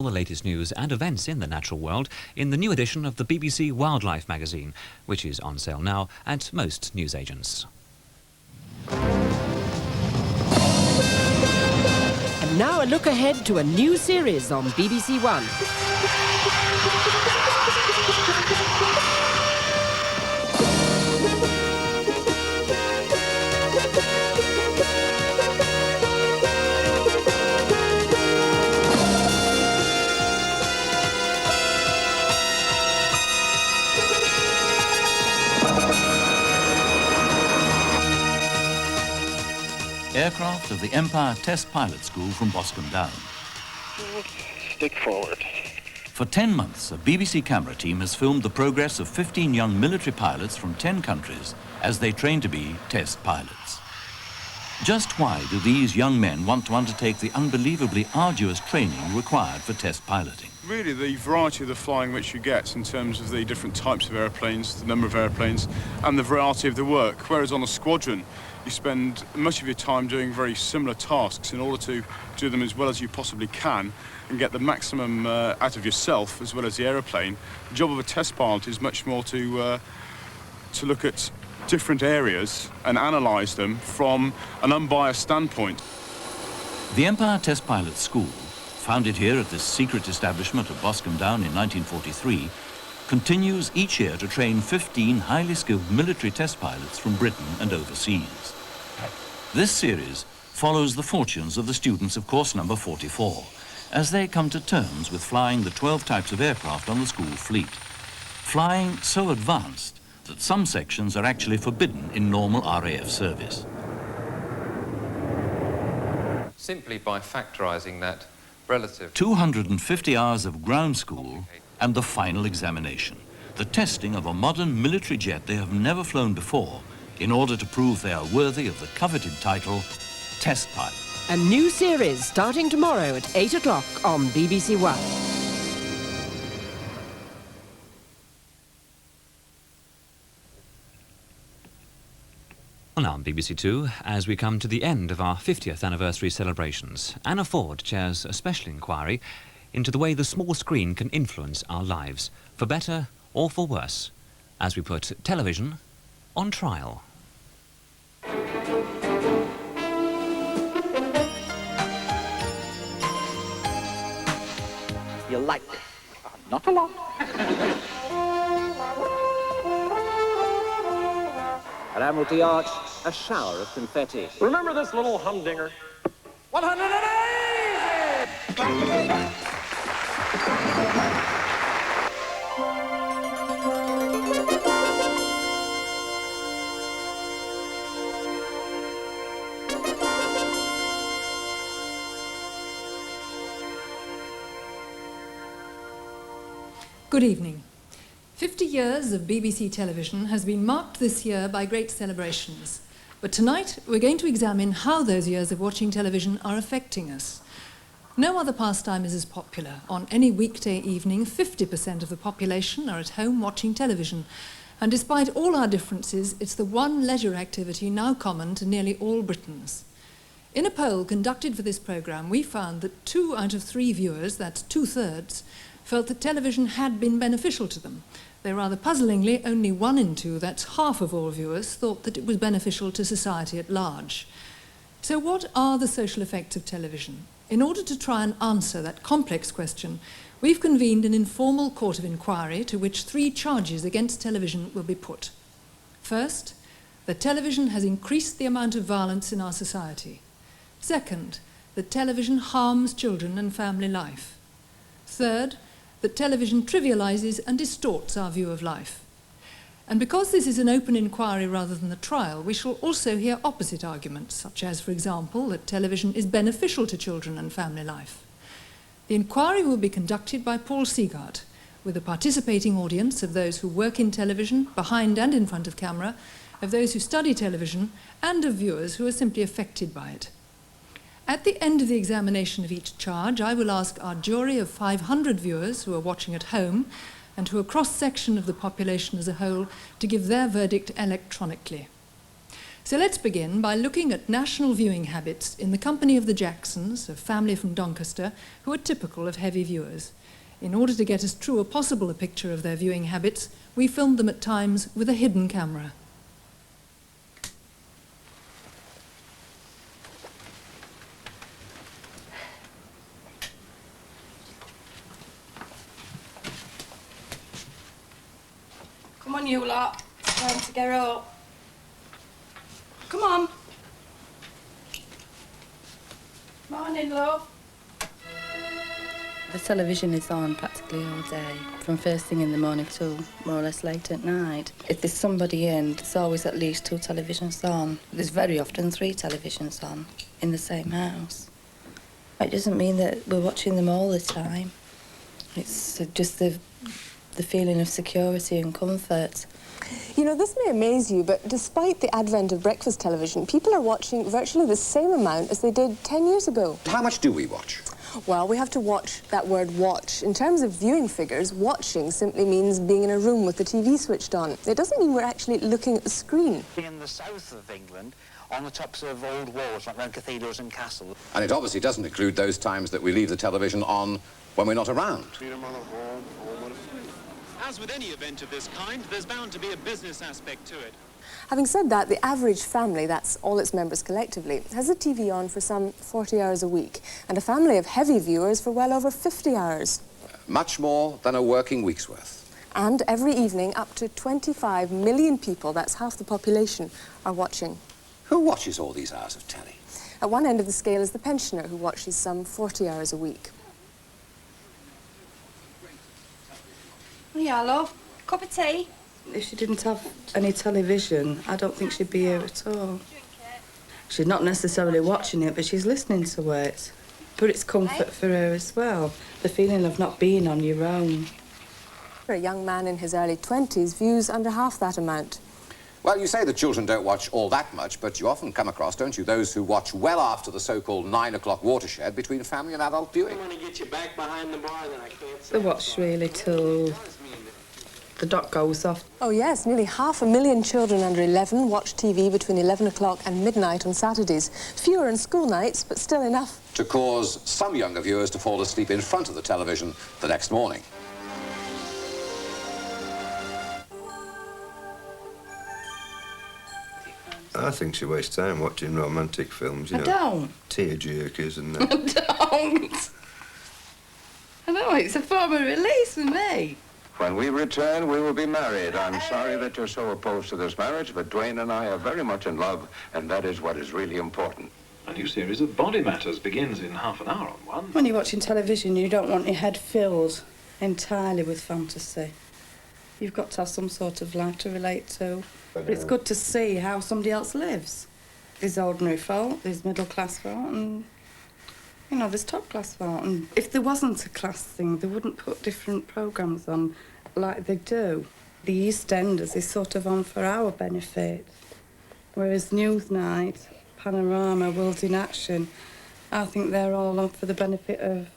the latest news and events in the natural world in the new edition of the BBC Wildlife magazine, which is on sale now at most newsagents. And now a look ahead to a new series on BBC One. Aircraft of the Empire Test Pilot School from Boscombe Down. Stick forward. For 10 months, a BBC camera team has filmed the progress of 15 young military pilots from 10 countries as they train to be test pilots. Just why do these young men want to undertake the unbelievably arduous training required for test piloting? Really, the variety of the flying which you get in terms of the different types of aeroplanes, the number of airplanes, and the variety of the work. Whereas on a squadron, you spend much of your time doing very similar tasks in order to do them as well as you possibly can and get the maximum out of yourself as well as the aeroplane. The job of a test pilot is much more to look at different areas and analyse them from an unbiased standpoint. The Empire Test Pilot School, founded here at this secret establishment at Boscombe Down in 1943, continues each year to train 15 highly skilled military test pilots from Britain and overseas. This series follows the fortunes of the students of course number 44 as they come to terms with flying the 12 types of aircraft on the school fleet. Flying so advanced that some sections are actually forbidden in normal RAF service. Simply by factorising that relative 250 hours of ground school and the final examination, the testing of a modern military jet they have never flown before in order to prove they are worthy of the coveted title Test Pilot. A new series starting tomorrow at 8 o'clock on BBC One. Well, now on BBC Two, as we come to the end of our 50th anniversary celebrations, Anna Ford chairs a special inquiry into the way the small screen can influence our lives, for better or for worse, as we put television on trial. You like it? Not a lot. At Admiralty Arch, a shower of confetti. Remember this little humdinger? 180! Good evening. 50 years of BBC television has been marked this year by great celebrations. But tonight we're going to examine how those years of watching television are affecting us. No other pastime is as popular. On any weekday evening, 50% of the population are at home watching television. And despite all our differences, it's the one leisure activity now common to nearly all Britons. In a poll conducted for this programme, we found that 2 out of 3 viewers, that's 2/3, felt that television had been beneficial to them. Though rather puzzlingly, only 1 in 2, that's half of all viewers, thought that it was beneficial to society at large. So what are the social effects of television? In order to try and answer that complex question, we've convened an informal court of inquiry to which 3 charges against television will be put. First, that television has increased the amount of violence in our society. Second, that television harms children and family life. Third, that television trivialises and distorts our view of life. And because this is an open inquiry rather than a trial, we shall also hear opposite arguments, such as, for example, that television is beneficial to children and family life. The inquiry will be conducted by Paul Seagard, with a participating audience of those who work in television, behind and in front of camera, of those who study television, and of viewers who are simply affected by it. At the end of the examination of each charge, I will ask our jury of 500 viewers who are watching at home and who are a cross-section of the population as a whole to give their verdict electronically. So let's begin by looking at national viewing habits in the company of the Jacksons, a family from Doncaster, who are typical of heavy viewers. In order to get as true as possible a picture of their viewing habits, we filmed them at times with a hidden camera. Come on, you lot. It's time to get up. Come on. Morning, love. The television is on practically all day, from first thing in the morning till more or less late at night. If there's somebody in, there's always at least 2 televisions on. There's very often 3 televisions on in the same house. It doesn't mean that we're watching them all the time. It's just the feeling of security and comfort. You know, this may amaze you, but despite the advent of breakfast television, people are watching virtually the same amount as they did 10 years ago. How much do we watch? Well, we have to watch that word watch. In terms of viewing figures, watching simply means being in a room with the TV switched on. It doesn't mean we're actually looking at the screen. In the south of England, on the tops of old walls, like around cathedrals and castles. And it obviously doesn't include those times that we leave the television on when we're not around. As with any event of this kind, there's bound to be a business aspect to it. Having said that, the average family, that's all its members collectively, has the TV on for some 40 hours a week, and a family of heavy viewers for well over 50 hours. Much more than a working week's worth. And every evening, up to 25 million people, that's half the population, are watching. Who watches all these hours of telly? At one end of the scale is the pensioner, who watches some 40 hours a week. Yeah, love. Cup of tea? If she didn't have any television, I don't think she'd be here at all. She's not necessarily watching it, but she's listening to it. But it's comfort for her as well, the feeling of not being on your own. For a young man in his early 20s, views under half that amount. Well, you say that children don't watch all that much, but you often come across, don't you, those who watch well after the so-called 9 o'clock watershed between family and adult viewing. I want to get you back behind the bar, then I can't say. They watch really till the dot goes off. Oh yes, nearly 500,000 children under 11 watch TV between 11 o'clock and midnight on Saturdays. Fewer on school nights, but still enough. To cause some younger viewers to fall asleep in front of the television the next morning. I think she wastes time watching romantic films, you know. I don't. Tear-jerkers and I don't. I know, it's a form of release for me. When we return, we will be married. I'm sorry that you're so opposed to this marriage, but Dwayne and I are very much in love, and that is what is really important. A new series of Body Matters begins in half an hour on one. When you're watching television, you don't want your head filled entirely with fantasy. You've got to have some sort of life to relate to. But it's good to see how somebody else lives. There's ordinary folk, there's middle-class folk, and, you know, there's top-class folk. And if there wasn't a class thing, they wouldn't put different programmes on like they do. The EastEnders is sort of on for our benefit, whereas Newsnight, Panorama, World in Action, I think they're all on for the benefit of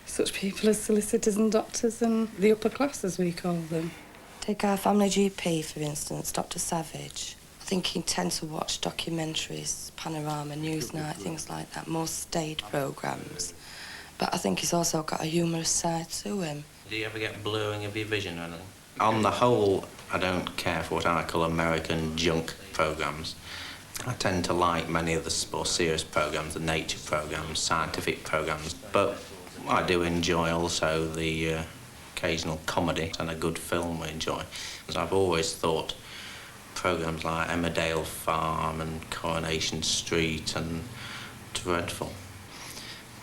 such people as solicitors and doctors and the upper class, as we call them. Take our family GP, for instance, Dr. Savage. I think he tends to watch documentaries, Panorama, Newsnight, things like that, more staid programmes. But I think he's also got a humorous side to him. Do you ever get blurring of your vision or anything? On the whole, I don't care for what I call American junk programmes. I tend to like many of the more serious programmes, the nature programmes, scientific programmes, but I do enjoy also the occasional comedy and a good film we enjoy. As I've always thought programmes like Emmerdale Farm and Coronation Street and dreadful.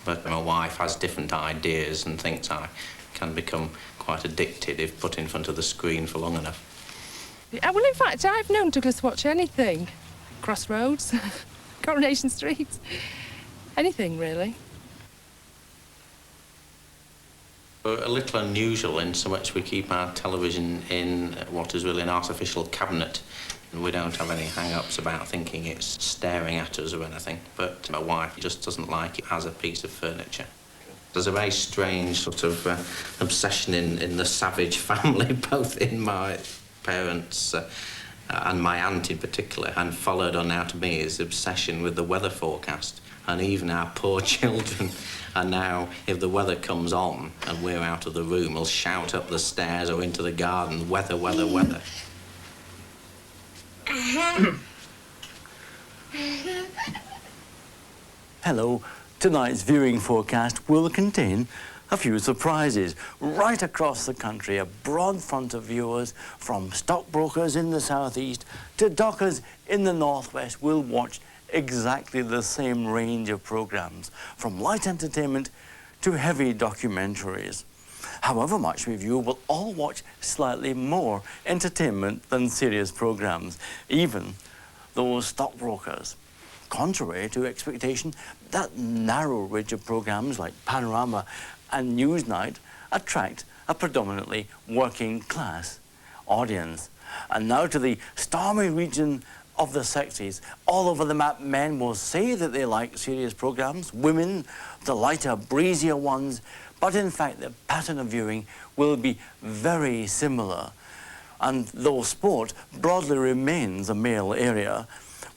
But my wife has different ideas and thinks I can become quite addicted if put in front of the screen for long enough. Yeah, well, in fact, I've known Douglas watch anything. Crossroads, Coronation Street, anything, really. We're a little unusual in so much we keep our television in what is really an artificial cabinet. And we don't have any hang-ups about thinking it's staring at us or anything. But my wife just doesn't like it as a piece of furniture. There's a very strange sort of obsession in the Savage family, both in my parents and my aunt in particular, and followed on now to me his obsession with the weather forecast. And even our poor children are now, if the weather comes on and we're out of the room, will shout up the stairs or into the garden, weather, weather, weather. Hello. Tonight's viewing forecast will contain a few surprises. Right across the country, a broad front of viewers from stockbrokers in the southeast to dockers in the northwest will watch exactly the same range of programmes, from light entertainment to heavy documentaries. However much we view, will all watch slightly more entertainment than serious programmes, even those stockbrokers. Contrary to expectation, that narrow ridge of programmes like Panorama and Newsnight attract a predominantly working-class audience. And now to the stormy region of the sexes. All over the map, men will say that they like serious programmes, women the lighter, breezier ones, but in fact the pattern of viewing will be very similar. And though sport broadly remains a male area,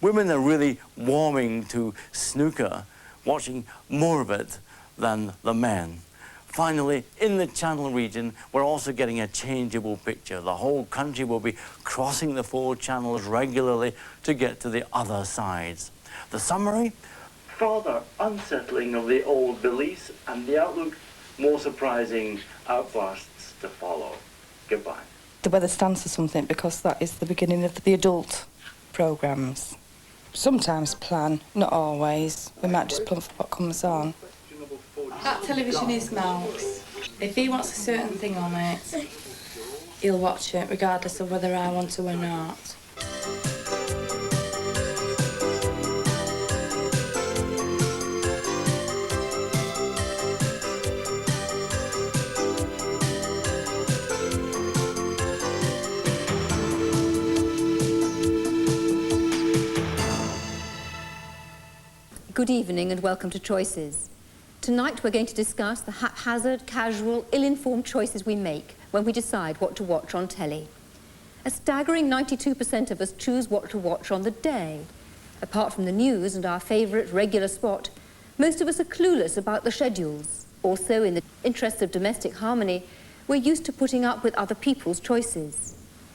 women are really warming to snooker, watching more of it than the men. Finally, in the Channel region, we're also getting a changeable picture. The whole country will be crossing the 4 channels regularly to get to the other sides. The summary? Further unsettling of the old beliefs, and the outlook, more surprising outbursts to follow. Goodbye. The weather stands for something because that is the beginning of the adult programmes. Sometimes plan, not always. We might just plump for what comes on. That television is Mal's. If he wants a certain thing on it, he'll watch it regardless of whether I want to or not. Good evening and welcome to Choices. Tonight we're going to discuss the haphazard, casual, ill-informed choices we make when we decide what to watch on telly. A staggering 92% of us choose what to watch on the day. Apart from the news and our favourite regular spot, most of us are clueless about the schedules. Also, in the interests of domestic harmony, we're used to putting up with other people's choices.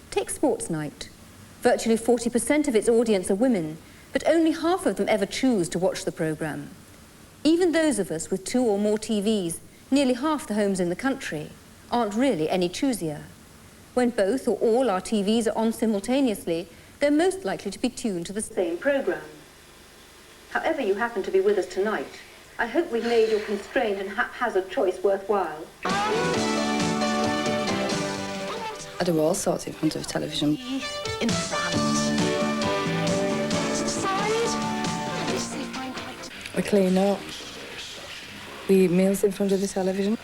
Take Sports Night. Virtually 40% of its audience are women, but only half of them ever choose to watch the programme. Even those of us with 2 or more TVs, nearly half the homes in the country, aren't really any choosier. When both or all our TVs are on simultaneously, they're most likely to be tuned to the same programme. However you happen to be with us tonight, I hope we've made your constrained and haphazard choice worthwhile. I do all sorts in front of television. In France. We clean up. We eat meals in front of the television.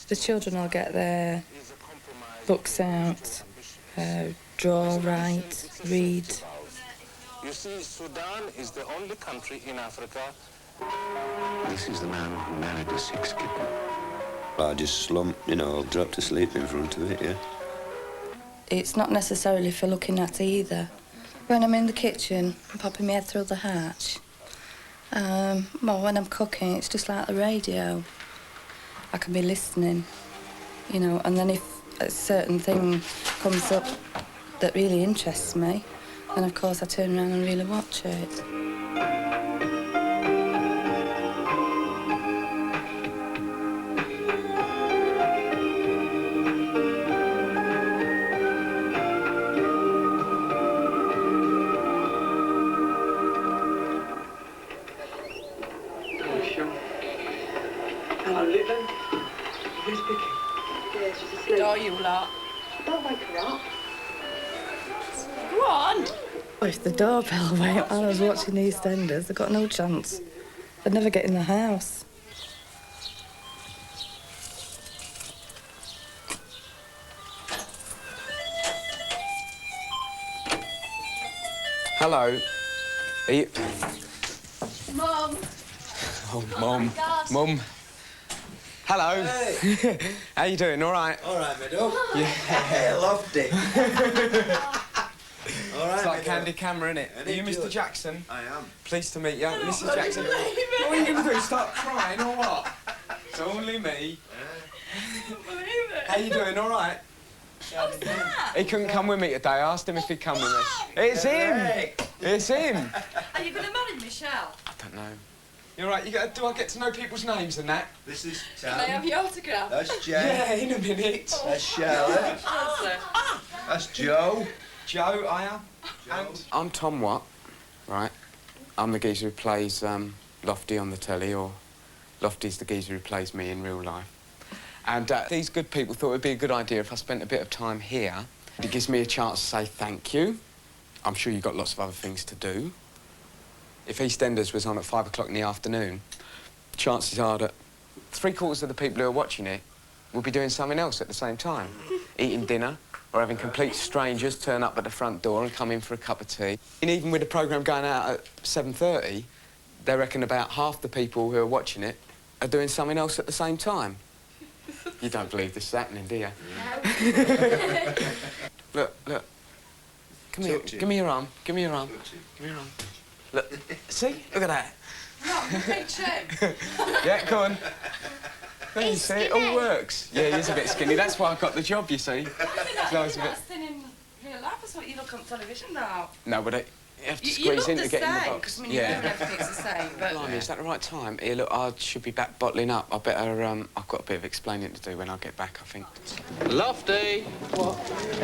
The children will get their books out, draw, write, read. You see, Sudan is the only country in Africa. This is the man who married the 6 kitten. I just slump, you know, dropped asleep in front of it, yeah. It's not necessarily for looking at either. When I'm in the kitchen, I'm popping my head through the hatch. Well, when I'm cooking, it's just like the radio. I can be listening, you know, and then if a certain thing comes up that really interests me, then of course I turn around and really watch it. Door, you lot. Don't wake her up. Go on. If the doorbell went while I was watching EastEnders, I got no chance. I'd never get in the house. Hello. Are you... Mum. Oh, Mum. Mum. Hello. Hey. How you doing? All right? All right, Meadow. Yeah. Loved it. All right, It's like Meadow. Candy Camera, isn't it? Are you Mr. good. Jackson? I am. Pleased to meet you. Mrs. bloody Jackson. believe it. What are you going to do? Start crying or what? It's only me. How you doing? All right? What's that? He couldn't come with me today. I asked him if he'd come with me. It's him. It's him. Are you going to marry Michelle? I don't know. You're right. Do I get to know people's names and that? This is Can I have your autograph? That's Jay. Yeah, in a minute. That's Charlotte. That's Joe. Joe, I am. And I'm Tom Watt, right? I'm the geezer who plays Lofty on the telly, or Lofty's the geezer who plays me in real life. And these good people thought it would be a good idea if I spent a bit of time here. It gives me a chance to say thank you. I'm sure you've got lots of other things to do. If EastEnders was on at 5 o'clock in the afternoon, chances are that 3/4 of the people who are watching it will be doing something else at the same time. Eating dinner, or having complete strangers turn up at the front door and come in for a cup of tea. And even with the programme going out at 7:30, they reckon about half the people who are watching it are doing something else at the same time. You don't believe this is happening, do you? No. Look. Come here. Give me your arm. Give me your arm. Give me your arm. Look. See? Look at that. No, big chin. Yeah, go on. There you see, it all works. Yeah, he is a bit skinny. That's why I got the job, you see. So I was a bit... That's thin in real life. That's what you look on television now. No, but you have to You squeeze look in the to get in the same, box. 'cause when you go and everything's the same, but... Blimey, is that the right time? Here, look, I should be back bottling up. I better, I've got a bit of explaining to do when I get back, I think. Lofty! What?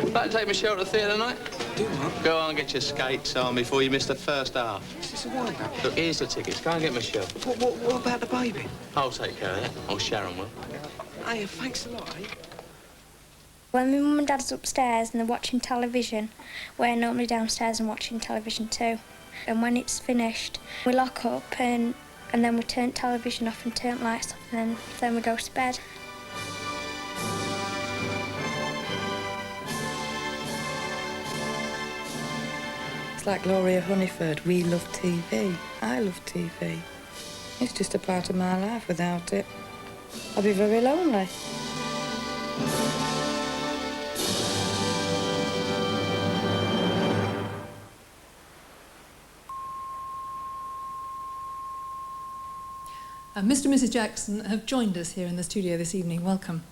About to take Michelle to the theatre tonight? Do what? Go on, get your skates on before you miss the first half. What's this all about? Look, here's the tickets. Go and get Michelle. What about the baby? I'll take care of that. Or Sharon will. Hey, thanks a lot, eh? When my mum and dad's upstairs and they're watching television, we're normally downstairs and watching television too. And when it's finished, we lock up and then we turn television off and turn lights off, and then we go to bed. It's like Gloria Hunniford. We love TV. I love TV. It's just a part of my life. Without it, I'd be very lonely. Mr. and Mrs. Jackson have joined us here in the studio this evening. Welcome.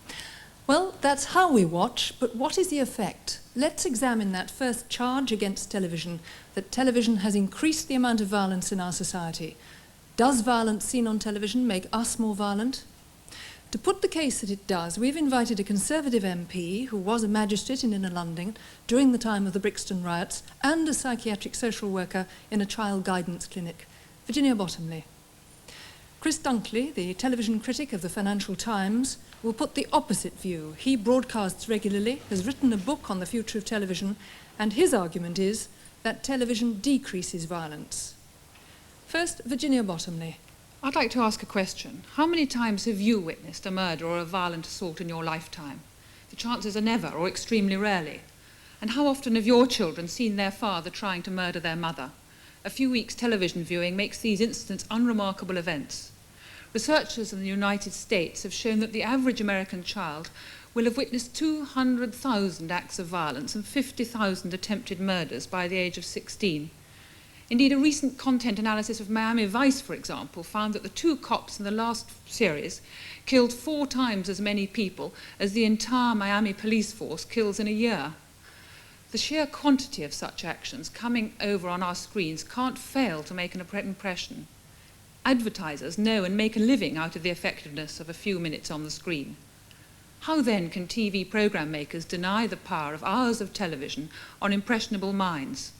Well, that's how we watch, but what is the effect? Let's examine that first charge against television, that television has increased the amount of violence in our society. Does violence seen on television make us more violent? To put the case that it does, we've invited a Conservative MP who was a magistrate in inner London during the time of the Brixton riots and a psychiatric social worker in a child guidance clinic, Virginia Bottomley. Chris Dunkley, the television critic of the Financial Times, will put the opposite view. He broadcasts regularly, has written a book on the future of television, and his argument is that television decreases violence. First, Virginia Bottomley. I'd like to ask a question. How many times have you witnessed a murder or a violent assault in your lifetime? The chances are never, or extremely rarely. And how often have your children seen their father trying to murder their mother? A few weeks' television viewing makes these incidents unremarkable events. Researchers in the United States have shown that the average American child will have witnessed 200,000 acts of violence and 50,000 attempted murders by the age of 16. Indeed, a recent content analysis of Miami Vice, for example, found that the 2 cops in the last series killed 4 times as many people as the entire Miami police force kills in a year. The sheer quantity of such actions coming over on our screens can't fail to make an impression. Advertisers know and make a living out of the effectiveness of a few minutes on the screen. How then can TV programme makers deny the power of hours of television on impressionable minds?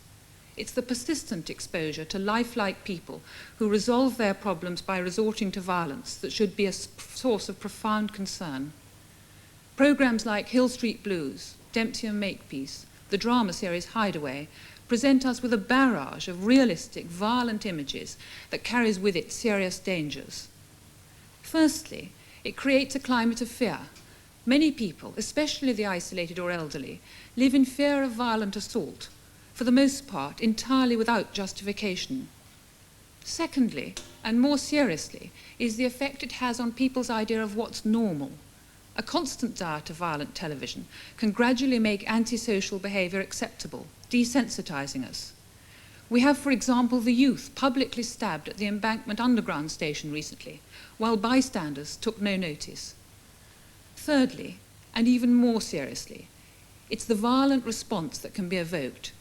It's the persistent exposure to lifelike people who resolve their problems by resorting to violence that should be a source of profound concern. Programmes like Hill Street Blues, Dempsey and Makepeace, the drama series Hideaway, present us with a barrage of realistic, violent images that carries with it serious dangers. Firstly, it creates a climate of fear. Many people, especially the isolated or elderly, live in fear of violent assault, for the most part entirely without justification. Secondly, and more seriously, is the effect it has on people's idea of what's normal. A constant diet of violent television can gradually make antisocial behaviour acceptable, desensitising us. We have, for example, the youth publicly stabbed at the Embankment Underground station recently, while bystanders took no notice. Thirdly, and even more seriously, it's the violent response that can be evoked.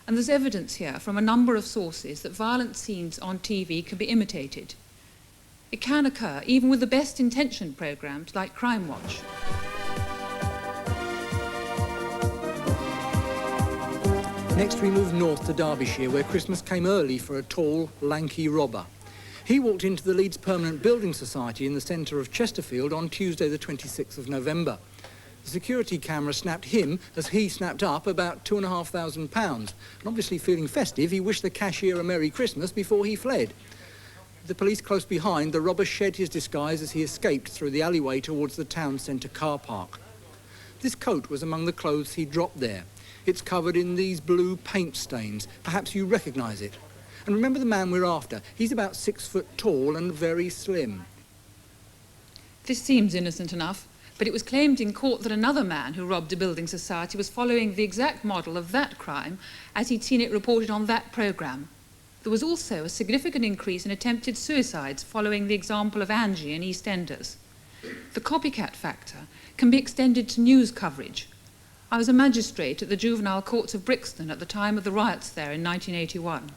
And there's evidence here from a number of sources that violent scenes on TV can be imitated. It can occur even with the best intentioned programmes like Crime Watch. Next we move north to Derbyshire, where Christmas came early for a tall, lanky robber. He walked into the Leeds Permanent Building Society in the centre of Chesterfield on Tuesday the 26th of November. The security camera snapped him as he snapped up about £2,500. And obviously feeling festive, he wished the cashier a Merry Christmas before he fled. With the police close behind, the robber shed his disguise as he escaped through the alleyway towards the town centre car park. This coat was among the clothes he dropped there. It's covered in these blue paint stains. Perhaps you recognise it. And remember the man we're after. He's about 6 foot tall and very slim. This seems innocent enough, but it was claimed in court that another man who robbed a building society was following the exact model of that crime as he'd seen it reported on that programme. There was also a significant increase in attempted suicides following the example of Angie in EastEnders. The copycat factor can be extended to news coverage. I was a magistrate at the juvenile courts of Brixton at the time of the riots there in 1981.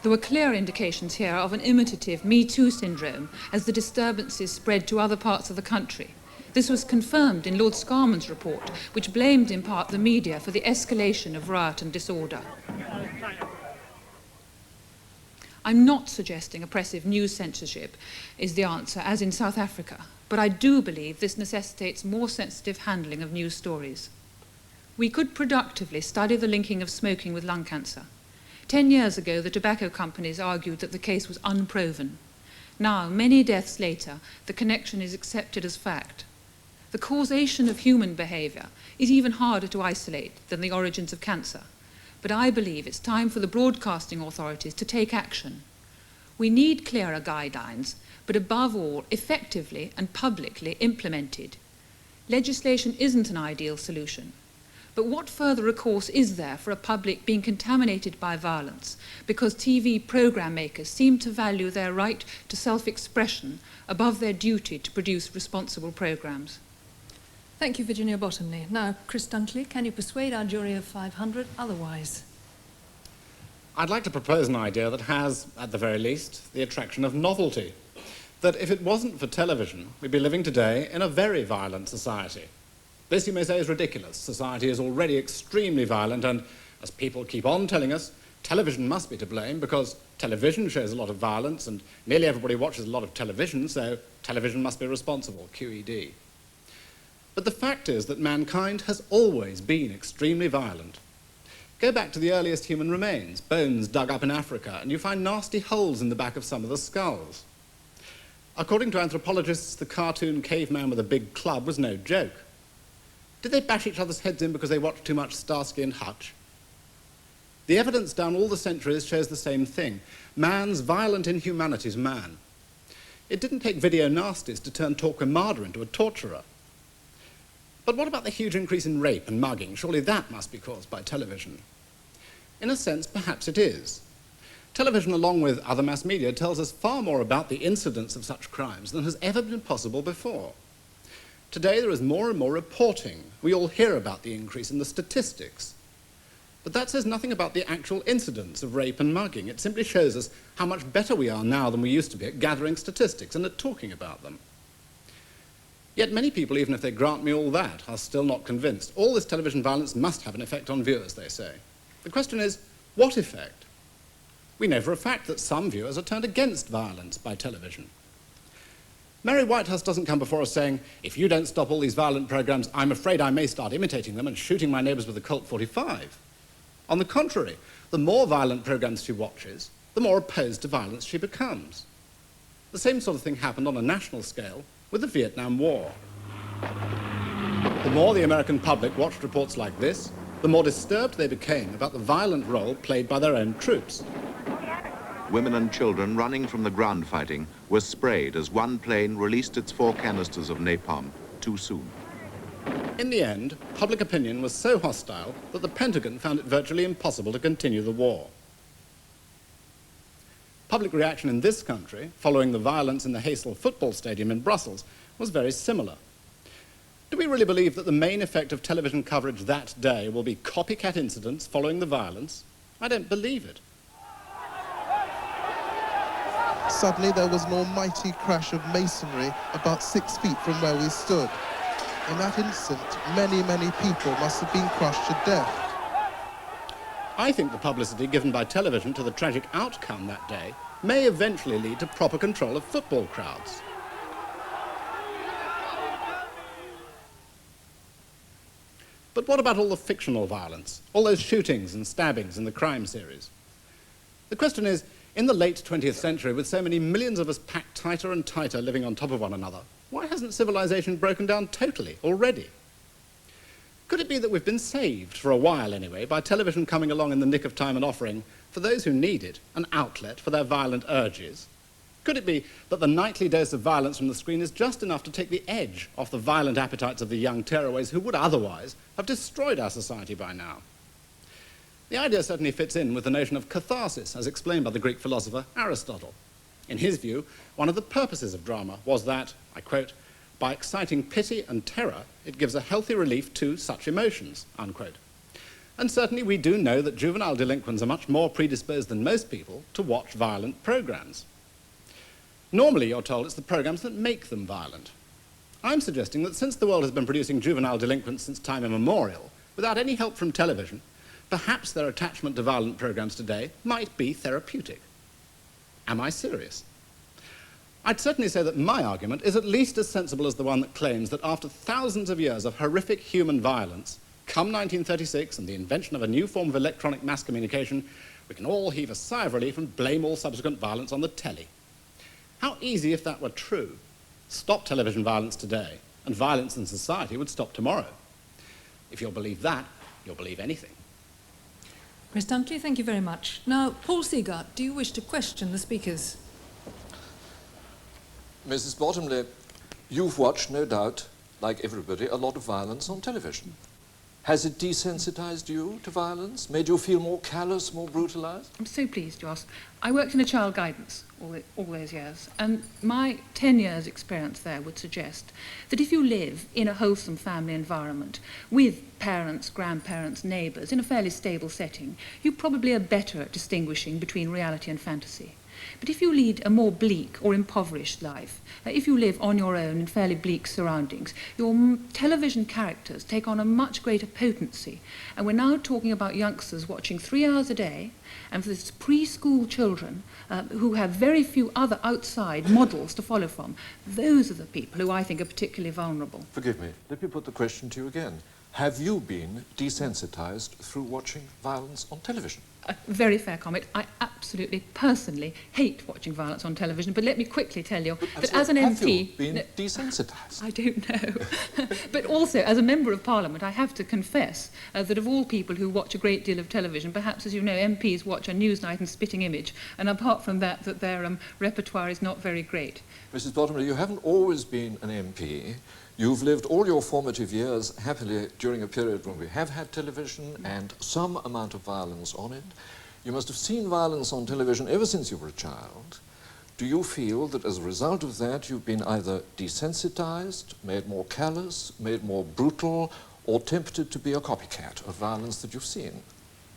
There were clear indications here of an imitative Me Too syndrome as the disturbances spread to other parts of the country. This was confirmed in Lord Scarman's report, which blamed in part the media for the escalation of riot and disorder. I'm not suggesting oppressive news censorship is the answer, as in South Africa, but I do believe this necessitates more sensitive handling of news stories. We could productively study the linking of smoking with lung cancer. 10 years ago, the tobacco companies argued that the case was unproven. Now, many deaths later, the connection is accepted as fact. The causation of human behaviour is even harder to isolate than the origins of cancer. But I believe it's time for the broadcasting authorities to take action. We need clearer guidelines, but above all, effectively and publicly implemented. Legislation isn't an ideal solution. But what further recourse is there for a public being contaminated by violence because TV programme makers seem to value their right to self-expression above their duty to produce responsible programmes? Thank you, Virginia Bottomley. Now, Chris Dunkley, can you persuade our jury of 500 otherwise? I'd like to propose an idea that has, at the very least, the attraction of novelty. That if it wasn't for television, we'd be living today in a very violent society. This, you may say, is ridiculous. Society is already extremely violent, and as people keep on telling us, television must be to blame because television shows a lot of violence and nearly everybody watches a lot of television, so television must be responsible, QED. But the fact is that mankind has always been extremely violent. Go back to the earliest human remains, bones dug up in Africa, and you find nasty holes in the back of some of the skulls. According to anthropologists, the cartoon caveman with a big club was no joke. Did they bash each other's heads in because they watched too much Starsky and Hutch? The evidence down all the centuries shows the same thing. Man's violent inhumanity is man. It didn't take video nasties to turn Torquemada into a torturer. But what about the huge increase in rape and mugging? Surely that must be caused by television. In a sense, perhaps it is. Television, along with other mass media, tells us far more about the incidence of such crimes than has ever been possible before. Today, there is more and more reporting. We all hear about the increase in the statistics. But that says nothing about the actual incidence of rape and mugging. It simply shows us how much better we are now than we used to be at gathering statistics and at talking about them. Yet many people, even if they grant me all that, are still not convinced. All this television violence must have an effect on viewers, they say. The question is, what effect? We know for a fact that some viewers are turned against violence by television. Mary Whitehouse doesn't come before us saying, if you don't stop all these violent programmes, I'm afraid I may start imitating them and shooting my neighbours with a Colt 45. On the contrary, the more violent programmes she watches, the more opposed to violence she becomes. The same sort of thing happened on a national scale with the Vietnam War. The more the American public watched reports like this, the more disturbed they became about the violent role played by their own troops. Women and children running from the ground fighting were sprayed as one plane released its 4 canisters of napalm too soon. In the end, public opinion was so hostile that the Pentagon found it virtually impossible to continue the war. Public reaction in this country, following the violence in the Heysel football stadium in Brussels, was very similar. Do we really believe that the main effect of television coverage that day will be copycat incidents following the violence? I don't believe it. Suddenly there was an almighty crash of masonry about 6 feet from where we stood. In that instant, many, many people must have been crushed to death. I think the publicity given by television to the tragic outcome that day may eventually lead to proper control of football crowds. But what about all the fictional violence, all those shootings and stabbings in the crime series? The question is, in the late 20th century, with so many millions of us packed tighter and tighter living on top of one another, why hasn't civilization broken down totally already? Could it be that we've been saved, for a while anyway, by television coming along in the nick of time and offering, for those who need it, an outlet for their violent urges? Could it be that the nightly dose of violence from the screen is just enough to take the edge off the violent appetites of the young tearaways who would otherwise have destroyed our society by now? The idea certainly fits in with the notion of catharsis, as explained by the Greek philosopher Aristotle. In his view, one of the purposes of drama was that, I quote, by exciting pity and terror, it gives a healthy relief to such emotions, unquote. And certainly we do know that juvenile delinquents are much more predisposed than most people to watch violent programs. Normally, you're told it's the programs that make them violent. I'm suggesting that since the world has been producing juvenile delinquents since time immemorial, without any help from television, perhaps their attachment to violent programs today might be therapeutic. Am I serious? I'd certainly say that my argument is at least as sensible as the one that claims that after thousands of years of horrific human violence, come 1936 and the invention of a new form of electronic mass communication, we can all heave a sigh of relief and blame all subsequent violence on the telly. How easy if that were true. Stop television violence today, and violence in society would stop tomorrow. If you'll believe that, you'll believe anything. Miss Dunkley, thank you very much. Now, Paul Seagart, do you wish to question the speakers? Mrs. Bottomley, you've watched, no doubt, like everybody, a lot of violence on television. Has it desensitized you to violence, made you feel more callous, more brutalized? I'm so pleased you asked. I worked in a child guidance all those years, and my 10 years' experience there would suggest that if you live in a wholesome family environment with parents, grandparents, neighbours, in a fairly stable setting, you probably are better at distinguishing between reality and fantasy. But if you lead a more bleak or impoverished life, if you live on your own in fairly bleak surroundings, your television characters take on a much greater potency. And we're now talking about youngsters watching 3 hours a day, and for this preschool children who have very few other outside models to follow from, those are the people who I think are particularly vulnerable. Forgive me, let me put the question to you again. Have you been desensitized through watching violence on television? A very fair comment. I absolutely, personally, hate watching violence on television, but let me quickly tell you that as an have MP... you been desensitized? I don't know. But also, as a Member of Parliament, I have to confess that of all people who watch a great deal of television, perhaps, as you know, MPs watch a Newsnight and Spitting Image, and apart from that, that their repertoire is not very great. Mrs. Bottomley, you haven't always been an MP. You've lived all your formative years happily during a period when we have had television and some amount of violence on it. You must have seen violence on television ever since you were a child. Do you feel that as a result of that you've been either desensitized, made more callous, made more brutal, or tempted to be a copycat of violence that you've seen?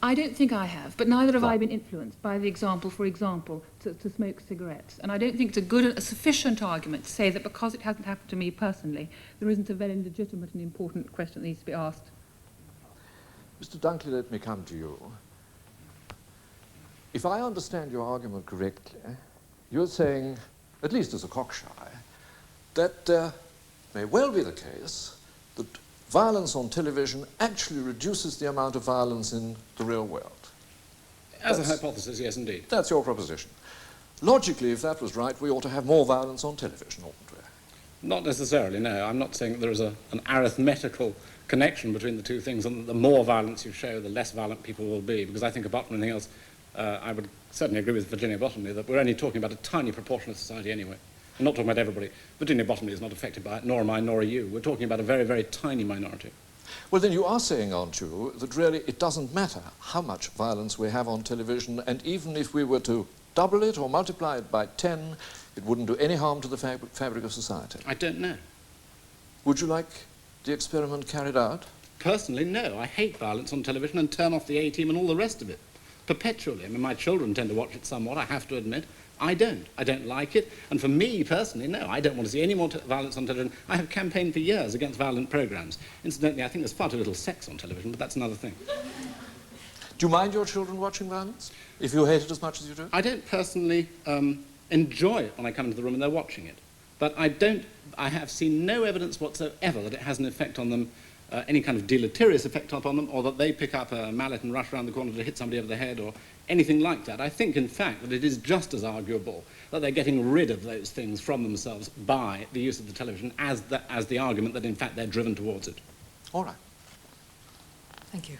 I don't think I have, but neither have I been influenced by the example, for example, to smoke cigarettes. And I don't think it's a sufficient argument to say that because it hasn't happened to me personally, there isn't a very legitimate and important question that needs to be asked. Mr. Dunkley, let me come to you. If I understand your argument correctly, you're saying, at least as a cockshy, that may well be the case that violence on television actually reduces the amount of violence in the real world. As a hypothesis, yes, indeed. That's your proposition. Logically, if that was right, we ought to have more violence on television, oughtn't we? Not necessarily, no. I'm not saying that there is an arithmetical connection between the two things, and that the more violence you show, the less violent people will be, because I think apart from anything else, I would certainly agree with Virginia Bottomley that we're only talking about a tiny proportion of society anyway. We're not talking about everybody. Virginia Bottomley is not affected by it, nor am I, nor are you. We're talking about a very, very tiny minority. Well, then you are saying, aren't you, that really it doesn't matter how much violence we have on television, and even if we were to double it or multiply it by 10, it wouldn't do any harm to the fabric of society? I don't know. Would you like the experiment carried out? Personally, no. I hate violence on television and turn off the A-Team and all the rest of it. Perpetually. I mean, my children tend to watch it somewhat, I have to admit. I don't. I don't like it. And for me, personally, no, I don't want to see any more violence on television. I have campaigned for years against violent programmes. Incidentally, I think there's far too little sex on television, but that's another thing. Do you mind your children watching violence, if you hate it as much as you do? I don't personally enjoy it when I come into the room and they're watching it. But I have seen no evidence whatsoever that it has an effect on them, any kind of deleterious effect upon them, or that they pick up a mallet and rush around the corner to hit somebody over the head, or anything like that. I think, in fact, that it is just as arguable that they're getting rid of those things from themselves by the use of the television as the argument that, in fact, they're driven towards it. All right. Thank you.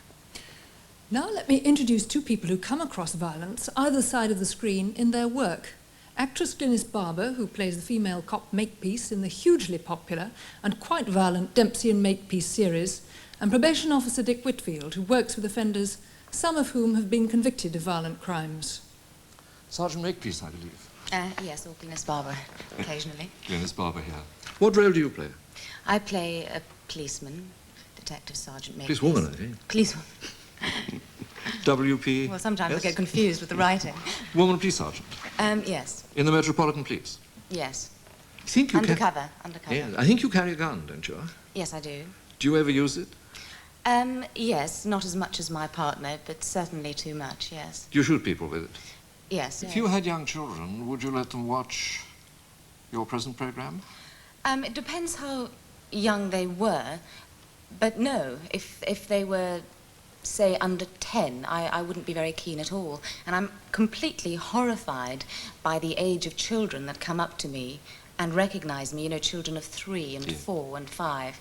Now let me introduce two people who come across violence either side of the screen in their work. Actress Glynis Barber, who plays the female cop Makepeace in the hugely popular and quite violent Dempsey and Makepeace series, and probation officer Dick Whitfield, who works with offenders, some of whom have been convicted of violent crimes. Sergeant Makepeace, I believe. Yes, or Glynis Barber, occasionally. Glynis Barber here. What role do you play? I play a policeman, Detective Sergeant Makepeace. Policewoman, I think. Policewoman. WP? Well, sometimes yes? I get confused with the writing. Woman police sergeant? Yes. In the Metropolitan Police? Yes. I think you undercover. Yes. I think you carry a gun, don't you? Yes, I do. Do you ever use it? Yes, not as much as my partner, but certainly too much, yes. Do you shoot people with it? Yes. If you had young children, would you let them watch your present programme? It depends how young they were, but no, if they were, say, under 10, I wouldn't be very keen at all. And I'm completely horrified by the age of children that come up to me and recognise me, you know, children of 3 and 4 and 5.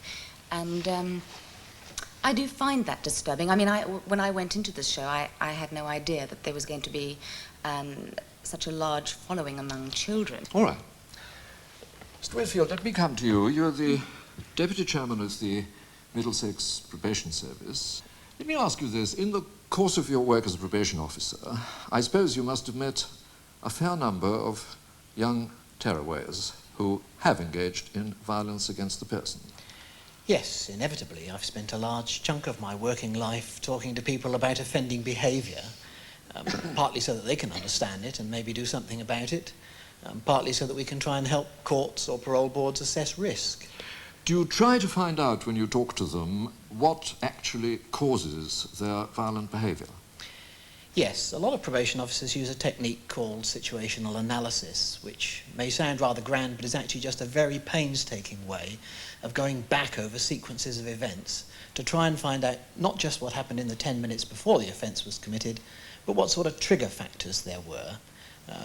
And I do find that disturbing. I mean, when I went into this show, I had no idea that there was going to be such a large following among children. All right. Mr. Whitfield, let me come to you. You're the Deputy Chairman of the Middlesex Probation Service. Let me ask you this. In the course of your work as a probation officer, I suppose you must have met a fair number of young tearawayers who have engaged in violence against the person. Yes, inevitably. I've spent a large chunk of my working life talking to people about offending behaviour, partly so that they can understand it and maybe do something about it, partly so that we can try and help courts or parole boards assess risk. Do you try to find out when you talk to them what actually causes their violent behaviour? Yes, a lot of probation officers use a technique called situational analysis, which may sound rather grand, but is actually just a very painstaking way of going back over sequences of events to try and find out not just what happened in the 10 minutes before the offence was committed, but what sort of trigger factors there were,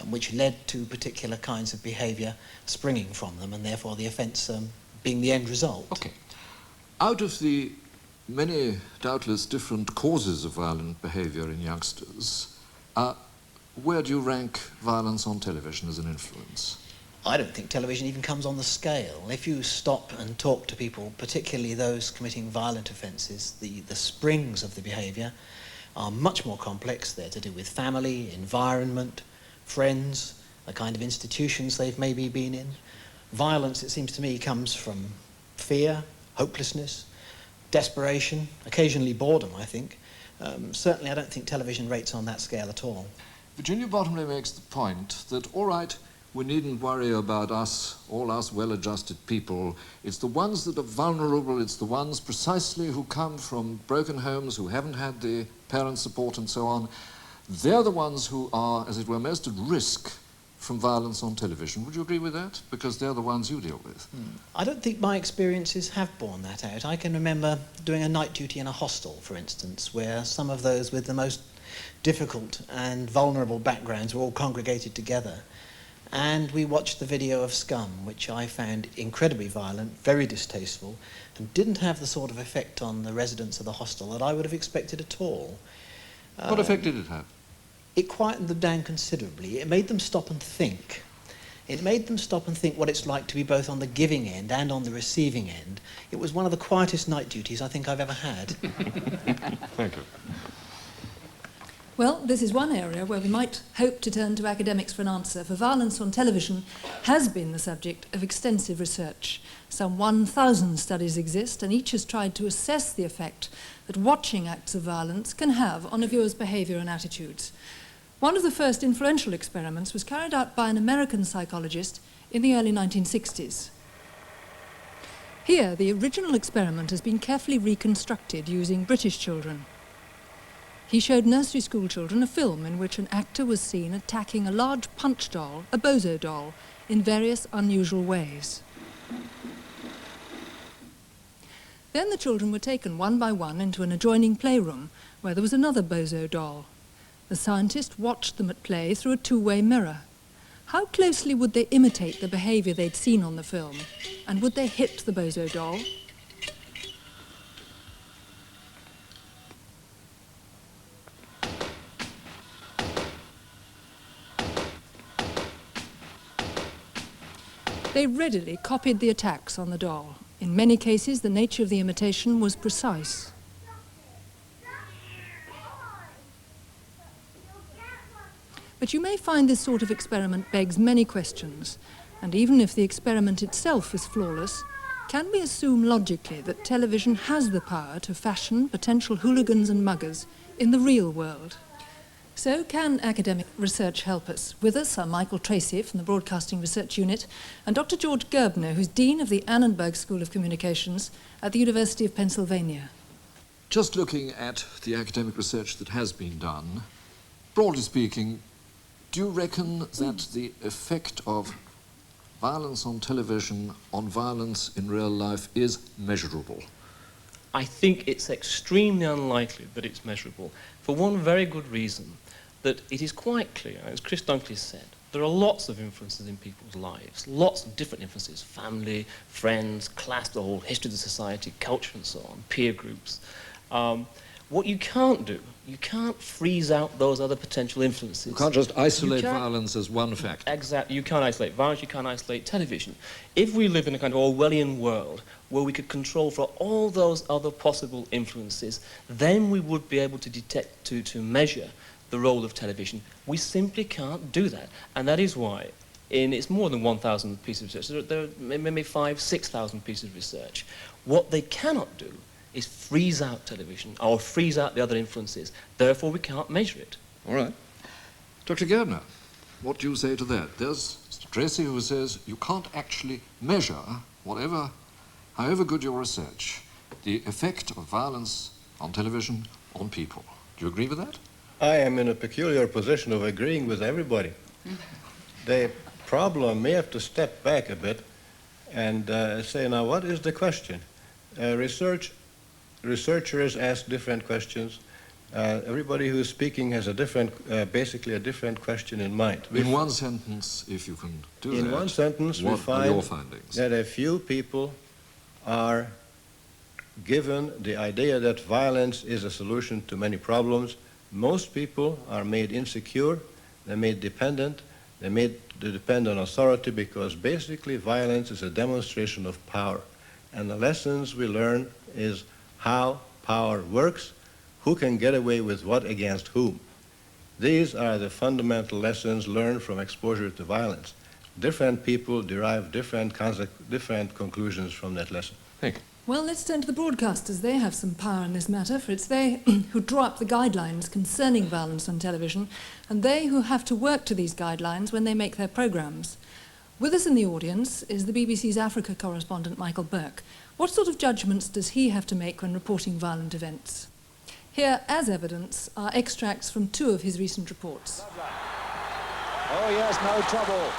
which led to particular kinds of behaviour springing from them, and therefore the offence being the end result. Okay. Out of the many, doubtless, different causes of violent behaviour in youngsters, where do you rank violence on television as an influence? I don't think television even comes on the scale. If you stop and talk to people, particularly those committing violent offences, the springs of the behaviour are much more complex. They're to do with family, environment, friends, the kind of institutions they've maybe been in. Violence, it seems to me, comes from fear, hopelessness, desperation, occasionally boredom, I think. Certainly I don't think television rates on that scale at all. Virginia Bottomley makes the point that, all right, we needn't worry about us, all us well-adjusted people. It's the ones that are vulnerable, it's the ones precisely who come from broken homes, who haven't had the parent support and so on. They're the ones who are, as it were, most at risk from violence on television. Would you agree with that? Because they're the ones you deal with. I don't think my experiences have borne that out. I can remember doing a night duty in a hostel, for instance, where some of those with the most difficult and vulnerable backgrounds were all congregated together. And we watched the video of Scum, which I found incredibly violent, very distasteful, and didn't have the sort of effect on the residents of the hostel that I would have expected at all. What effect did it have? It quietened them down considerably. It made them stop and think. It made them stop and think what it's like to be both on the giving end and on the receiving end. It was one of the quietest night duties I think I've ever had. Thank you. Well, this is one area where we might hope to turn to academics for an answer, for violence on television has been the subject of extensive research. Some 1,000 studies exist, and each has tried to assess the effect that watching acts of violence can have on a viewer's behaviour and attitudes. One of the first influential experiments was carried out by an American psychologist in the early 1960s. Here, the original experiment has been carefully reconstructed using British children. He showed nursery school children a film in which an actor was seen attacking a large punch doll, a bozo doll, in various unusual ways. Then the children were taken one by one into an adjoining playroom where there was another bozo doll. The scientist watched them at play through a two-way mirror. How closely would they imitate the behaviour they'd seen on the film? And would they hit the bozo doll? They readily copied the attacks on the doll. In many cases, the nature of the imitation was precise. But you may find this sort of experiment begs many questions, and even if the experiment itself is flawless, can we assume logically that television has the power to fashion potential hooligans and muggers in the real world? So can academic research help us? With us are Michael Tracy from the Broadcasting Research Unit and Dr. George Gerbner, who's Dean of the Annenberg School of Communications at the University of Pennsylvania. Just looking at the academic research that has been done, broadly speaking, do you reckon that the effect of violence on television on violence in real life is measurable? I think it's extremely unlikely that it's measurable, for one very good reason, that it is quite clear, as Chris Dunkley said, there are lots of influences in people's lives, lots of different influences, family, friends, class, the whole history of the society, culture and so on, peer groups. What you can't do, you can't freeze out those other potential influences. You can't just isolate violence as one factor. Exactly. You can't isolate violence, you can't isolate television. If we live in a kind of Orwellian world where we could control for all those other possible influences, then we would be able to detect, to measure the role of television. We simply can't do that. And that is why it's more than 1,000 pieces of research. There are maybe 5,000, 6,000 pieces of research. What they cannot do is freeze out television or freeze out the other influences. Therefore, we can't measure it. All right. Dr. Gerbner, what do you say to that? There's Mr. Tracy who says you can't actually measure, however good your research, the effect of violence on television on people. Do you agree with that? I am in a peculiar position of agreeing with everybody. The problem may have to step back a bit and say, now, what is the question? Researchers ask different questions. Everybody who is speaking has a different, basically a different question in mind. In one sentence, if you can do that. In one sentence, we find that a few people are given the idea that violence is a solution to many problems. Most people are made insecure, they're made dependent, they're made to depend on authority because basically violence is a demonstration of power. And the lessons we learn is how power works, who can get away with what against whom. These are the fundamental lessons learned from exposure to violence. Different people derive different conclusions from that lesson. Thank you. Well, let's turn to the broadcasters. They have some power in this matter, for it's they who draw up the guidelines concerning violence on television, and they who have to work to these guidelines when they make their programmes. With us in the audience is the BBC's Africa correspondent, Michael Burke. What sort of judgments does he have to make when reporting violent events? Here, as evidence, are extracts from 2 of his recent reports. Oh yes, no trouble.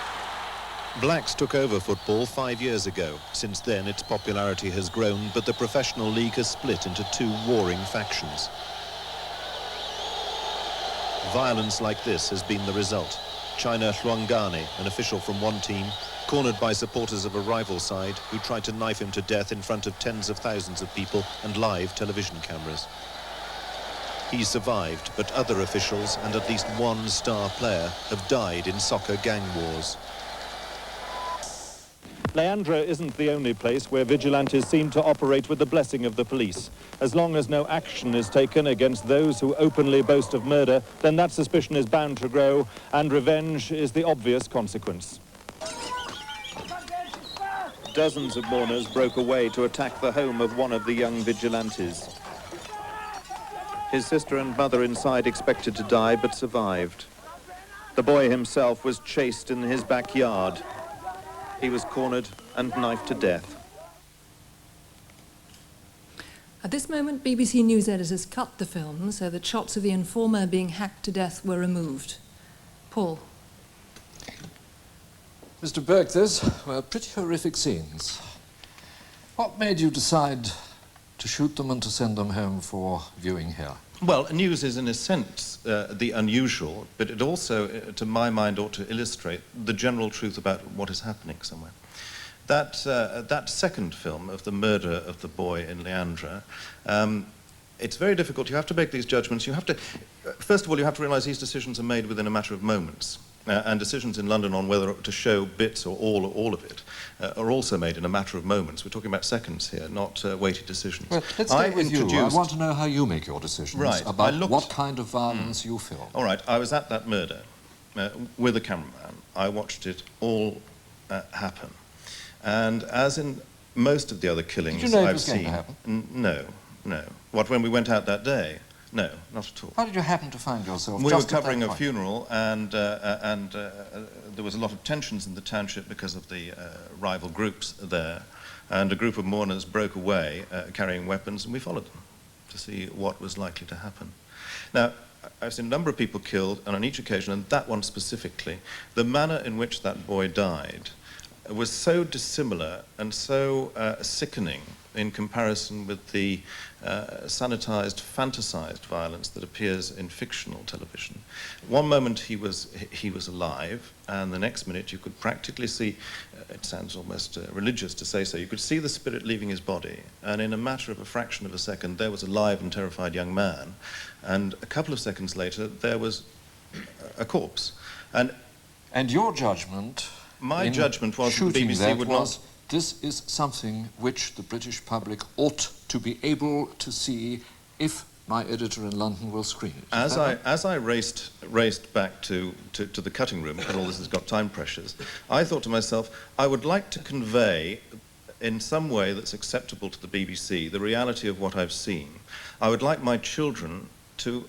Blacks took over football 5 years ago. Since then, its popularity has grown, but the professional league has split into 2 warring factions. Violence like this has been the result. China Hluangani, an official from one team, cornered by supporters of a rival side who tried to knife him to death in front of tens of thousands of people and live television cameras. He survived, but other officials and at least one star player have died in soccer gang wars. Leandra isn't the only place where vigilantes seem to operate with the blessing of the police. As long as no action is taken against those who openly boast of murder, then that suspicion is bound to grow, and revenge is the obvious consequence. Dozens of mourners broke away to attack the home of one of the young vigilantes. His sister and mother inside expected to die, but survived. The boy himself was chased in his backyard. He was cornered and knifed to death. At this moment, BBC News editors cut the film so that shots of the informer being hacked to death were removed. Paul. Mr. Burke, those were pretty horrific scenes. What made you decide to shoot them and to send them home for viewing here? Well, news is in a sense the unusual, but it also, to my mind, ought to illustrate the general truth about what is happening somewhere. That second film of the murder of the boy in Leandra, it's very difficult. You have to make these judgments. You have to, first of all, you have to realize these decisions are made within a matter of moments. And decisions in London on whether to show bits or all of it are also made in a matter of moments. We're talking about seconds here, not weighted decisions. Well, let's start with you. I want to know how you make your decisions about what kind of violence you film. All right, I was at that murder with a cameraman. I watched it all happen. And as in most of the other killings Did you know I've it was going seen... to happen? No, no. What, when we went out that day? No, not at all. How did you happen to find yourself? We were covering a funeral, and there was a lot of tensions in the township because of the rival groups there, and a group of mourners broke away carrying weapons, and we followed them to see what was likely to happen. Now, I've seen a number of people killed, and on each occasion, and that one specifically, the manner in which that boy died was so dissimilar and so sickening in comparison with the sanitized, fantasized violence that appears in fictional television. One moment he was alive, and the next minute you could practically see, it sounds almost religious to say so, you could see the spirit leaving his body, and in a matter of a fraction of a second there was a live and terrified young man, and a couple of seconds later there was a corpse. And your judgment... My judgment was that the shooting BBC would not... This is something which the British public ought to be able to see if my editor in London will screen it. As I raced back to the cutting room, and all this has got time pressures, I thought to myself, I would like to convey in some way that's acceptable to the BBC the reality of what I've seen. I would like my children to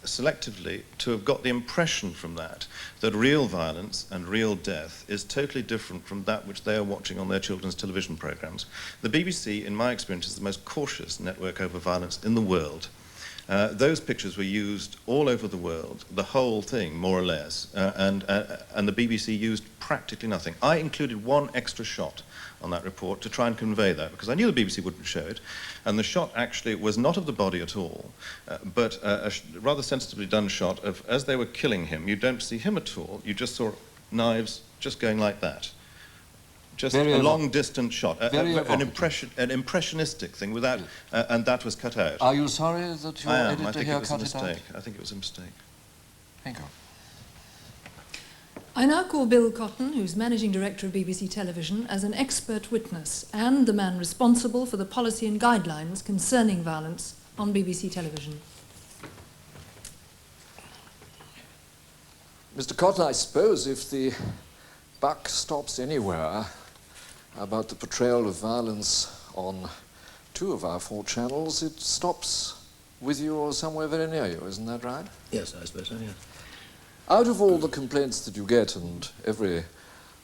selectively to have got the impression from that real violence and real death is totally different from that which they are watching on their children's television programs. The BBC, in my experience, is the most cautious network over violence in the world. Those pictures were used all over the world, the whole thing, more or less, and the BBC used practically nothing. I included one extra shot on that report to try and convey that, because I knew the BBC wouldn't show it, and the shot actually was not of the body at all, but a rather sensitively done shot of, as they were killing him, you don't see him at all, you just saw knives just going like that. Just a long distance shot, an impressionistic thing without, and that was cut out. Are you sorry that your editor here cut it out? I think it was a mistake. Thank you. I now call Bill Cotton, who's Managing Director of BBC Television, as an expert witness and the man responsible for the policy and guidelines concerning violence on BBC Television. Mr. Cotton, I suppose if the buck stops anywhere about the portrayal of violence on 2 of our 4 channels, it stops with you or somewhere very near you, isn't that right? Yes, I suppose so, yeah. Out of all the complaints that you get, and every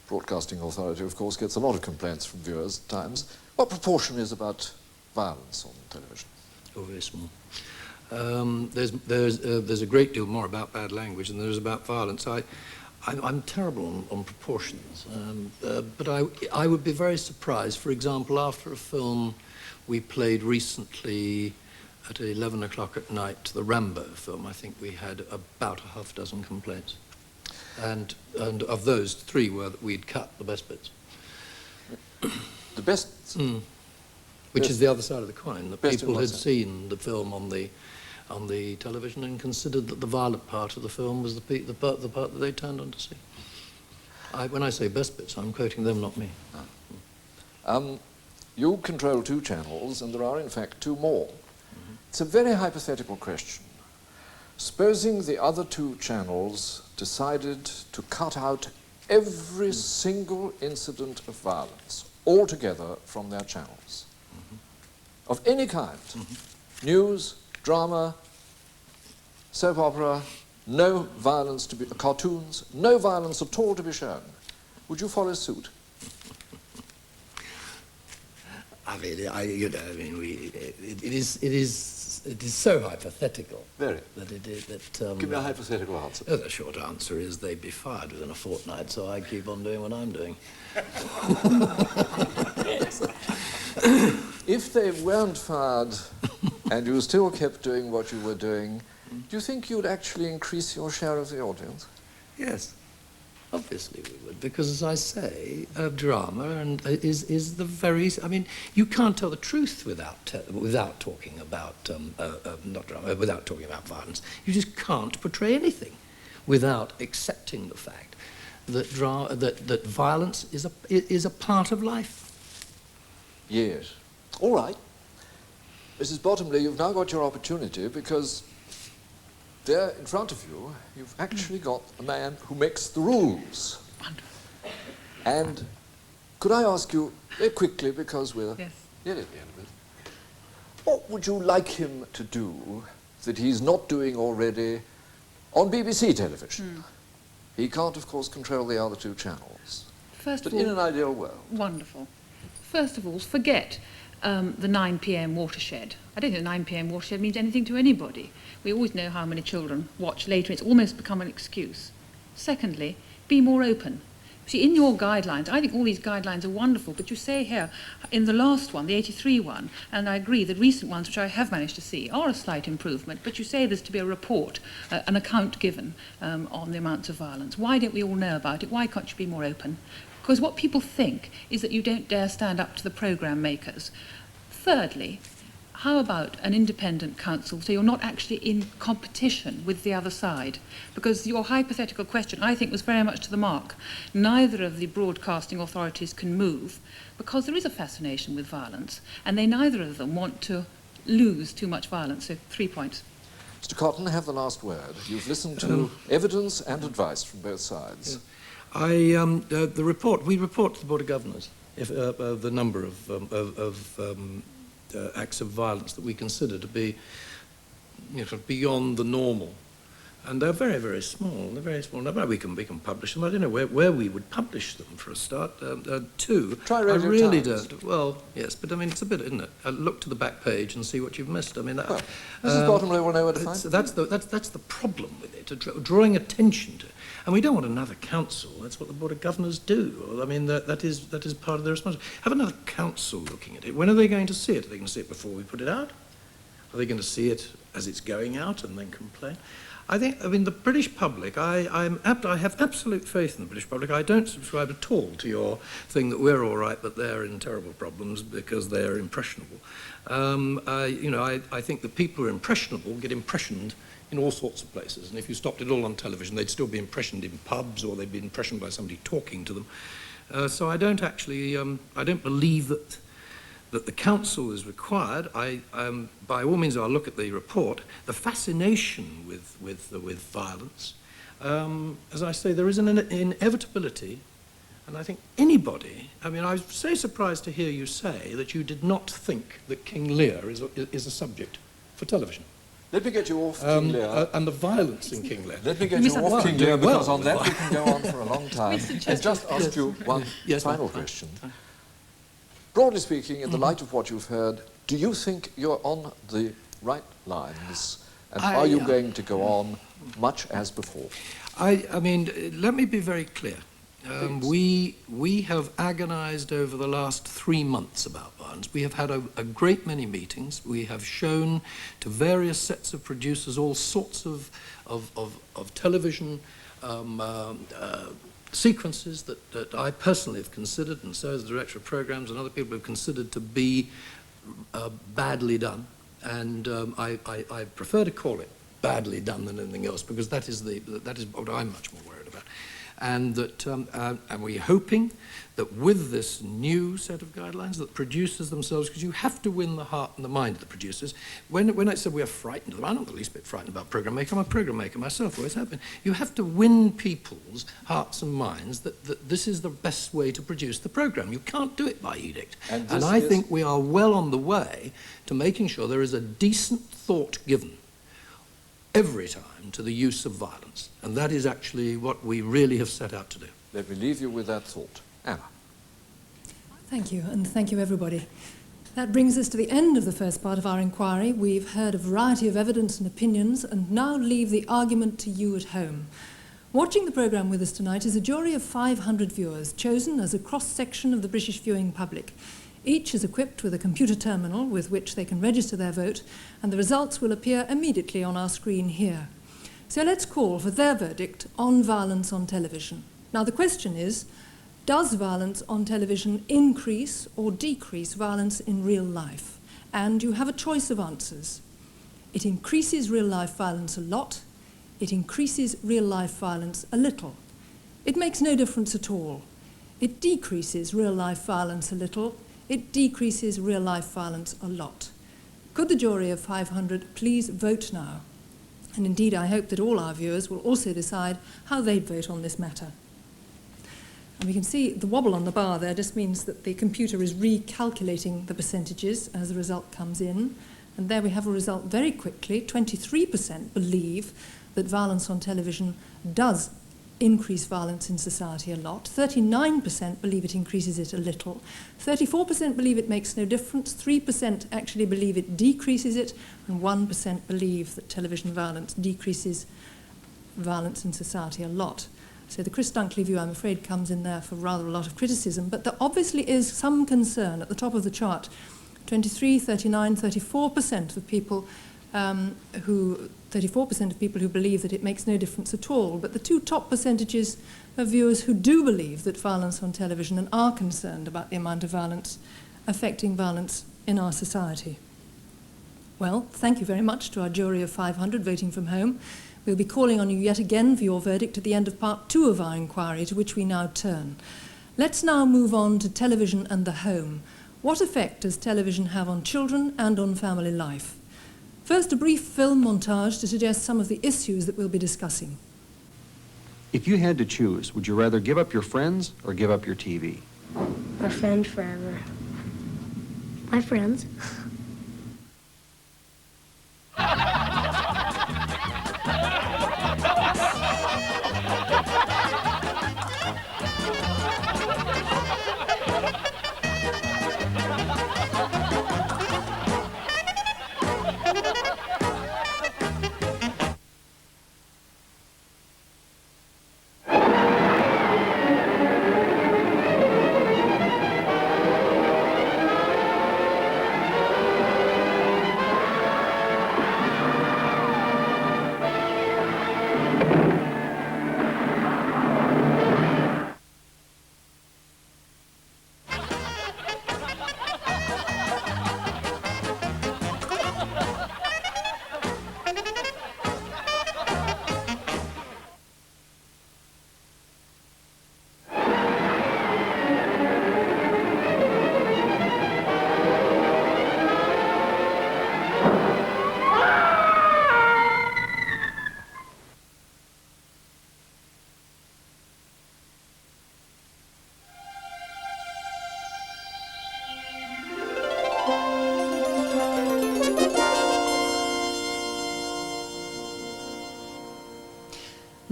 broadcasting authority, of course, gets a lot of complaints from viewers at times, what proportion is about violence on television? Oh, very small. There's a great deal more about bad language than there is about violence. I'm terrible on proportions, but I would be very surprised, for example, after a film we played recently at 11 o'clock at night, the Rambo film, I think we had about a half dozen complaints. And of those, 3 were that we'd cut the best bits. The best... Which is the other side of the coin. The people had sense. seen the film on the television and considered that the violent part of the film was the part that they turned on to see. When I say best bits, I'm quoting them, not me. You control 2 channels, and there are, in fact, 2 more. It's a very hypothetical question. Supposing the other 2 channels decided to cut out every single incident of violence altogether from their channels, of any kind, news, drama, soap opera, no violence to be, cartoons, no violence at all to be shown, would you follow suit? I mean, it is so hypothetical. Very. Give me a hypothetical answer. The short answer is they'd be fired within a fortnight, so I keep on doing what I'm doing. If they weren't fired and you still kept doing what you were doing, do you think you'd actually increase your share of the audience? Yes. Obviously we would, because as I say, drama is the very... I mean, you can't tell the truth without talking about not drama, without talking about violence. You just can't portray anything without accepting the fact that that violence is a part of life. Yes. All right. Mrs. Bottomley, you've now got your opportunity, because there in front of you, you've actually got a man who makes the rules. Wonderful. And could I ask you, very quickly, because we're nearly at the end of it, what would you like him to do that he's not doing already on BBC television? He can't, of course, control the other 2 channels. First but of all, in an ideal world. Wonderful. First of all, forget the 9 p.m. watershed. I don't think the 9 p.m. watershed means anything to anybody. We always know how many children watch later. It's almost become an excuse. Secondly, be more open. See, in your guidelines, I think all these guidelines are wonderful, but you say here, in the last one, the 83 one, and I agree, the recent ones, which I have managed to see, are a slight improvement, but you say there's to be a report, an account given on the amounts of violence. Why don't we all know about it? Why can't you be more open? Because what people think is that you don't dare stand up to the programme makers. Thirdly, how about an independent council so you're not actually in competition with the other side? Because your hypothetical question, I think, was very much to the mark. Neither of the broadcasting authorities can move because there is a fascination with violence, and neither of them want to lose too much violence. So 3 points. Mr. Cotton, have the last word. You've listened to evidence and advice from both sides. The report, we report to the Board of Governors if, the number of acts of violence that we consider to be beyond the normal. And they're very, very small. They're very small. Now, we can publish them. I don't know where we would publish them for a start. 2, Try I Radio really Times. don't. Well, yes, but I mean, it's a bit, isn't it? Look to the back page and see what you've missed. I mean, Mrs. Bottomley will know where to find it. That's the problem with it, drawing attention to. And we don't want another council. That's what the Board of Governors do. I mean, that is part of their responsibility. Have another council looking at it. When are they going to see it? Are they going to see it before we put it out? Are they going to see it as it's going out and then complain? I mean, the British public, I have absolute faith in the British public. I don't subscribe at all to your thing that we're all right, but they're in terrible problems because they're impressionable. I think the people who are impressionable get impressioned in all sorts of places. And if you stopped it all on television, they'd still be impressioned in pubs, or they'd be impressioned by somebody talking to them. So I don't actually, I don't believe that the council is required. By all means, I'll look at the report. The fascination with violence, as I say, there is an inevitability, and I think anybody. I mean, I was so surprised to hear you say that you did not think that King Lear is a subject for television. Let me get you off King Lear. And the violence in King Lear. Let me get you off King Lear, because on that we can go on for a long time. I'll just ask you one final question. Broadly speaking, in the light of what you've heard, do you think you're on the right lines? And are you going to go on much as before? I mean, let me be very clear. We have agonized over the last 3 months about violence. We have had a great many meetings. We have shown to various sets of producers all sorts of television sequences that I personally have considered, and so has the director of programs and other people have considered to be badly done. And I prefer to call it badly done than anything else, because that is what I'm much more worried about. And that and we're hoping that with this new set of guidelines, that producers themselves, because you have to win the heart and the mind of the producers. When I said we are frightened of them, I'm not the least bit frightened about program maker. I'm a program maker myself, always have been. You have to win people's hearts and minds that this is the best way to produce the program. You can't do it by edict. And I think we are well on the way to making sure there is a decent thought given every time to the use of violence. And that is actually what we really have set out to do. Let me leave you with that thought. Anna. Thank you, and thank you everybody. That brings us to the end of the first part of our inquiry. We've heard a variety of evidence and opinions, and now leave the argument to you at home. Watching the programme with us tonight is a jury of 500 viewers, chosen as a cross-section of the British viewing public. Each is equipped with a computer terminal with which they can register their vote, and the results will appear immediately on our screen here. So let's call for their verdict on violence on television. Now the question is, does violence on television increase or decrease violence in real life? And you have a choice of answers. It increases real life violence a lot. It increases real life violence a little. It makes no difference at all. It decreases real life violence a little. It decreases real life violence a lot. Could the jury of 500 please vote now? And indeed, I hope that all our viewers will also decide how they'd vote on this matter. And we can see the wobble on the bar there just means that the computer is recalculating the percentages as the result comes in. And there we have a result very quickly. 23% believe that violence on television does increase violence in society a lot. 39% believe it increases it a little. 34% believe it makes no difference. 3% actually believe it decreases it. And 1% believe that television violence decreases violence in society a lot. So the Chris Dunkley view, I'm afraid, comes in there for rather a lot of criticism. But there obviously is some concern at the top of the chart. 23, 39, 34% of people 34% of people who believe that it makes no difference at all. But the two top percentages of viewers who do believe that violence on television and are concerned about the amount of violence affecting violence in our society. Well, thank you very much to our jury of 500 voting from home. We'll be calling on you yet again for your verdict at the end of part 2 of our inquiry, to which we now turn. Let's now move on to television and the home. What effect does television have on children and on family life? First, a brief film montage to suggest some of the issues that we'll be discussing. If you had to choose, would you rather give up your friends or give up your TV? My friends forever. My friends.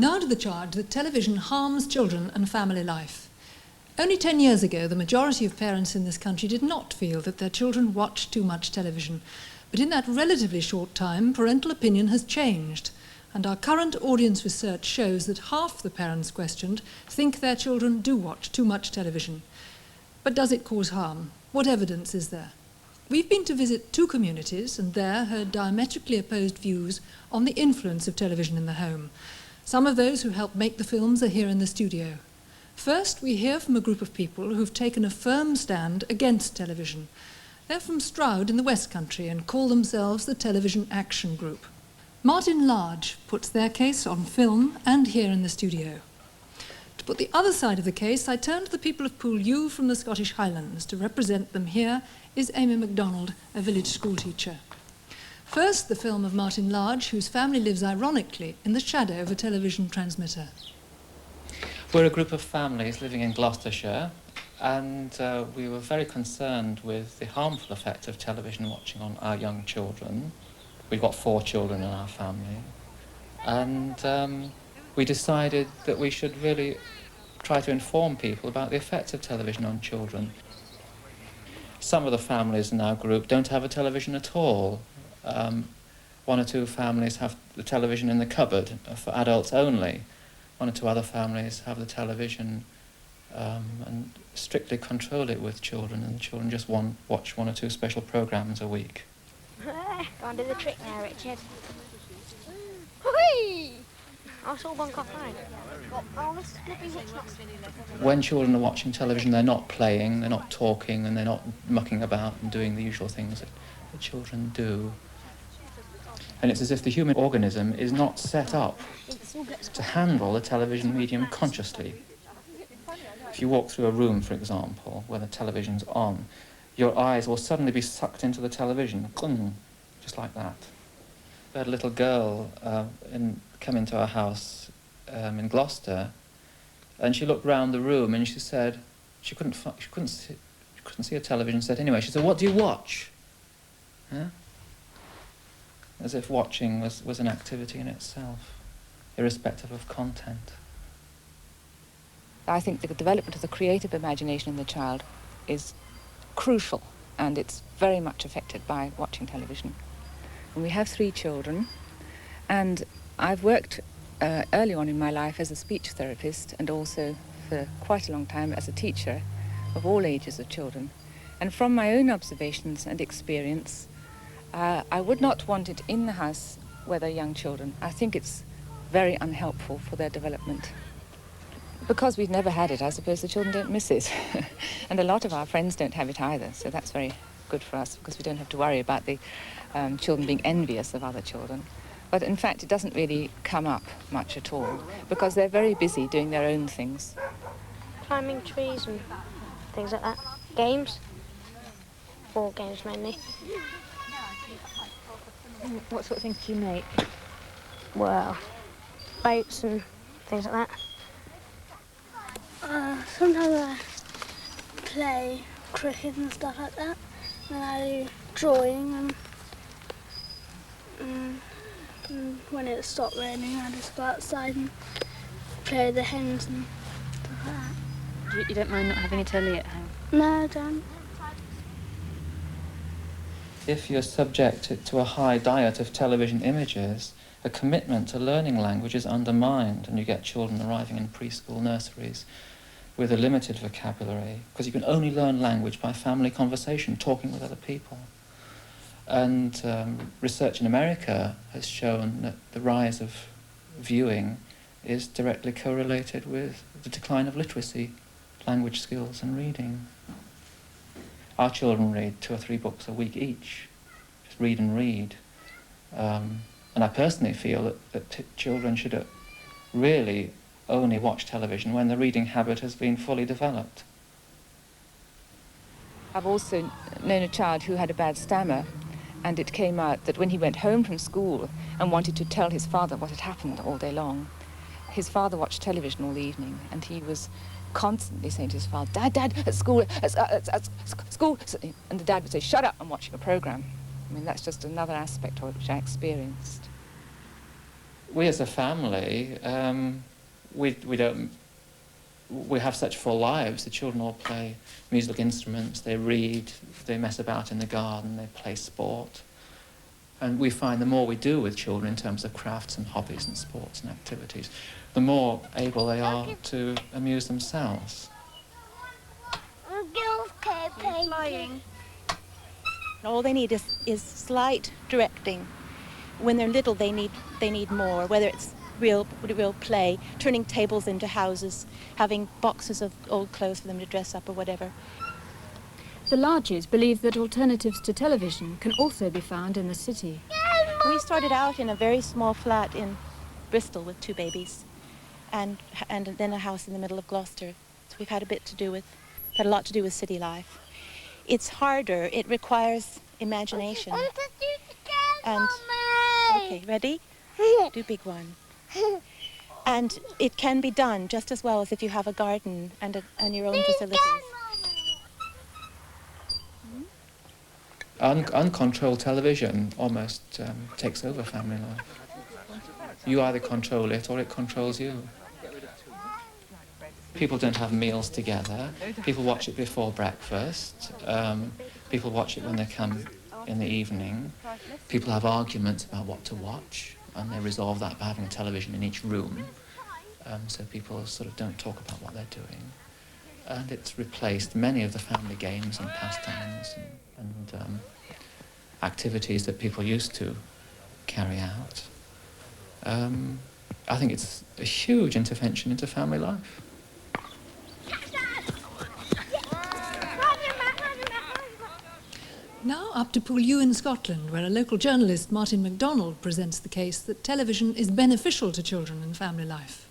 Now to the charge that television harms children and family life. Only 10 years ago, the majority of parents in this country did not feel that their children watched too much television. But in that relatively short time, parental opinion has changed. And our current audience research shows that half the parents questioned think their children do watch too much television. But does it cause harm? What evidence is there? We've been to visit 2 communities and there heard diametrically opposed views on the influence of television in the home. Some of those who helped make the films are here in the studio. First, we hear from a group of people who've taken a firm stand against television. They're from Stroud in the West Country and call themselves the Television Action Group. Martin Large puts their case on film and here in the studio. To put the other side of the case, I turn to the people of Poole U from the Scottish Highlands. To represent them here is Amy MacDonald, a village schoolteacher. First, the film of Martin Large, whose family lives ironically in the shadow of a television transmitter. We're a group of families living in Gloucestershire, and we were very concerned with the harmful effect of television watching on our young children. We've got 4 children in our family, and we decided that we should really try to inform people about the effects of television on children. Some of the families in our group don't have a television at all. 1 or 2 families have the television in the cupboard for adults only. 1 or 2 other families have the television and strictly control it with children, and children just watch 1 or 2 special programs a week. Go on, do the trick now, Richard. Whee! I saw one got mine. When children are watching television, they're not playing, they're not talking, and they're not mucking about and doing the usual things that children do. And it's as if the human organism is not set up to handle the television medium consciously. If you walk through a room, for example, where the television's on, your eyes will suddenly be sucked into the television, just like that. We had a little girl come into our house in Gloucester, and she looked round the room and she said she couldn't see a television set anyway. She said, "What do you watch?" Huh? As if watching was an activity in itself, irrespective of content. I think the development of the creative imagination in the child is crucial, and it's very much affected by watching television. And we have 3 children, and I've worked early on in my life as a speech therapist and also for quite a long time as a teacher of all ages of children. And from my own observations and experience, I would not want it in the house where they're young children. I think it's very unhelpful for their development. Because we've never had it, I suppose the children don't miss it. And a lot of our friends don't have it either, so that's very good for us because we don't have to worry about the children being envious of other children. But in fact, it doesn't really come up much at all because they're very busy doing their own things. Climbing trees and things like that. Games. Board games mainly. What sort of things do you make? Well, boats and things like that. Sometimes I play cricket and stuff like that. And I do drawing and when it stopped raining I just go outside and play with the hens and stuff like that. You don't mind not having a telly at home? No, I don't. If you're subjected to a high diet of television images, a commitment to learning language is undermined, and you get children arriving in preschool nurseries with a limited vocabulary, because you can only learn language by family conversation, talking with other people. And research in America has shown that the rise of viewing is directly correlated with the decline of literacy, language skills and reading. Our children read 2 or 3 books a week each, just read and read. And I personally feel that children should really only watch television when the reading habit has been fully developed. I've also known a child who had a bad stammer, and it came out that when he went home from school and wanted to tell his father what had happened all day long, his father watched television all the evening, and he was constantly saying to his father, "Dad, at school, at school," and the dad would say, "Shut up, I'm watching a program." I mean, that's just another aspect of it which I experienced. We as a family, we have such full lives. The children all play musical instruments, they read, they mess about in the garden, they play sport. And we find the more we do with children in terms of crafts and hobbies and sports and activities, the more able they are to amuse themselves. Flying. All they need is slight directing. When they're little, they need more, whether it's real play, turning tables into houses, having boxes of old clothes for them to dress up or whatever. The Larges believe that alternatives to television can also be found in the city. We started out in a very small flat in Bristol with 2 babies, and then a house in the middle of Gloucester. So we've had had a lot to do with city life. It's harder. It requires imagination. And okay, ready? Do big one. And it can be done just as well as if you have a garden and your own facilities. Uncontrolled television almost takes over family life. You either control it or it controls you. People don't have meals together. People watch it before breakfast. People watch it when they come in the evening. People have arguments about what to watch, and they resolve that by having a television in each room. So people sort of don't talk about what they're doing. And it's replaced many of the family games and pastimes and activities that people used to carry out. I think it's a huge intervention into family life. Now up to Poolew in Scotland, where a local journalist, Martin MacDonald, presents the case that television is beneficial to children and family life.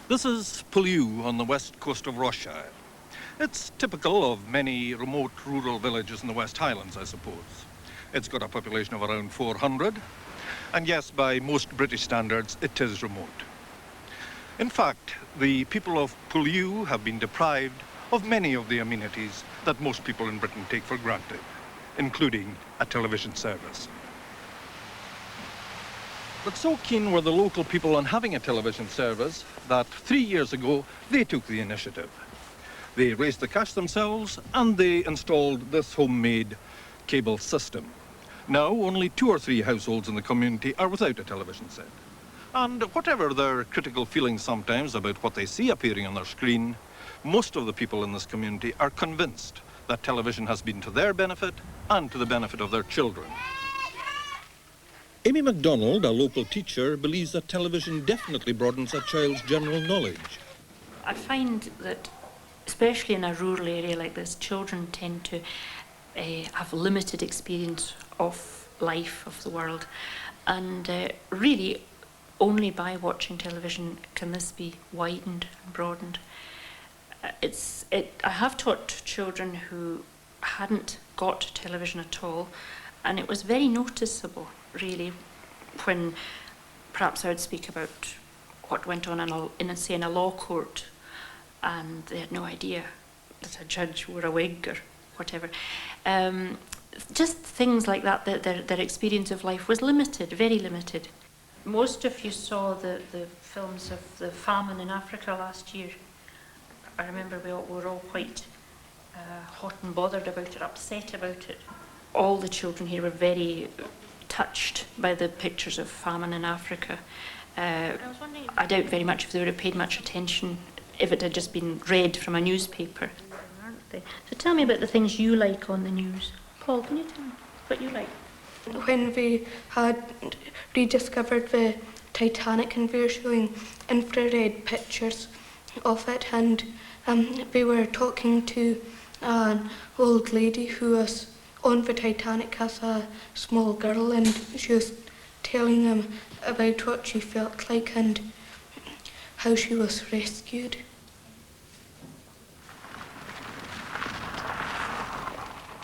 This is Poolew on the west coast of Rossshire. It's typical of many remote rural villages in the West Highlands, I suppose. It's got a population of around 400, and yes, by most British standards, it is remote. In fact, the people of Poolew have been deprived of many of the amenities that most people in Britain take for granted, including a television service. But so keen were the local people on having a television service that 3 years ago, they took the initiative. They raised the cash themselves and they installed this homemade cable system. Now, only 2 or 3 households in the community are without a television set. And whatever their critical feelings sometimes about what they see appearing on their screen, most of the people in this community are convinced that television has been to their benefit and to the benefit of their children. Amy MacDonald, a local teacher, believes that television definitely broadens a child's general knowledge. I find that, especially in a rural area like this, children tend to have limited experience of life, of the world, and really only by watching television can this be widened and broadened. I have taught children who hadn't got television at all, and it was very noticeable, really, when perhaps I would speak about what went on in a law court, and they had no idea that a judge wore a wig or whatever. Just things like that, their experience of life was limited, very limited. Most of you saw the films of the famine in Africa last year. I remember we were all quite hot and bothered about it, upset about it. All the children here were very touched by the pictures of famine in Africa. I doubt very much if they would have paid much attention if it had just been read from a newspaper. Aren't they? So tell me about the things you like on the news. Paul, can you tell me what you like? When we had rediscovered the Titanic and we were showing infrared pictures of it, and we were talking to an old lady who was on the Titanic as a small girl, and she was telling them about what she felt like and how she was rescued.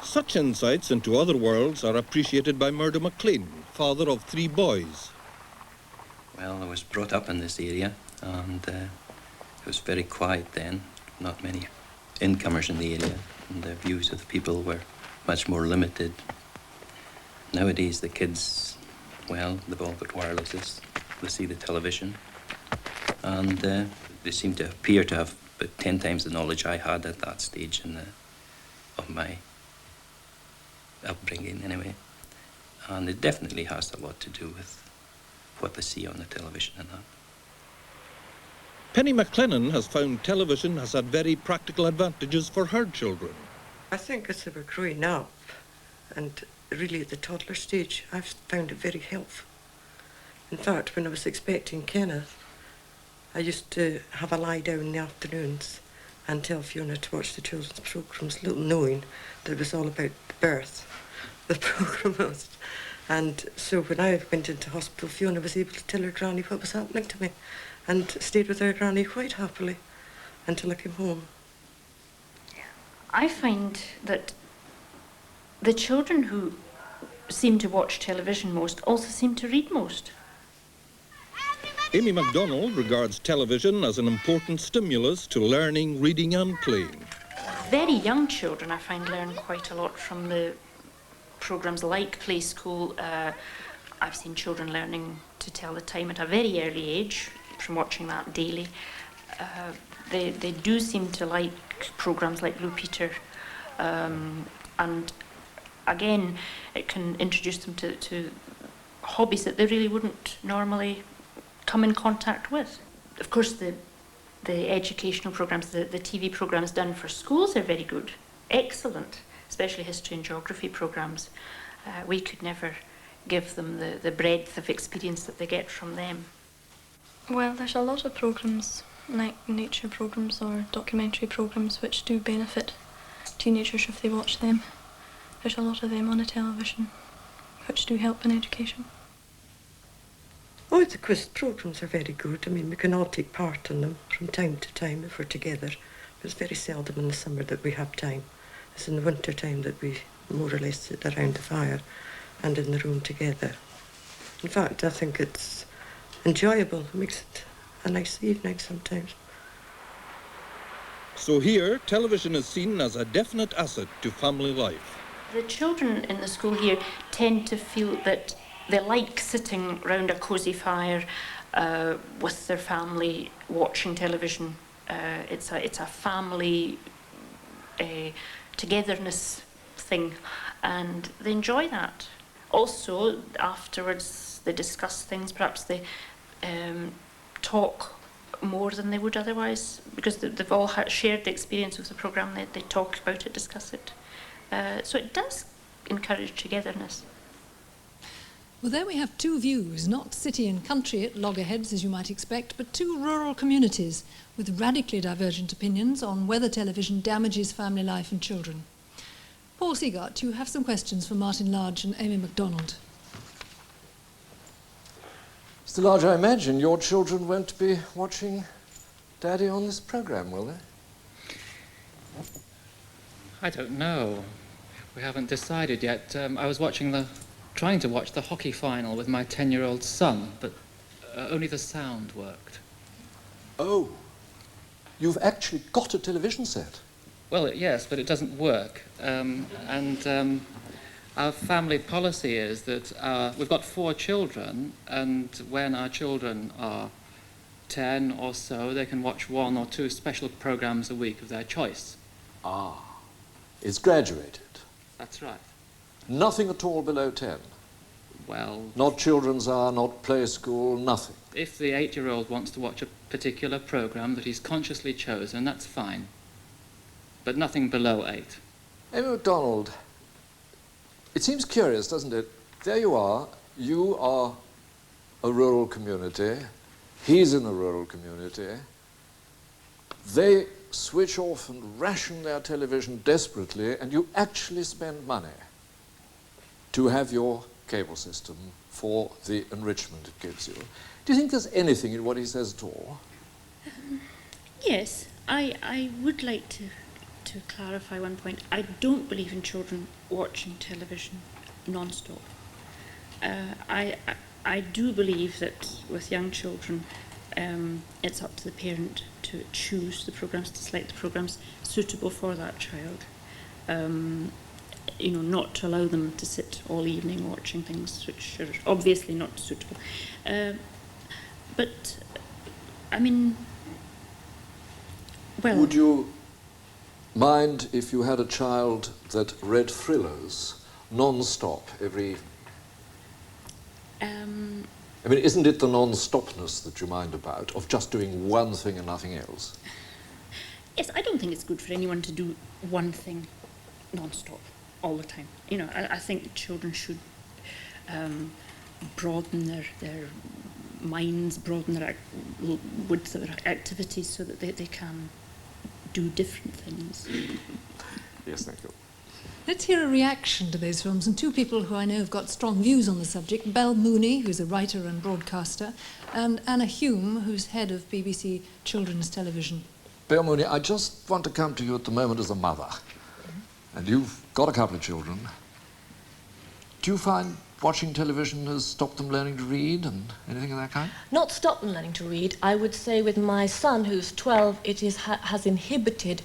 Such insights into other worlds are appreciated by Murdo MacLean, father of 3 boys. Well, I was brought up in this area, and it was very quiet then. Not many incomers in the area, and the views of the people were much more limited. Nowadays, the kids, well, they've all got wirelesses. They see the television, and they seem to appear to have about 10 times the knowledge I had at that stage of my upbringing, anyway. And it definitely has a lot to do with what they see on the television and that. Penny McLennan has found television has had very practical advantages for her children. I think as they were growing up, and really at the toddler stage, I've found it very helpful. In fact, when I was expecting Kenneth, I used to have a lie down in the afternoons and tell Fiona to watch the children's programmes, little knowing that it was all about the birth, the programme was. And so when I went into hospital, Fiona was able to tell her granny what was happening to me and stayed with her granny quite happily until I came home. I find that the children who seem to watch television most also seem to read most. Amy MacDonald regards television as an important stimulus to learning, reading and playing. Very young children, I find, learn quite a lot from the programmes like Play School. I've seen children learning to tell the time at a very early age from watching that daily. They do seem to like programmes like Blue Peter, and again it can introduce them to hobbies that they really wouldn't normally come in contact with. Of course the educational programmes, the TV programmes done for schools are very good, excellent, especially history and geography programmes. We could never give them the breadth of experience that they get from them. Well, there's a lot of programmes, like nature programmes or documentary programmes, which do benefit teenagers if they watch them. There's a lot of them on the television, which do help in education. Oh, the quiz programmes are very good. I mean, we can all take part in them from time to time if we're together. It's very seldom in the summer that we have time. It's in the winter time that we more or less sit around the fire and in the room together. In fact, I think it's enjoyable. It makes it a nice evening sometimes. So here, television is seen as a definite asset to family life. The children in the school here tend to feel that they like sitting round a cosy fire with their family watching television. It's a family togetherness thing, and they enjoy that. Also, afterwards, they discuss things. Perhaps they talk more than they would otherwise, because they've all shared the experience of the programme. They talk about it, discuss it. So it does encourage togetherness. Well, there we have two views, not city and country at loggerheads, as you might expect, but two rural communities with radically divergent opinions on whether television damages family life and children. Paul Seagart, you have some questions for Martin Large and Amy MacDonald. Mr. Large, I imagine your children won't be watching Daddy on this programme, will they? I don't know. We haven't decided yet. I was trying to watch the hockey final with my 10-year-old son, but only the sound worked. Oh, you've actually got a television set? Well, yes, but it doesn't work. Our family policy is that we've got 4 children, and when our children are 10 or so, they can watch 1 or 2 special programmes a week of their choice. Ah, it's graduated? That's right. Nothing at all below 10? Well... Not children's hour, not play school, nothing? If the 8-year-old wants to watch a particular programme that he's consciously chosen, that's fine. But nothing below 8. Amy MacDonald, it seems curious, doesn't it? There you are a rural community, he's in a rural community, they switch off and ration their television desperately, and you actually spend money to have your cable system for the enrichment it gives you. Do you think there's anything in what he says at all? Yes, I would like to clarify one point. I don't believe in children watching television non-stop. I do believe that with young children, it's up to the parent to choose the programmes, to select the programmes suitable for that child. You know, not to allow them to sit all evening watching things which are obviously not suitable. But, I mean, well... Would you mind if you had a child that read thrillers non-stop every evening? I mean, isn't it the non-stopness that you mind about, of just doing one thing and nothing else? Yes, I don't think it's good for anyone to do one thing non-stop all the time. You know, I think children should broaden their minds, broaden their width of their activities so that they can do different things. Yes, thank you. Let's hear a reaction to those films, and two people who I know have got strong views on the subject, Belle Mooney, who's a writer and broadcaster, and Anna Hume, who's head of BBC Children's Television. Belle Mooney, I just want to come to you at the moment as a mother, and you've got a couple of children. Do you find watching television has stopped them learning to read and anything of that kind? Not stopped them learning to read. I would say with my son, who's 12, it has inhibited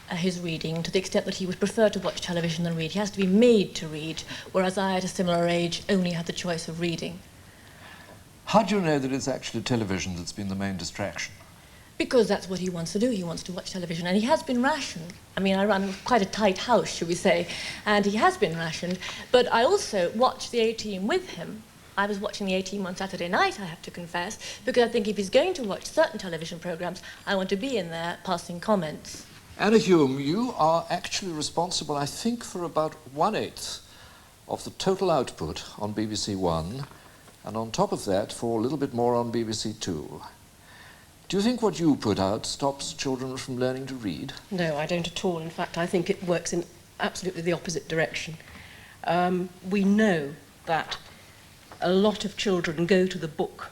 his reading to the extent that he would prefer to watch television than read. He has to be made to read, whereas I, at a similar age, only had the choice of reading. How do you know that it's actually television that's been the main distraction? Because that's what he wants to do. He wants to watch television, and he has been rationed. I mean, I run quite a tight house, should we say, and he has been rationed. But I also watch the A-Team with him. I was watching the A-Team on Saturday night, I have to confess, because I think if he's going to watch certain television programmes, I want to be in there passing comments. Anna Hume, you are actually responsible, I think, for about 1/8 of the total output on BBC One, and on top of that, for a little bit more on BBC Two. Do you think what you put out stops children from learning to read? No, I don't at all. In fact, I think it works in absolutely the opposite direction. We know that a lot of children go to the book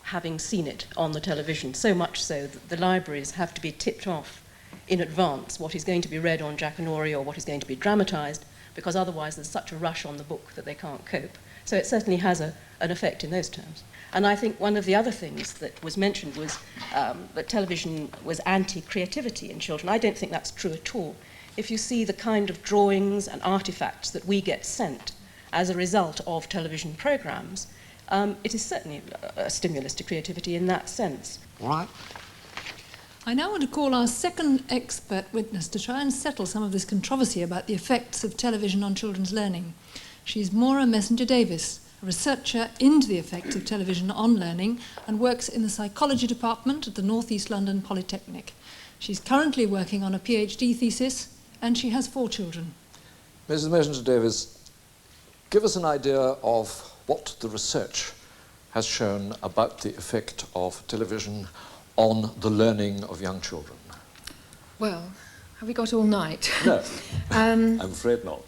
having seen it on the television, so much so that the libraries have to be tipped off in advance what is going to be read on Jackanory or what is going to be dramatised, because otherwise there's such a rush on the book that they can't cope. So it certainly has an effect in those terms. And I think one of the other things that was mentioned was that television was anti-creativity in children. I don't think that's true at all. If you see the kind of drawings and artefacts that we get sent as a result of television programmes, it is certainly a stimulus to creativity in that sense. Right. I now want to call our second expert witness to try and settle some of this controversy about the effects of television on children's learning. She's Maura Messenger-Davis, a researcher into the effects of television on learning and works in the psychology department at the North East London Polytechnic. She's currently working on a PhD thesis and she has 4 children. Mrs. Messenger-Davis, give us an idea of what the research has shown about the effect of television on the learning of young children. Well, have we got all night? No, I'm afraid not.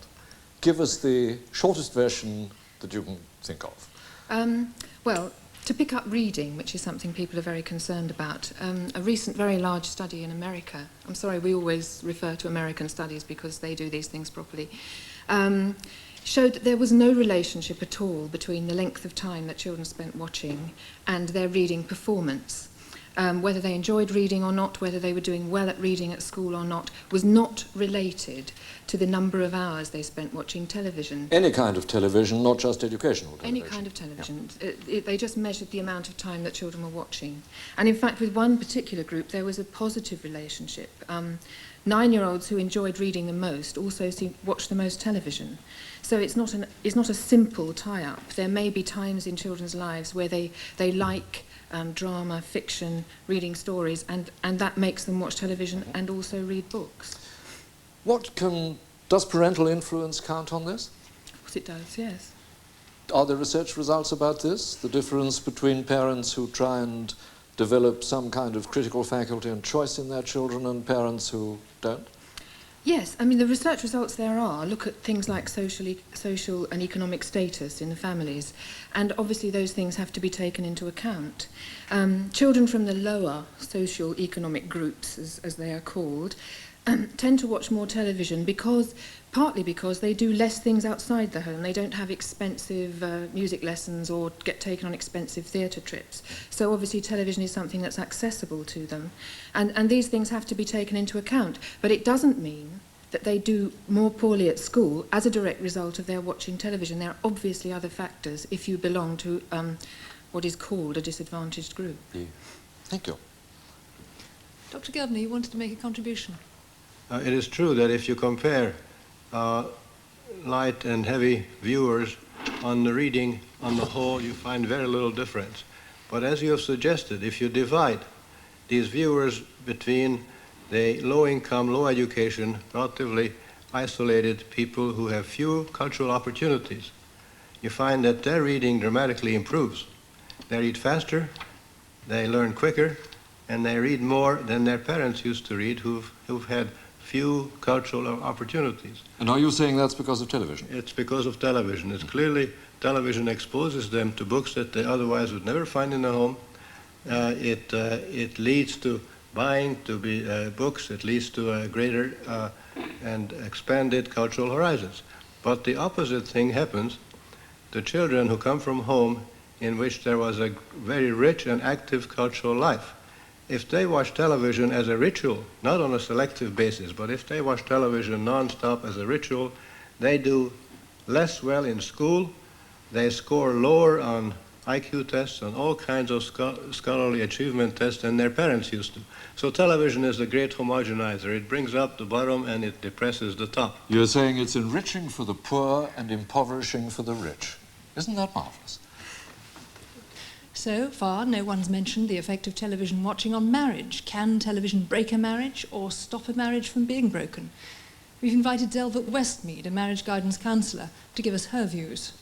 Give us the shortest version that you can think of. Well, to pick up reading, which is something people are very concerned about, a recent very large study in America, I'm sorry, we always refer to American studies because they do these things properly, showed that there was no relationship at all between the length of time that children spent watching and their reading performance. Whether they enjoyed reading or not, whether they were doing well at reading at school or not, was not related to the number of hours they spent watching television. Any kind of television, not just educational television. Any kind of television. Yeah. They just measured the amount of time that children were watching. And in fact, with one particular group, there was a positive relationship. 9-year-olds who enjoyed reading the most also watched the most television. So it's not a simple tie-up. There may be times in children's lives where they like drama, fiction, reading stories, and that makes them watch television and also read books. Does parental influence count on this? Of course it does, yes. Are there research results about this? The difference between parents who try and develop some kind of critical faculty and choice in their children and parents who don't? Yes, I mean, the research results there are, look at things like social and economic status in the families, and obviously those things have to be taken into account. Children from the lower social economic groups, as they are called, tend to watch more television partly because they do less things outside the home. They don't have expensive music lessons or get taken on expensive theatre trips. So obviously television is something that's accessible to them. And these things have to be taken into account. But it doesn't mean that they do more poorly at school as a direct result of their watching television. There are obviously other factors if you belong to what is called a disadvantaged group. Yeah. Thank you. Dr. Gardner, you wanted to make a contribution. It is true that if you compare light and heavy viewers on the reading on the whole, you find very little difference. But as you have suggested, if you divide these viewers between the low-income, low-education, relatively isolated people who have few cultural opportunities, you find that their reading dramatically improves. They read faster, they learn quicker, and they read more than their parents used to read, who've had few cultural opportunities. And are you saying that's because of television? It's because of television. It's clearly television exposes them to books that they otherwise would never find in their home. It leads to buying books. It leads to greater and expanded cultural horizons. But the opposite thing happens. The children who come from home in which there was a very rich and active cultural life, if they watch television as a ritual, not on a selective basis, but if they watch television non-stop as a ritual, they do less well in school, they score lower on IQ tests, on all kinds of scholarly achievement tests than their parents used to. So television is a great homogenizer. It brings up the bottom and it depresses the top. You're saying it's enriching for the poor and impoverishing for the rich. Isn't that marvelous? So far, no one's mentioned the effect of television watching on marriage. Can television break a marriage or stop a marriage from being broken? We've invited Delbert Westmead, a marriage guidance counsellor, to give us her views.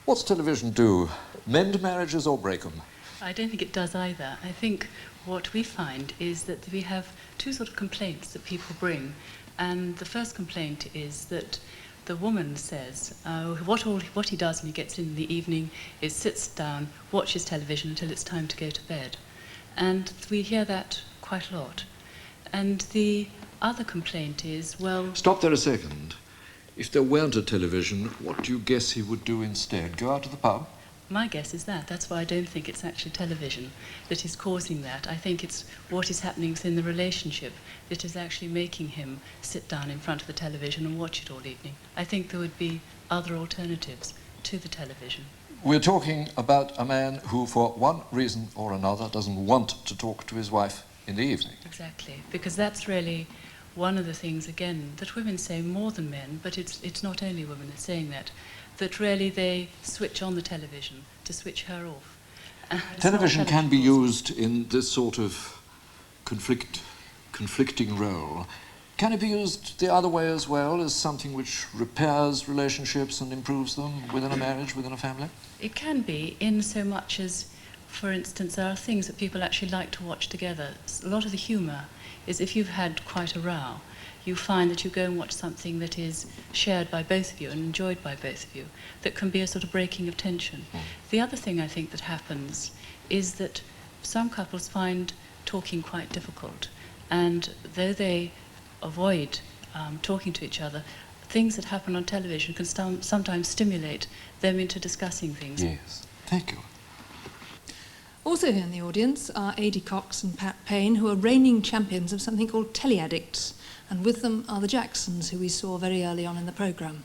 What's television do? Mend marriages or break them? I don't think it does either. I think what we find is that we have two sort of complaints that people bring. And the first complaint is that the woman says what he does when he gets in the evening is sits down, watches television until it's time to go to bed. And we hear that quite a lot. And the other complaint is, well... Stop there a second. If there weren't a television, what do you guess he would do instead? Go out to the pub? My guess is that. That's why I don't think it's actually television that is causing that. I think it's what is happening within the relationship that is actually making him sit down in front of the television and watch it all evening. I think there would be other alternatives to the television. We're talking about a man who, for one reason or another, doesn't want to talk to his wife in the evening. Exactly, because that's really one of the things, again, that women say more than men, but it's not only women that are saying that really they switch on the television to switch her off. Television can be used in this sort of conflicting role. Can it be used the other way as well, as something which repairs relationships and improves them within a marriage, within a family? It can be, in so much as, for instance, there are things that people actually like to watch together. A lot of the humour is if you've had quite a row, you find that you go and watch something that is shared by both of you and enjoyed by both of you, that can be a sort of breaking of tension. The other thing I think that happens is that some couples find talking quite difficult, and though they avoid talking to each other, things that happen on television can sometimes stimulate them into discussing things. Yes, thank you. Also here in the audience are Adi Cox and Pat Payne, who are reigning champions of something called teleaddicts, and with them are the Jacksons, who we saw very early on in the programme.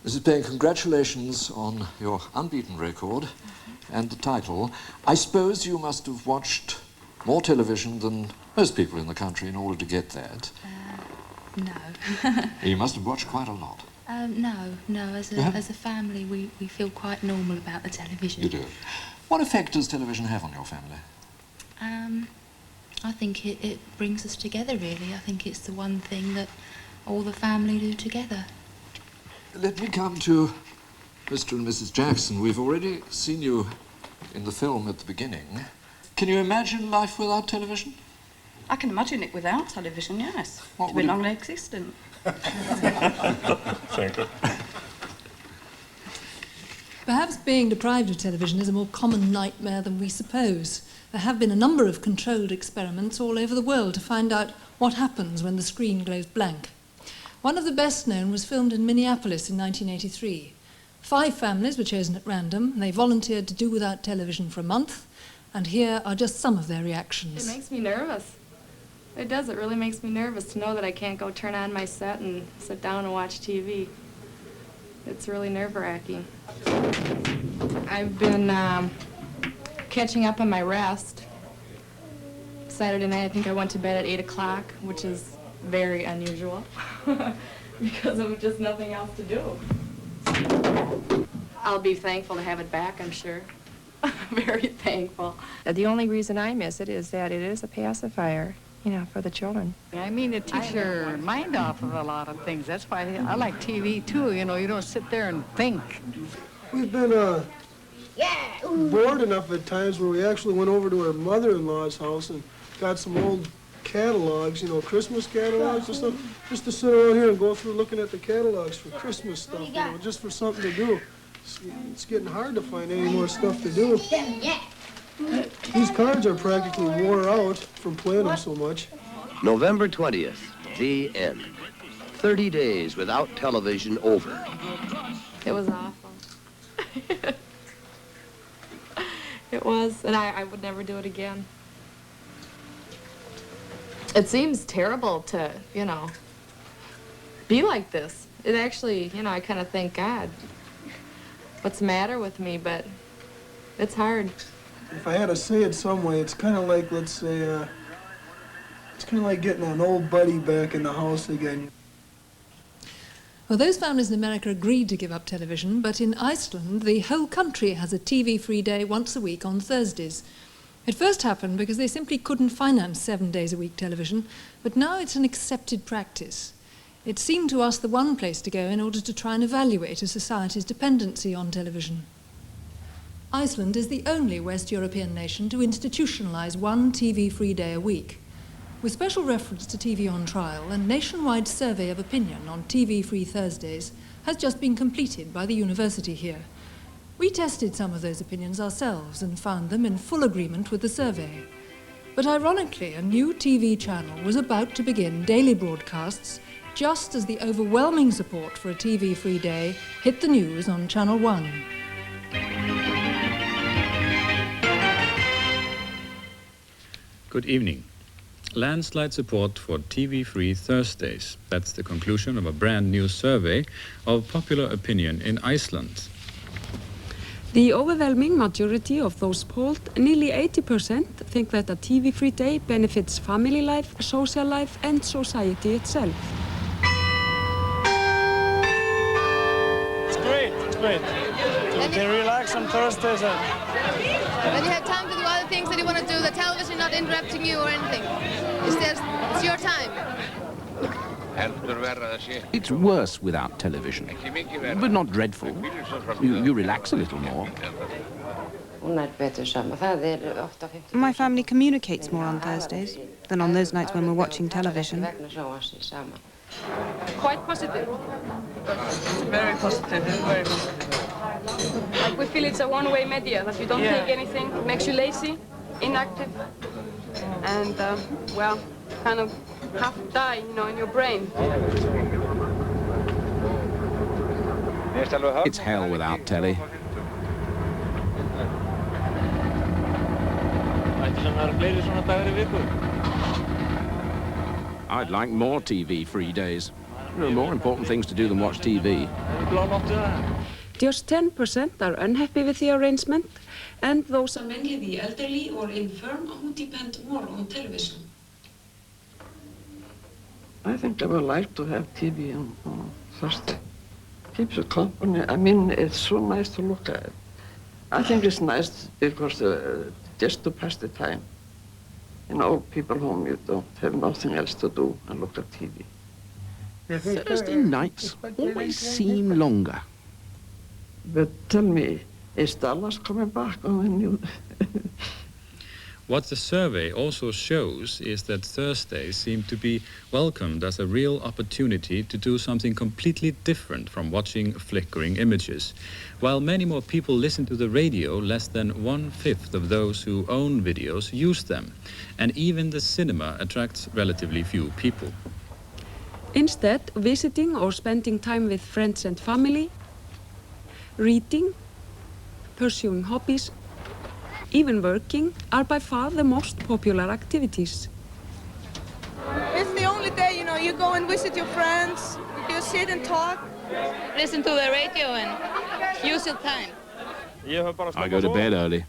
Mrs. Payne, congratulations on your unbeaten record and the title. I suppose you must have watched more television than most people in the country in order to get that. No. You must have watched quite a lot. No. As a family, we feel quite normal about the television. You do. What effect does television have on your family? I think it brings us together, really. I think it's the one thing that all the family do together. Let me come to Mr. and Mrs. Jackson. We've already seen you in the film at the beginning. Can you imagine life without television? I can imagine it without television, yes. What To would be it- non-existent. Thank you. Perhaps being deprived of television is a more common nightmare than we suppose. There have been a number of controlled experiments all over the world to find out what happens when the screen goes blank. One of the best known was filmed in Minneapolis in 1983. 5 families were chosen at random. They volunteered to do without television for a month, and here are just some of their reactions. It makes me nervous. It does. It really makes me nervous to know that I can't go turn on my set and sit down and watch TV. It's really nerve-wracking. I've been catching up on my rest. Saturday night, I think I went to bed at 8 o'clock, which is very unusual because of just nothing else to do. I'll be thankful to have it back, I'm sure. Very thankful. The only reason I miss it is that it is a pacifier, you know, for the children. I mean, it takes your mind off of a lot of things. That's why I like TV, too. You know, you don't sit there and think. We've been bored enough at times where we actually went over to our mother-in-law's house and got some old catalogs, you know, Christmas catalogs and stuff, just to sit around here and go through looking at the catalogs for Christmas stuff, you know, just for something to do. It's getting hard to find any more stuff to do. These cards are practically wore out from playing them so much. November 20th, the end. 30 days without television over. It was awful. It was, and I would never do it again. It seems terrible to, you know, be like this. It actually, you know, I kind of thank God. What's the matter with me? But it's hard. If I had to say it some way, it's kind of like, let's say, it's kind of like getting an old buddy back in the house again. Well, those families in America agreed to give up television, but in Iceland, the whole country has a TV-free day once a week on Thursdays. It first happened because they simply couldn't finance 7 days a week television, but now it's an accepted practice. It seemed to us the one place to go in order to try and evaluate a society's dependency on television. Iceland is the only West European nation to institutionalize one TV-free day a week. With special reference to TV on Trial, a nationwide survey of opinion on TV-free Thursdays has just been completed by the university here. We tested some of those opinions ourselves and found them in full agreement with the survey. But ironically, a new TV channel was about to begin daily broadcasts just as the overwhelming support for a TV-free day hit the news on Channel 1. Good evening. Landslide support for TV-free Thursdays. That's the conclusion of a brand new survey of popular opinion in Iceland. The overwhelming majority of those polled, nearly 80%, think that a TV-free day benefits family life, social life, and society itself. It's great, it's great. You can relax on Thursdays. When you have time to do other things that you want to do, the television not interrupting you or anything. It's your time. It's worse without television, but not dreadful. You relax a little more. My family communicates more on Thursdays than on those nights when we're watching television. Quite positive. Very positive, very positive. Like we feel it's a one-way media, that you don't take anything, it makes you lazy, inactive, and, well, kind of half die, you know, in your brain. It's hell without telly. I'd like more TV-free days. There are more important things to do than watch TV. Just 10% are unhappy with the arrangement, and those are mainly the elderly or infirm who depend more on television. I think I would like to have TV on Thursday. Keeps you company. I mean, it's so nice to look at. I think it's nice because just to pass the time. In old people home, you don't have nothing else to do and look at TV. Thursday nights always seem longer. But tell me, is Dallas coming back on the new? What the survey also shows is that Thursdays seem to be welcomed as a real opportunity to do something completely different from watching flickering images. While many more people listen to the radio, less than 1/5 of those who own videos use them. And even the cinema attracts relatively few people. Instead, visiting or spending time with friends and family, reading, pursuing hobbies, even working are by far the most popular activities. It's the only day, you know, you go and visit your friends, you sit and talk. Listen to the radio and use your time. I go to bed early.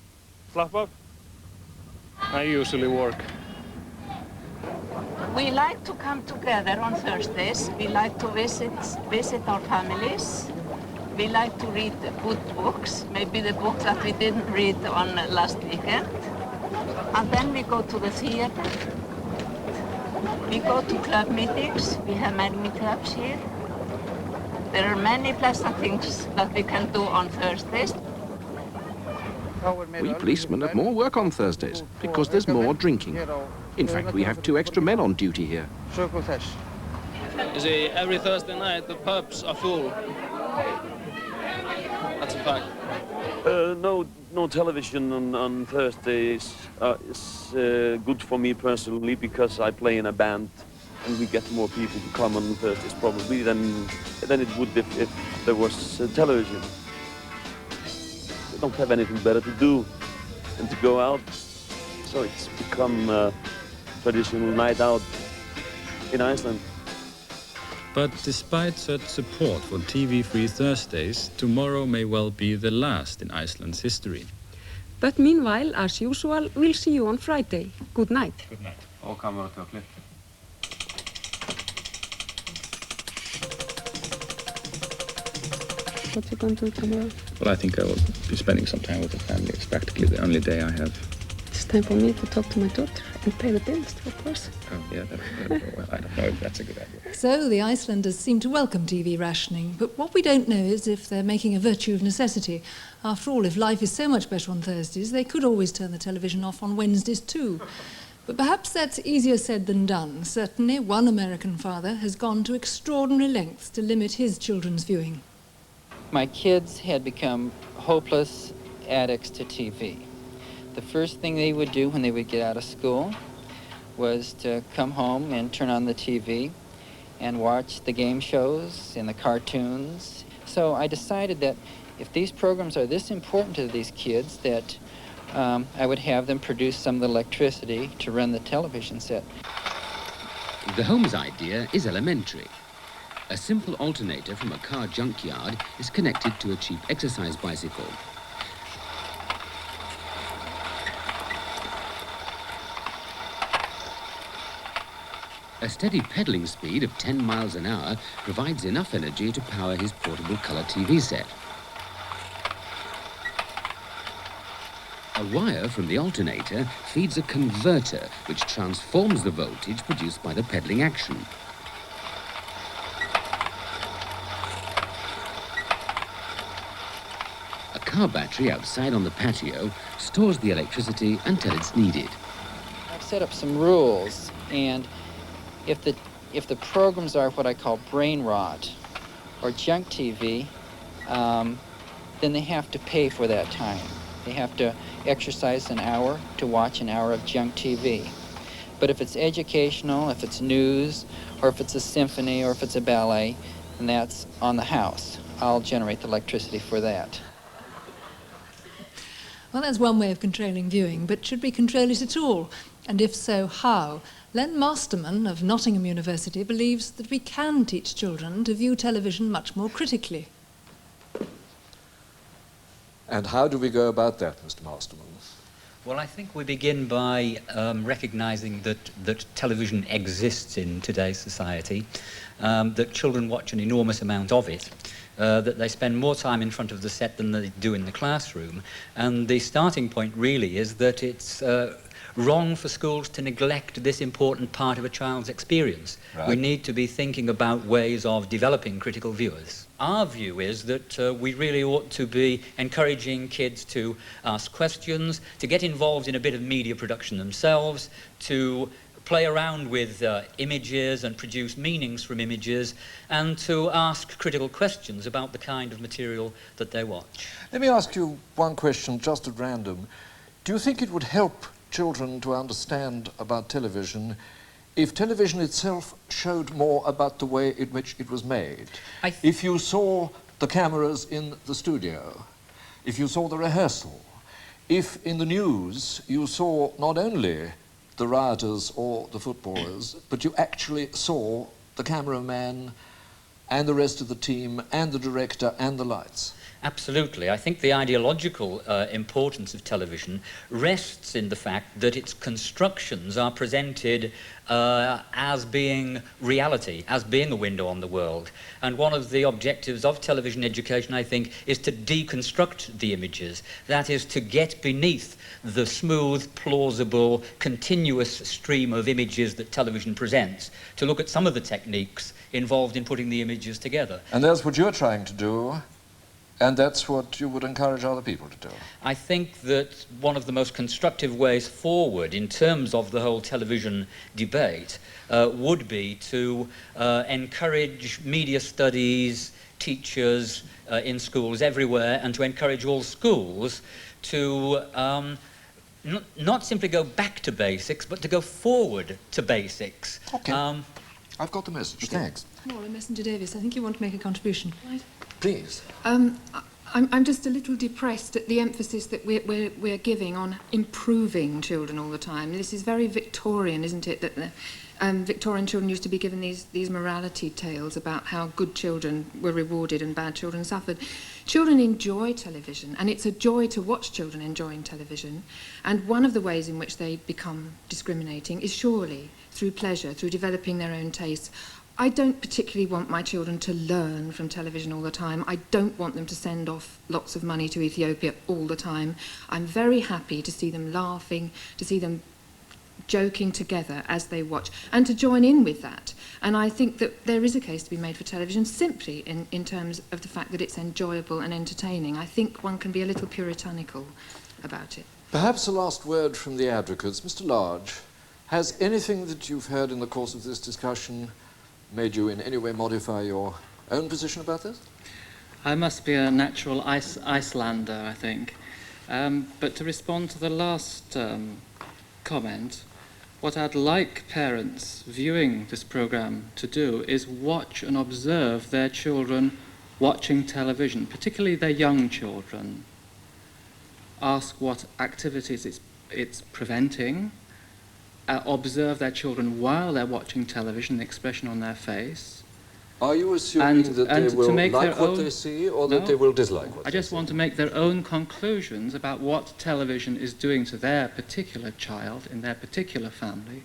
I usually work. We like to come together on Thursdays. We like to visit our families. We like to read good books, maybe the books that we didn't read on last weekend. And then we go to the theater. We go to club meetings. We have many clubs here. There are many pleasant things that we can do on Thursdays. We policemen have more work on Thursdays because there's more drinking. In fact, we have 2 extra men on duty here. You see, every Thursday night the pubs are full. That's a fact. No television on Thursdays is good for me personally because I play in a band and we get more people to come on Thursdays probably than it would if there was television. They don't have anything better to do than to go out, so it's become a traditional night out in Iceland. But despite such support for TV-free Thursdays, tomorrow may well be the last in Iceland's history. But meanwhile, as usual, we'll see you on Friday. Good night. Good night. Og kamera til að klippa. What you going to do tomorrow? Well, I think I will be spending some time with the family. It's practically the only day I have. It's time for me to talk to my daughter and pay the bills, of course. Oh, yeah, well, I don't know if that's a good idea. So the Icelanders seem to welcome TV rationing, but what we don't know is if they're making a virtue of necessity. After all, if life is so much better on Thursdays, they could always turn the television off on Wednesdays too. But perhaps that's easier said than done. Certainly, one American father has gone to extraordinary lengths to limit his children's viewing. My kids had become hopeless addicts to TV. The first thing they would do when they would get out of school was to come home and turn on the TV and watch the game shows and the cartoons. So I decided that if these programs are this important to these kids, that I would have them produce some of the electricity to run the television set. The Holmes idea is elementary. A simple alternator from a car junkyard is connected to a cheap exercise bicycle. A steady pedaling speed of 10 miles an hour provides enough energy to power his portable colour TV set. A wire from the alternator feeds a converter which transforms the voltage produced by the pedaling action. A car battery outside on the patio stores the electricity until it's needed. I've set up some rules, and if the programs are what I call brain rot or junk TV, then they have to pay for that time. They have to exercise an hour to watch an hour of junk TV. But if it's educational, if it's news, or if it's a symphony, or if it's a ballet, then that's on the house. I'll generate the electricity for that. Well, that's one way of controlling viewing, but should we control it at all? And if so, how? Len Masterman of Nottingham University believes that we can teach children to view television much more critically. And how do we go about that, Mr. Masterman? Well, I think we begin by recognising that television exists in today's society, that children watch an enormous amount of it, that they spend more time in front of the set than they do in the classroom. And the starting point really is that it's wrong for schools to neglect this important part of a child's experience. Right. We need to be thinking about ways of developing critical viewers. Our view is that we really ought to be encouraging kids to ask questions, to get involved in a bit of media production themselves, to play around with images and produce meanings from images, and to ask critical questions about the kind of material that they watch. Let me ask you one question just at random. Do you think it would help children to understand about television if television itself showed more about the way in which it was made? If you saw the cameras in the studio, if you saw the rehearsal, if in the news you saw not only the rioters or the footballers, but you actually saw the cameraman and the rest of the team and the director and the lights? Absolutely. I think the ideological importance of television rests in the fact that its constructions are presented as being reality, as being a window on the world. And one of the objectives of television education, I think, is to deconstruct the images. That is, to get beneath the smooth, plausible, continuous stream of images that television presents, to look at some of the techniques involved in putting the images together. And that's what you're trying to do? And that's what you would encourage other people to do? I think that one of the most constructive ways forward in terms of the whole television debate would be to encourage media studies, teachers in schools everywhere, and to encourage all schools to not simply go back to basics, but to go forward to basics. Okay. I've got the message. Thanks. Laura Messenger Davis, I think you want to make a contribution. Right. Please. I'm just a little depressed at the emphasis that we're giving on improving children all the time. This is very Victorian, isn't it? That the Victorian children used to be given these morality tales about how good children were rewarded and bad children suffered. Children enjoy television, and it's a joy to watch children enjoying television. And one of the ways in which they become discriminating is surely through pleasure, through developing their own tastes. I don't particularly want my children to learn from television all the time. I don't want them to send off lots of money to Ethiopia all the time. I'm very happy to see them laughing, to see them joking together as they watch, and to join in with that. And I think that there is a case to be made for television simply in terms of the fact that it's enjoyable and entertaining. I think one can be a little puritanical about it. Perhaps a last word from the advocates. Mr. Large, has anything that you've heard in the course of this discussion made you in any way modify your own position about this? I must be a natural Icelander, I think. But to respond to the last comment, what I'd like parents viewing this programme to do is watch and observe their children watching television, particularly their young children. Ask what activities it's preventing. Observe their children while they're watching television, the expression on their face. Are you assuming that they will like what they see, or that they will dislike what they see? I just want to make their own conclusions about what television is doing to their particular child in their particular family,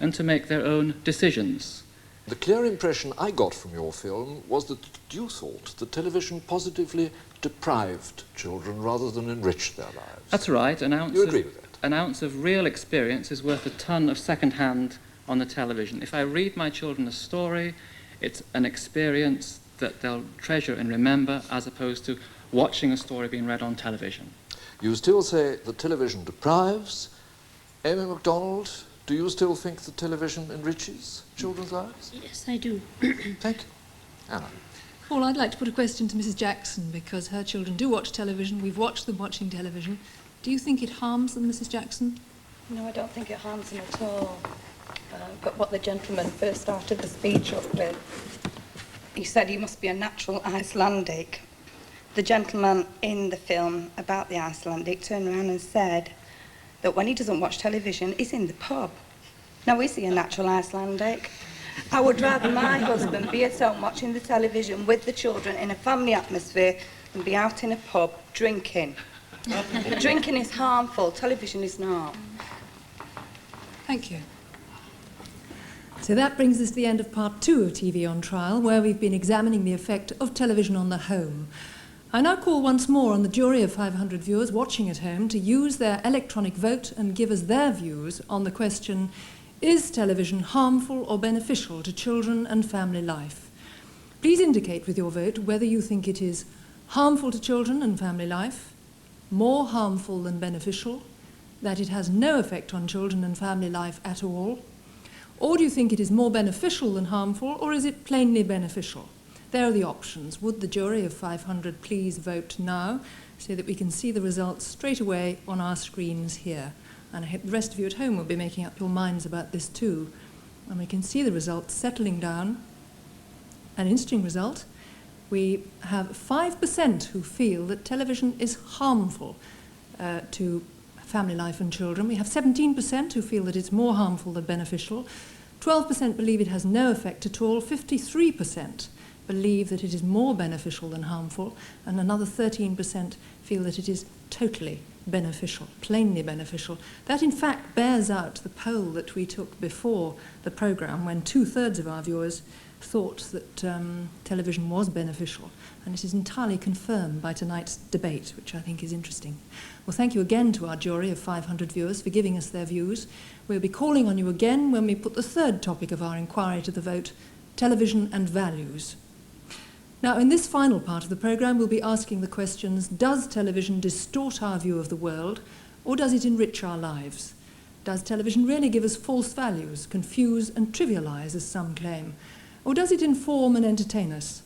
and to make their own decisions. The clear impression I got from your film was that you thought that television positively deprived children rather than enriched their lives. That's right. You agree with that? An ounce of real experience is worth a ton of second-hand on the television. If I read my children a story, it's an experience that they'll treasure and remember, as opposed to watching a story being read on television. You still say that television deprives. Amy MacDonald, do you still think that television enriches children's lives? Yes, I do. Thank you. Anna. Paul, I'd like to put a question to Mrs. Jackson, because her children do watch television. We've watched them watching television. Do you think it harms them, Mrs. Jackson? No, I don't think it harms them at all. But what the gentleman first started the speech off with, he said he must be a natural Icelandic. The gentleman in the film about the Icelandic turned around and said that when he doesn't watch television, he's in the pub. Now, is he a natural Icelandic? I would rather my husband be at home watching the television with the children in a family atmosphere than be out in a pub drinking. Drinking is harmful, television is not. Thank you. So that brings us to the end of part 2 of TV on Trial, where we've been examining the effect of television on the home. I now call once more on the jury of 500 viewers watching at home to use their electronic vote and give us their views on the question, is television harmful or beneficial to children and family life? Please indicate with your vote whether you think it is harmful to children and family life, more harmful than beneficial, that it has no effect on children and family life at all, or do you think it is more beneficial than harmful, or is it plainly beneficial? There are the options. Would the jury of 500 please vote now, so that we can see the results straight away on our screens here? And I hope the rest of you at home will be making up your minds about this too. And we can see the results settling down. An interesting result. We have 5% who feel that television is harmful to family life and children. We have 17% who feel that it's more harmful than beneficial. 12% believe it has no effect at all. 53% believe that it is more beneficial than harmful. And another 13% feel that it is totally beneficial, plainly beneficial. That in fact bears out the poll that we took before the programme, when 2/3 of our viewers thought that television was beneficial, and it is entirely confirmed by tonight's debate, which I think is interesting. Well, thank you again to our jury of 500 viewers for giving us their views. We'll be calling on you again when we put the third topic of our inquiry to the vote, television and values. Now, in this final part of the programme, we'll be asking the questions, does television distort our view of the world, or does it enrich our lives? Does television really give us false values, confuse and trivialise, as some claim? Or does it inform and entertain us?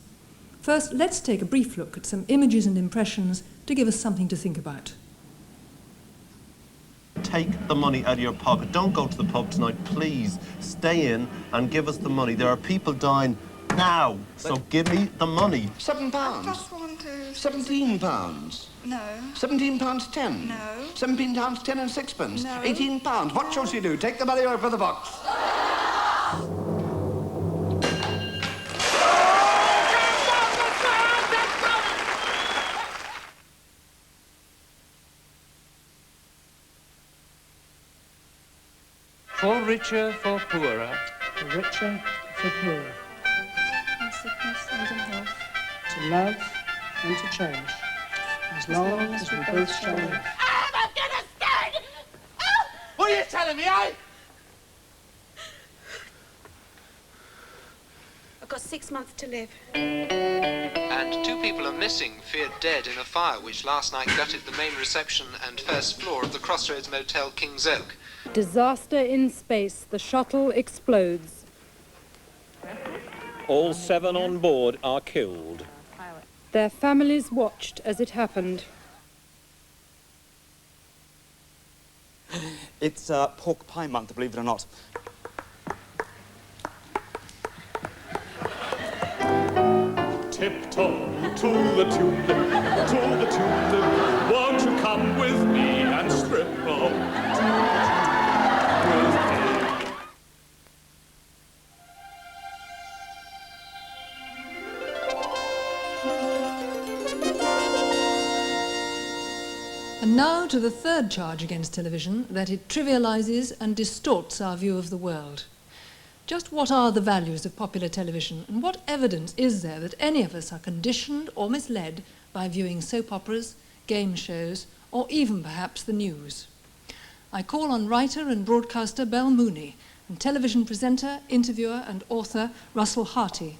First, let's take a brief look at some images and impressions to give us something to think about. Take the money out of your pocket. Don't go to the pub tonight, please. Stay in and give us the money. There are people dying now, so give me the money. £7. I just want to... £17. No. £17.10. No. £17.10 and sixpence. No. £18. What shall she do? Take the money out of the box. For richer, for poorer. For richer, for poorer. In sickness and in health. To love and to cherish. As long as we both shall live. I'm gonna start! What are you telling me, eh? I've got 6 months to live. And 2 people are missing, feared dead in a fire which last night gutted the main reception and first floor of the Crossroads Motel King's Oak. Disaster in space. The shuttle explodes. All 7 on board are killed. Their families watched as it happened. It's pork pie month, believe it or not. Tiptoe to the tulip, won't you come with me and strip with me? And now to the third charge against television, that it trivialises and distorts our view of the world. Just what are the values of popular television, and what evidence is there that any of us are conditioned or misled by viewing soap operas, game shows, or even perhaps the news? I call on writer and broadcaster Belle Mooney and television presenter, interviewer and author Russell Harty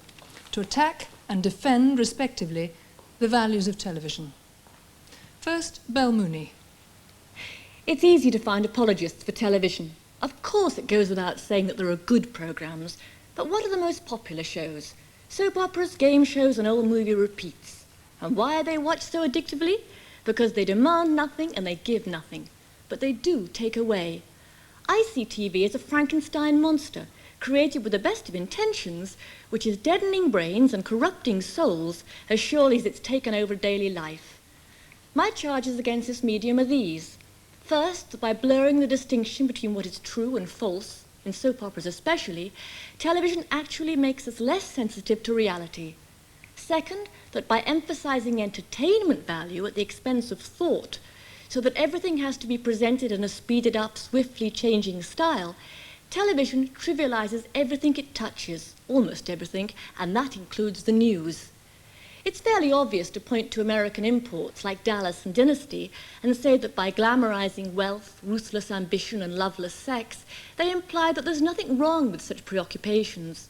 to attack and defend, respectively, the values of television. First, Belle Mooney. It's easy to find apologists for television. Of course it goes without saying that there are good programmes, but what are the most popular shows? Soap operas, game shows and old movie repeats. And why are they watched so addictively? Because they demand nothing and they give nothing. But they do take away. I see TV as a Frankenstein monster, created with the best of intentions, which is deadening brains and corrupting souls as surely as it's taken over daily life. My charges against this medium are these. First, that by blurring the distinction between what is true and false, in soap operas especially, television actually makes us less sensitive to reality. Second, that by emphasizing entertainment value at the expense of thought, so that everything has to be presented in a speeded up, swiftly changing style, television trivializes everything it touches, almost everything, and that includes the news. It's fairly obvious to point to American imports like Dallas and Dynasty and say that by glamorizing wealth, ruthless ambition and loveless sex, they imply that there's nothing wrong with such preoccupations.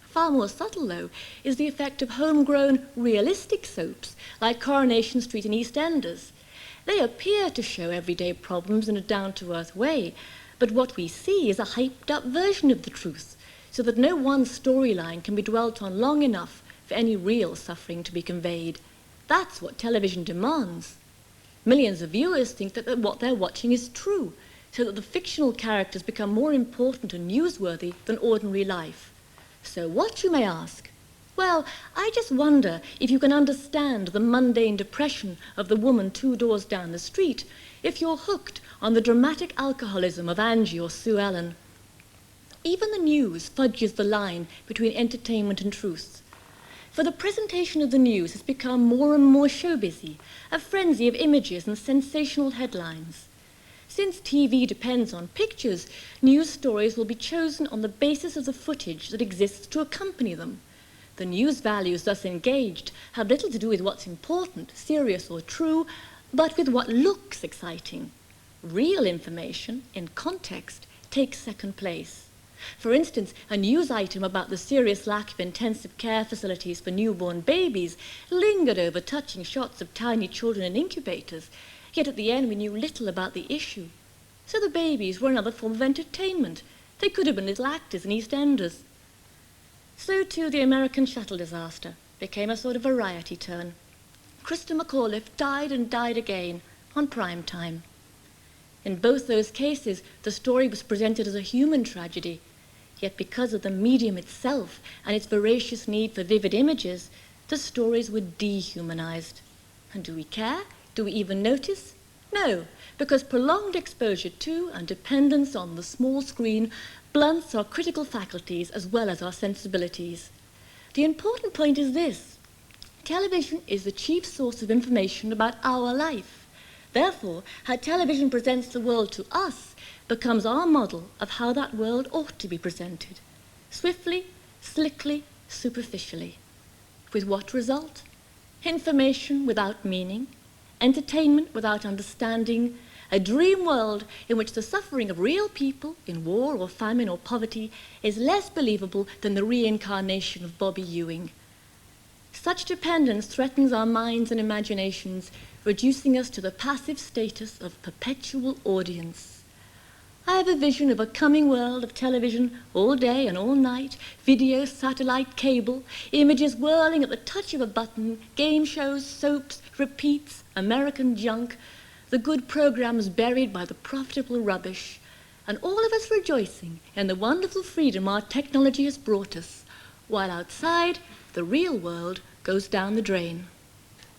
Far more subtle, though, is the effect of homegrown, realistic soaps like Coronation Street and EastEnders. They appear to show everyday problems in a down-to-earth way, but what we see is a hyped-up version of the truth, so that no one storyline can be dwelt on long enough for any real suffering to be conveyed. That's what television demands. Millions of viewers think that what they're watching is true, so that the fictional characters become more important and newsworthy than ordinary life. So what, you may ask? Well, I just wonder if you can understand the mundane depression of the woman 2 doors down the street if you're hooked on the dramatic alcoholism of Angie or Sue Ellen. Even the news fudges the line between entertainment and truth. For the presentation of the news has become more and more show-busy, a frenzy of images and sensational headlines. Since TV depends on pictures, news stories will be chosen on the basis of the footage that exists to accompany them. The news values thus engaged have little to do with what's important, serious or true, but with what looks exciting. Real information, in context, takes second place. For instance, a news item about the serious lack of intensive care facilities for newborn babies lingered over touching shots of tiny children in incubators, yet at the end we knew little about the issue. So the babies were another form of entertainment. They could have been little actors in EastEnders. So too the American shuttle disaster became a sort of variety turn. Krista McAuliffe died and died again on prime time. In both those cases, the story was presented as a human tragedy, yet because of the medium itself and its voracious need for vivid images, the stories were dehumanized. And do we care? Do we even notice? No, because prolonged exposure to and dependence on the small screen blunts our critical faculties as well as our sensibilities. The important point is this: television is the chief source of information about our life. Therefore, how television presents the world to us becomes our model of how that world ought to be presented. Swiftly, slickly, superficially. With what result? Information without meaning, entertainment without understanding, a dream world in which the suffering of real people in war or famine or poverty is less believable than the reincarnation of Bobby Ewing. Such dependence threatens our minds and imaginations, reducing us to the passive status of perpetual audience. I have a vision of a coming world of television all day and all night, video, satellite, cable, images whirling at the touch of a button, game shows, soaps, repeats, American junk, the good programs buried by the profitable rubbish, and all of us rejoicing in the wonderful freedom our technology has brought us, while outside, the real world goes down the drain.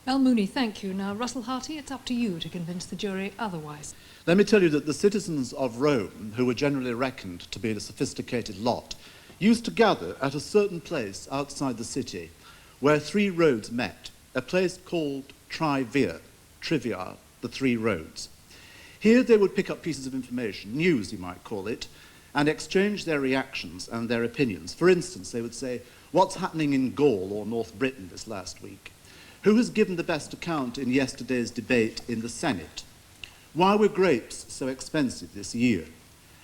Mel Mooney, thank you. Now, Russell Harty, it's up to you to convince the jury otherwise. Let me tell you that the citizens of Rome, who were generally reckoned to be a sophisticated lot, used to gather at a certain place outside the city where three roads met, a place called Trivia, the three roads. Here they would pick up pieces of information, news you might call it, and exchange their reactions and their opinions. For instance, they would say, what's happening in Gaul or North Britain this last week? Who has given the best account in yesterday's debate in the Senate? Why were grapes so expensive this year?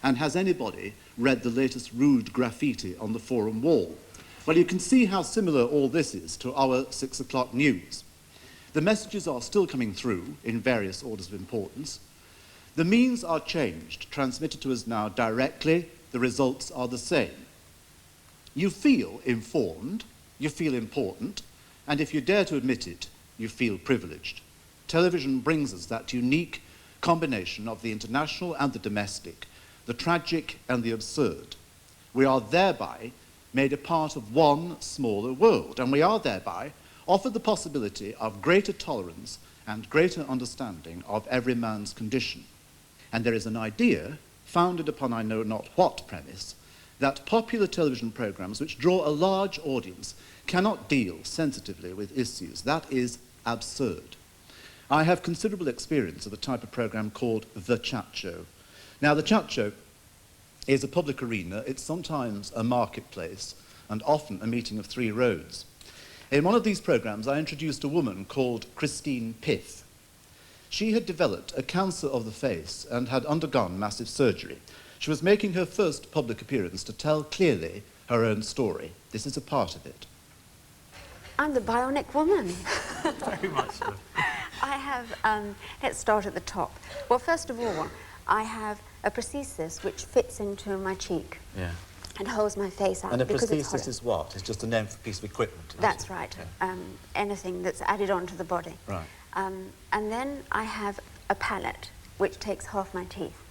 And has anybody read the latest rude graffiti on the forum wall? Well, you can see how similar all this is to our 6 o'clock news. The messages are still coming through in various orders of importance. The means are changed, transmitted to us now directly. The results are the same. You feel informed, you feel important, and if you dare to admit it, you feel privileged. Television brings us that unique combination of the international and the domestic, the tragic and the absurd. We are thereby made a part of one smaller world, and we are thereby offered the possibility of greater tolerance and greater understanding of every man's condition. And there is an idea, founded upon I know not what premise, that popular television programs which draw a large audience cannot deal sensitively with issues. That is absurd. I have considerable experience of a type of program called The Chat Show. Now, The Chat Show is a public arena. It's sometimes a marketplace and often a meeting of three roads. In one of these programs, I introduced a woman called Christine Piff. She had developed a cancer of the face and had undergone massive surgery. She was making her first public appearance to tell clearly her own story. This is a part of it. I'm the bionic woman. Very much so. I have, let's start at the top. Well, first of all, I have a prosthesis which fits into my cheek. Yeah. And holds my face out. And a because it's prosthesis hollow. is what? It's just a name for a piece of equipment. That's right. Okay. Anything that's added onto the body. Right. And then I have a palate which takes half my teeth.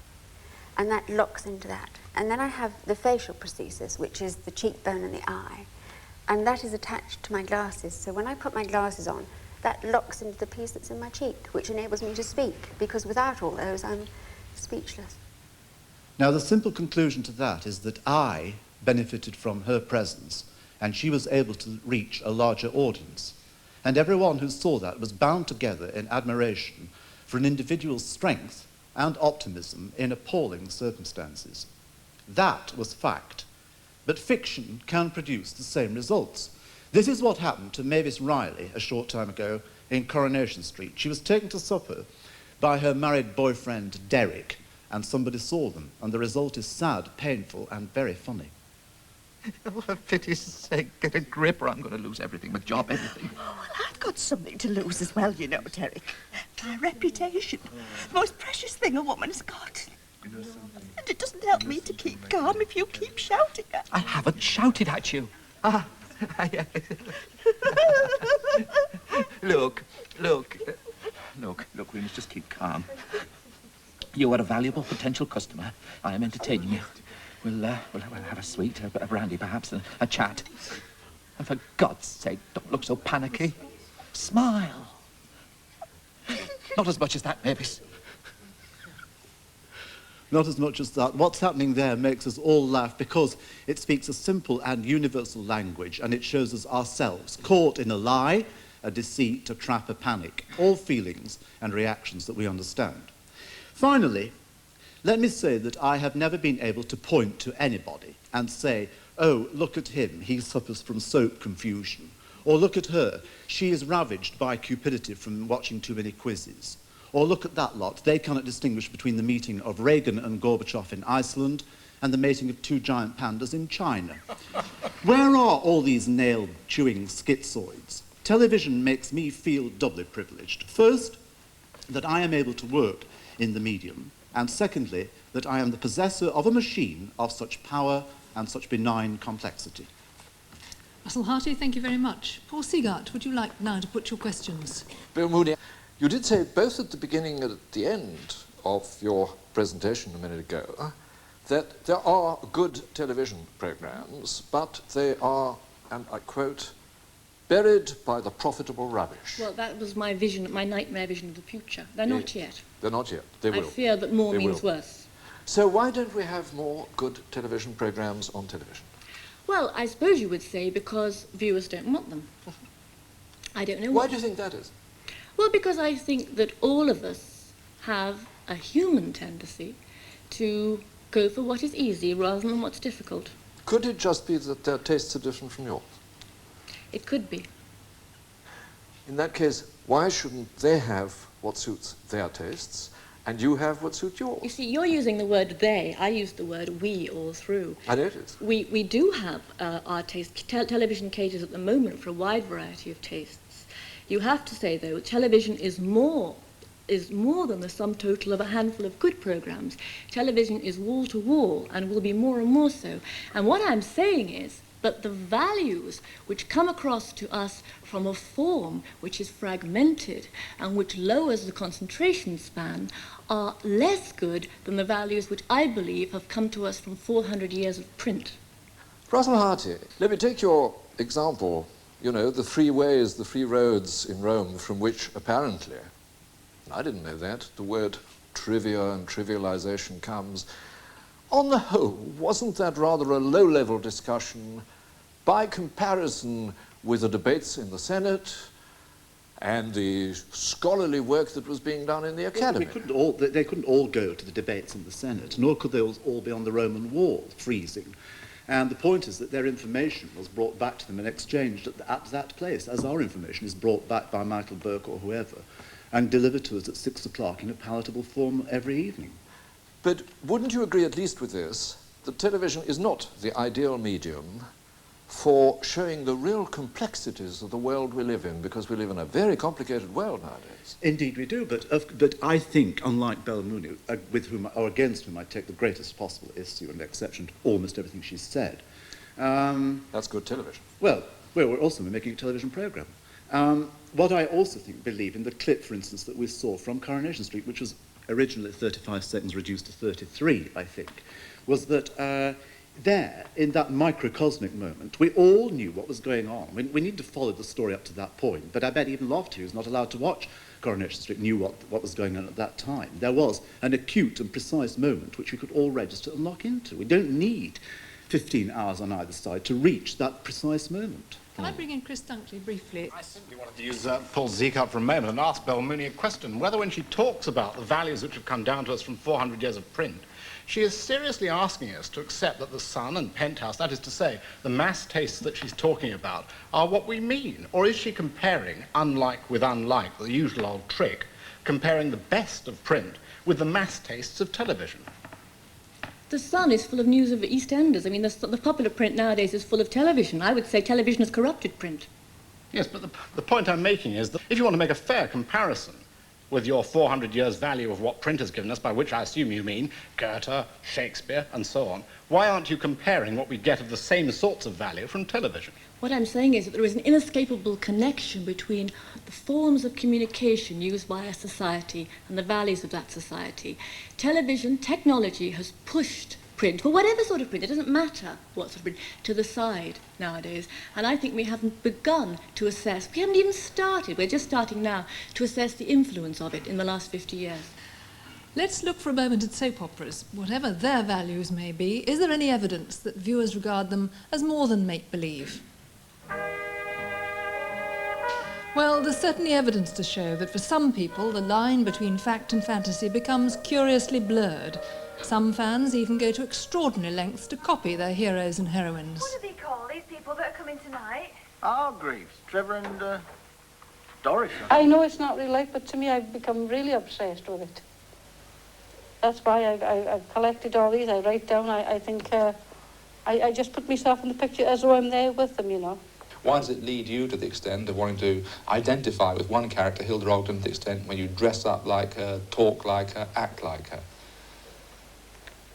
And that locks into that. And then I have the facial prosthesis, which is the cheekbone and the eye. And that is attached to my glasses. So when I put my glasses on, that locks into the piece that's in my cheek, which enables me to speak, because without all those, I'm speechless. Now, the simple conclusion to that is that I benefited from her presence, and she was able to reach a larger audience. And everyone who saw that was bound together in admiration for an individual's strength and optimism in appalling circumstances. That was fact. But fiction can produce the same results. This is what happened to Mavis Riley a short time ago in Coronation Street. She was taken to supper by her married boyfriend, Derek, and somebody saw them, and the result is sad, painful, and very funny. Oh, for pity's sake, get a grip or I'm going to lose everything, my job, everything. Oh, well, I've got something to lose as well, you know, Derek. My reputation. The most precious thing a woman's got. And it doesn't help me to keep calm if you keep shouting at me. I haven't shouted at you. Ah, Look, we must just keep calm. You are a valuable potential customer. I am entertaining you. We'll have a sweet, a brandy perhaps, and a chat. And for God's sake, don't look so panicky. Smile. Not as much as that, Mavis. Not as much as that. What's happening there makes us all laugh because it speaks a simple and universal language, and it shows us ourselves caught in a lie, a deceit, a trap, a panic, all feelings and reactions that we understand. Finally, let me say that I have never been able to point to anybody and say, oh, look at him, he suffers from soap confusion. Or look at her, she is ravaged by cupidity from watching too many quizzes. Or look at that lot, they cannot distinguish between the meeting of Reagan and Gorbachev in Iceland and the mating of two giant pandas in China. Where are all these nail-chewing schizoids? Television makes me feel doubly privileged. First, that I am able to work in the medium, and secondly, that I am the possessor of a machine of such power and such benign complexity. Russell Harty, thank you very much. Paul Seagart, would you like now to put your questions? Bill Mooney, you did say both at the beginning and at the end of your presentation a minute ago that there are good television programs, but they are, and I quote, buried by the profitable rubbish. Well, that was my vision, my nightmare vision of the future. They're not yet. They're not yet. They will. I fear that more means worse. So why don't we have more good television programs on television? Well, I suppose you would say because viewers don't want them. I don't know why do you think that is? Well, because I think that all of us have a human tendency to go for what is easy rather than what's difficult. Could it just be that their tastes are different from yours? It could be. In that case, why shouldn't they have what suits their tastes and you have what suits yours? You see, you're using the word they. I use the word we all through. I noticed. We do have our taste. Television caters at the moment for a wide variety of tastes. You have to say, though, television is more than the sum total of a handful of good programs. Television is wall to wall and will be more and more so. And what I'm saying is that the values which come across to us from a form which is fragmented and which lowers the concentration span are less good than the values which I believe have come to us from 400 years of print. Russell Harty, let me take your example, you know, the three ways, the three roads in Rome from which apparently, I didn't know that, the word trivia and trivialization comes. On the whole, wasn't that rather a low-level discussion by comparison with the debates in the Senate and the scholarly work that was being done in the Academy? They couldn't all go to the debates in the Senate, nor could they all be on the Roman wall, freezing. And the point is that their information was brought back to them and exchanged at that place, as our information is brought back by Michael Burke or whoever, and delivered to us at 6 o'clock in a palatable form every evening. But wouldn't you agree at least with this, that television is not the ideal medium for showing the real complexities of the world we live in, because we live in a very complicated world nowadays? Indeed we do, but I think, unlike Belle Mooney, with whom, or against whom I take the greatest possible issue and exception to almost everything she's said. That's good television. Well, we're also making a television programme. What I also believe in the clip, for instance, that we saw from Coronation Street, which was originally 35 seconds reduced to 33, I think, was that there, in that microcosmic moment, we all knew what was going on. We need to follow the story up to that point, but I bet even Lofty, who's not allowed to watch Coronation Street, knew what was going on at that time. There was an acute and precise moment which we could all register and lock into. We don't need 15 hours on either side to reach that precise moment. Can I bring in Chris Dunkley briefly? I simply wanted to use Paul Seagart for a moment and ask Belle Mooney a question, whether when she talks about the values which have come down to us from 400 years of print, she is seriously asking us to accept that the Sun and Penthouse, that is to say, the mass tastes that she's talking about, are what we mean? Or is she comparing unlike with unlike, the usual old trick, comparing the best of print with the mass tastes of television. The Sun is full of news of EastEnders. I mean, the popular print nowadays is full of television. I would say television has corrupted print. Yes, but the point I'm making is that if you want to make a fair comparison with your 400 years value of what print has given us, by which I assume you mean Goethe, Shakespeare, and so on, why aren't you comparing what we get of the same sorts of value from television? What I'm saying is that there is an inescapable connection between the forms of communication used by a society and the values of that society. Television, technology has pushed print, for whatever sort of print, it doesn't matter what sort of print, to the side nowadays. And I think we haven't begun to assess, we haven't even started, we're just starting now, to assess the influence of it in the last 50 years. Let's look for a moment at soap operas. Whatever their values may be, is there any evidence that viewers regard them as more than make-believe? Well, there's certainly evidence to show that for some people, the line between fact and fantasy becomes curiously blurred. Some fans even go to extraordinary lengths to copy their heroes and heroines. What do they call these people that are coming tonight? Hargreaves, Trevor and Doris. I know it's not real life, but to me I've become really obsessed with it. That's why I've collected all these. I write down, I think, I just put myself in the picture as though I'm there with them, you know. Why does it lead you to the extent of wanting to identify with one character, Hilda Ogden, to the extent where you dress up like her, talk like her, act like her?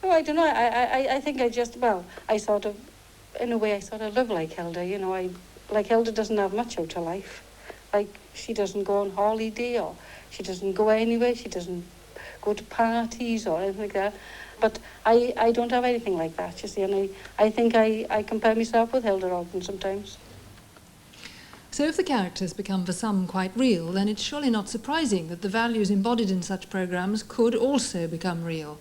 Oh, I don't know. I think I just, well, I sort of, in a way, I sort of live like Hilda, you know. Like Hilda doesn't have much out of life. Like, she doesn't go on holiday, or she doesn't go anywhere, she doesn't go to parties or anything like that. But I don't have anything like that, you see, and I think I compare myself with Hilda Ogden sometimes. So if the characters become for some quite real, then it's surely not surprising that the values embodied in such programmes could also become real.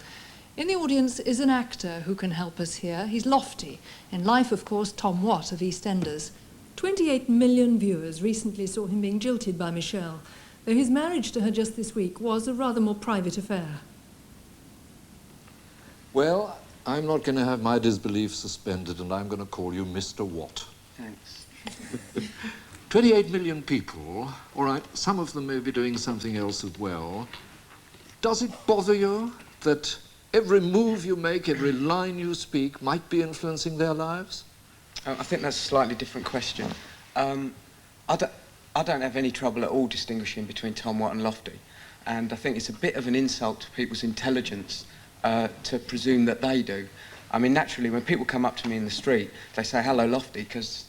In the audience is an actor who can help us here. He's Lofty. In life, of course, Tom Watt of EastEnders. 28 million viewers recently saw him being jilted by Michelle, though his marriage to her just this week was a rather more private affair. Well, I'm not going to have my disbelief suspended, and I'm going to call you Mr. Watt. Thanks. 28 million people, all right, some of them may be doing something else as well. Does it bother you that every move you make, every line you speak might be influencing their lives? I think that's a slightly different question. I don't have any trouble at all distinguishing between Tom Watt and Lofty, and I think it's a bit of an insult to people's intelligence to presume that they do. I mean, naturally, when people come up to me in the street, they say, "Hello, Lofty," because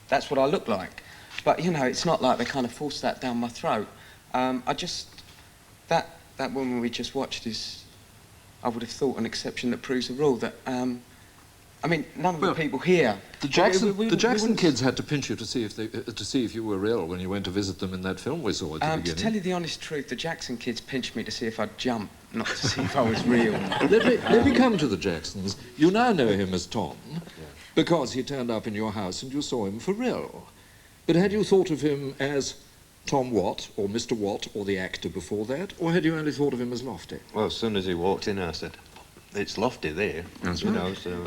that's what I look like. But, you know, it's not like they kind of force that down my throat. That woman we just watched is, I would have thought, an exception that proves the rule. That, I mean, none of the people here... The Jackson kids had to pinch you to see if you were real when you went to visit them in that film we saw at the beginning. To tell you the honest truth, the Jackson kids pinched me to see if I'd jump, not to see if I was real. Let me come to the Jacksons. You now know him as Tom, because he turned up in your house and you saw him for real. But had you thought of him as Tom Watt, or Mr. Watt, or the actor before that, or had you only thought of him as Lofty? Well, as soon as he walked in, I said, "It's Lofty there." That's you right. know, so...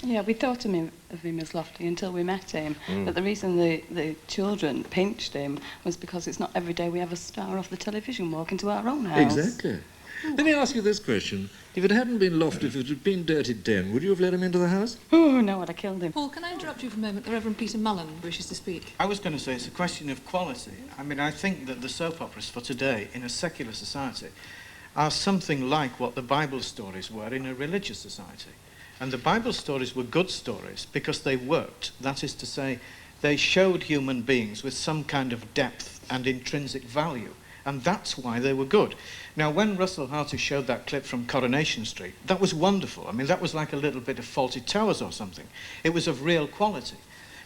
Yeah, we thought of him as Lofty until we met him. But the reason the children pinched him was because it's not every day we have a star off the television walk into our own house. Exactly. Let me ask you this question. If it hadn't been Lofty, if it had been Dirty Den, would you have let him into the house? Oh, no, I'd have killed him. Paul, can I interrupt you for a moment? The Reverend Peter Mullen wishes to speak. I was going to say it's a question of quality. I mean, I think that the soap operas for today, in a secular society, are something like what the Bible stories were in a religious society. And the Bible stories were good stories because they worked. That is to say, they showed human beings with some kind of depth and intrinsic value. And that's why they were good. Now, when Russell Harty showed that clip from Coronation Street, that was wonderful. I mean, that was like a little bit of Fawlty Towers or something. It was of real quality.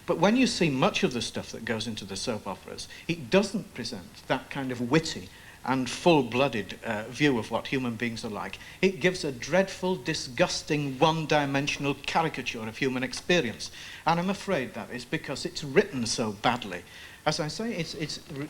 But when you see much of the stuff that goes into the soap operas, it doesn't present that kind of witty and full-blooded view of what human beings are like. It gives a dreadful, disgusting, one-dimensional caricature of human experience. And I'm afraid that is because it's written so badly. As I say,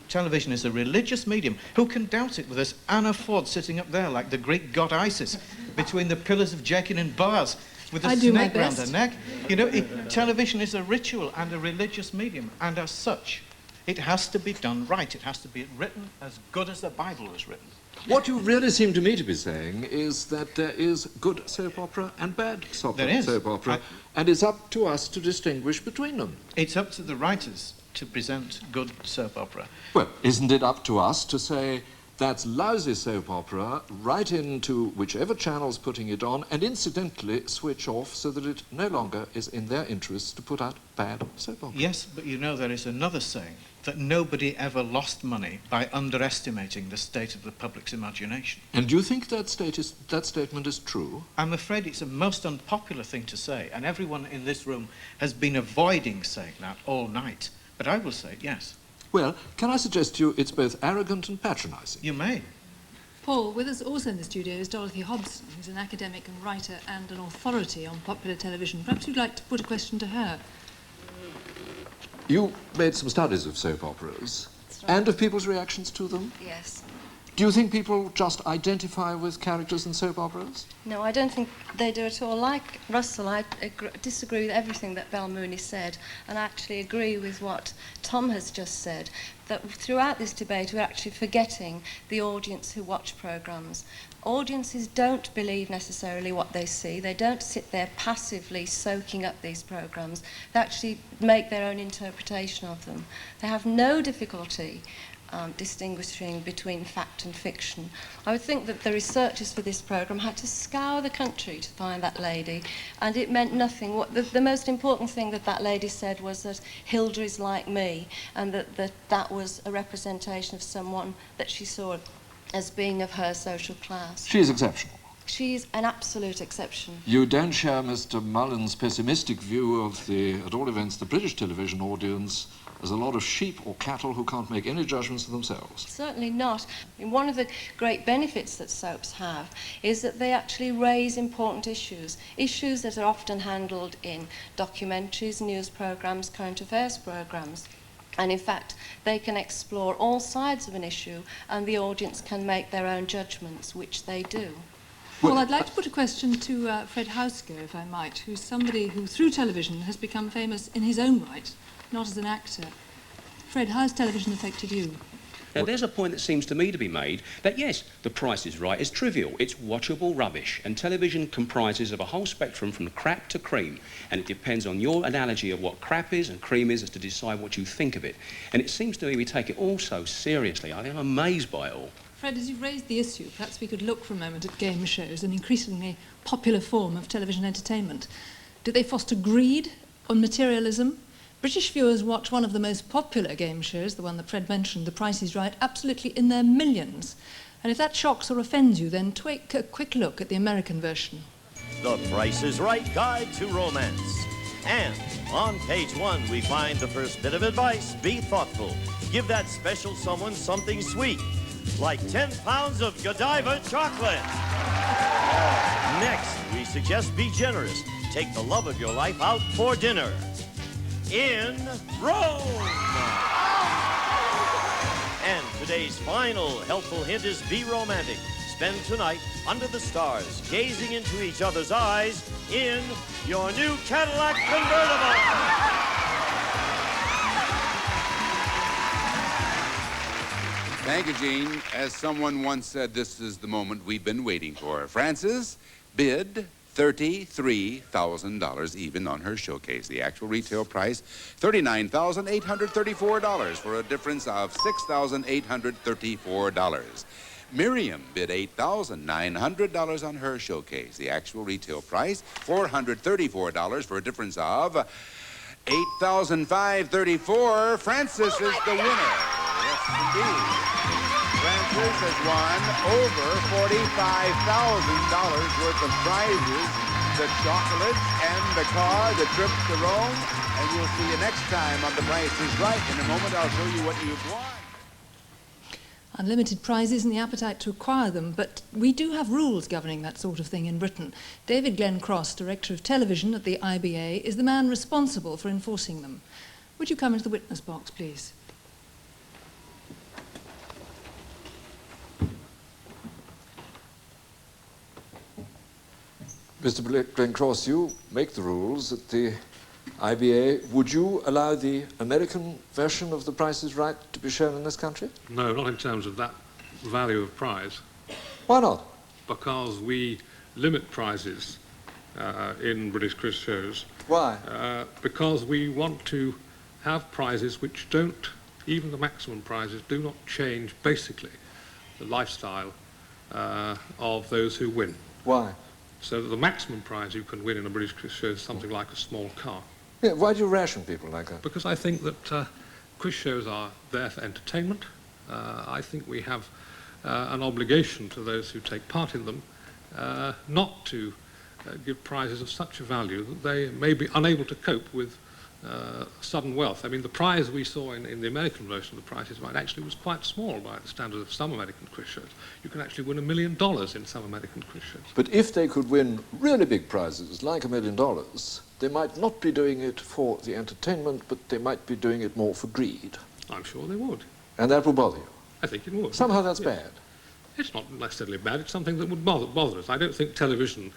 television is a religious medium. Who can doubt it with this Anna Ford sitting up there like the Greek god Isis between the pillars of Jachin and Boaz with a snake round her neck? You know, television is a ritual and a religious medium, and as such, It has to be done right. It has to be written as good as the Bible was written. What you really seem to me to be saying is that there is good soap opera and bad soap opera, and it's up to us to distinguish between them. It's up to the writers to present good soap opera. Well, isn't it up to us to say that's lousy soap opera, right into whichever channel's putting it on, and incidentally switch off so that it no longer is in their interests to put out bad soap opera? Yes, but you know there is another saying, that nobody ever lost money by underestimating the state of the public's imagination. And do you think that statement is true? I'm afraid it's a most unpopular thing to say, and everyone in this room has been avoiding saying that all night. But I will say it, yes. Well, can I suggest to you it's both arrogant and patronising? You may. Paul, with us also in the studio is Dorothy Hobson, who's an academic and writer and an authority on popular television. Perhaps you'd like to put a question to her. You made some studies of soap operas, and of people's reactions to them? Yes. Do you think people just identify with characters in soap operas? No, I don't think they do at all. Like Russell, I disagree with everything that Belle Mooney said, and I actually agree with what Tom has just said, that throughout this debate we're actually forgetting the audience who watch programmes. Audiences don't believe necessarily what they see. They don't sit there passively soaking up these programmes. They actually make their own interpretation of them. They have no difficulty distinguishing between fact and fiction. I would think that the researchers for this programme had to scour the country to find that lady, and it meant nothing. The most important thing that lady said was that Hilda is like me, and that was a representation of someone that she saw as being of her social class. She is exceptional. She's an absolute exception. You don't share Mr. Mullen's pessimistic view of at all events, the British television audience as a lot of sheep or cattle who can't make any judgments for themselves. Certainly not. I mean, one of the great benefits that soaps have is that they actually raise important issues that are often handled in documentaries, news programmes, current affairs programmes. And in fact, they can explore all sides of an issue and the audience can make their own judgments, which they do. Well, I'd like to put a question to Fred Housker, if I might, who's somebody who, through television, has become famous in his own right, not as an actor. Fred, how's television affected you? Now, there's a point that seems to me to be made that, yes, The Price is Right is trivial. It's watchable rubbish. And television comprises of a whole spectrum from crap to cream. And it depends on your analogy of what crap is and cream is as to decide what you think of it. And it seems to me we take it all so seriously. I think I'm amazed by it all. Fred, as you've raised the issue, perhaps we could look for a moment at game shows, an increasingly popular form of television entertainment. Do they foster greed or materialism? British viewers watch one of the most popular game shows, the one that Fred mentioned, The Price is Right, absolutely in their millions. And if that shocks or offends you, then take a quick look at the American version. The Price is Right Guide to Romance. And on page 1, we find the first bit of advice: be thoughtful. Give that special someone something sweet, like 10 pounds of Godiva chocolate. Next, we suggest be generous. Take the love of your life out for dinner in Rome. And today's final helpful hint is be romantic. Spend tonight under the stars, gazing into each other's eyes in your new Cadillac convertible. Thank you, Gene. As someone once said, this is the moment we've been waiting for. Frances bid $33,000 even on her showcase. The actual retail price, $39,834 for a difference of $6,834. Miriam bid $8,900 on her showcase. The actual retail price, $434 for a difference of $8,534. Frances is the winner. Yes, indeed. Frances has won over $45,000 worth of prizes, the chocolates and the car, the trip to Rome, and we'll see you next time on The Price is Right. In a moment, I'll show you what you've won. Unlimited prizes and the appetite to acquire them, but we do have rules governing that sort of thing in Britain. David Glenn Cross, Director of Television at the IBA, is the man responsible for enforcing them. Would you come into the witness box, please? Mr. Glenn Cross, you make the rules at the IBA, would you allow the American version of The Price is Right to be shown in this country? No, not in terms of that value of prize. Why not? Because we limit prizes in British quiz shows. Why? Because we want to have prizes which don't, even the maximum prizes, do not change basically the lifestyle of those who win. Why? So that the maximum prize you can win in a British quiz show is something like a small car. Yeah, why do you ration people like that? Because I think that quiz shows are there for entertainment. I think we have an obligation to those who take part in them not to give prizes of such a value that they may be unable to cope with sudden wealth. I mean, the prize we saw in the American version of The Price is Right actually was quite small by the standards of some American quiz shows. You can actually win $1 million in some American quiz shows. But if they could win really big prizes, like $1 million, they might not be doing it for the entertainment, but they might be doing it more for greed. I'm sure they would. And that would bother you? I think it would. Somehow that's Yes. bad. It's not necessarily bad. It's something that would bother us. I don't think television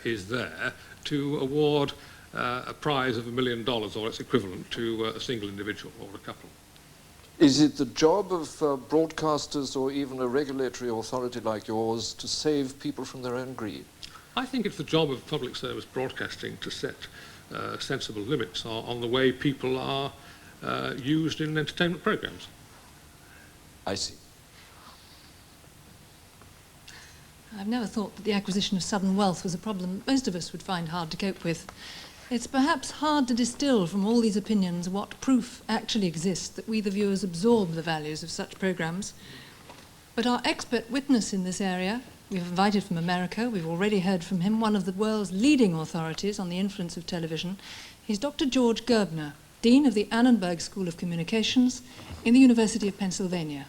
is there to award a prize of $1 million or its equivalent to a single individual or a couple. Is it the job of broadcasters or even a regulatory authority like yours to save people from their own greed? I think it's the job of public service broadcasting to set sensible limits on the way people are used in entertainment programs. I see. I've never thought that the acquisition of sudden wealth was a problem most of us would find hard to cope with. It's perhaps hard to distill from all these opinions what proof actually exists that we, the viewers, absorb the values of such programmes. But our expert witness in this area, we've invited from America, we've already heard from him, one of the world's leading authorities on the influence of television. He's Dr. George Gerbner, Dean of the Annenberg School of Communications in the University of Pennsylvania.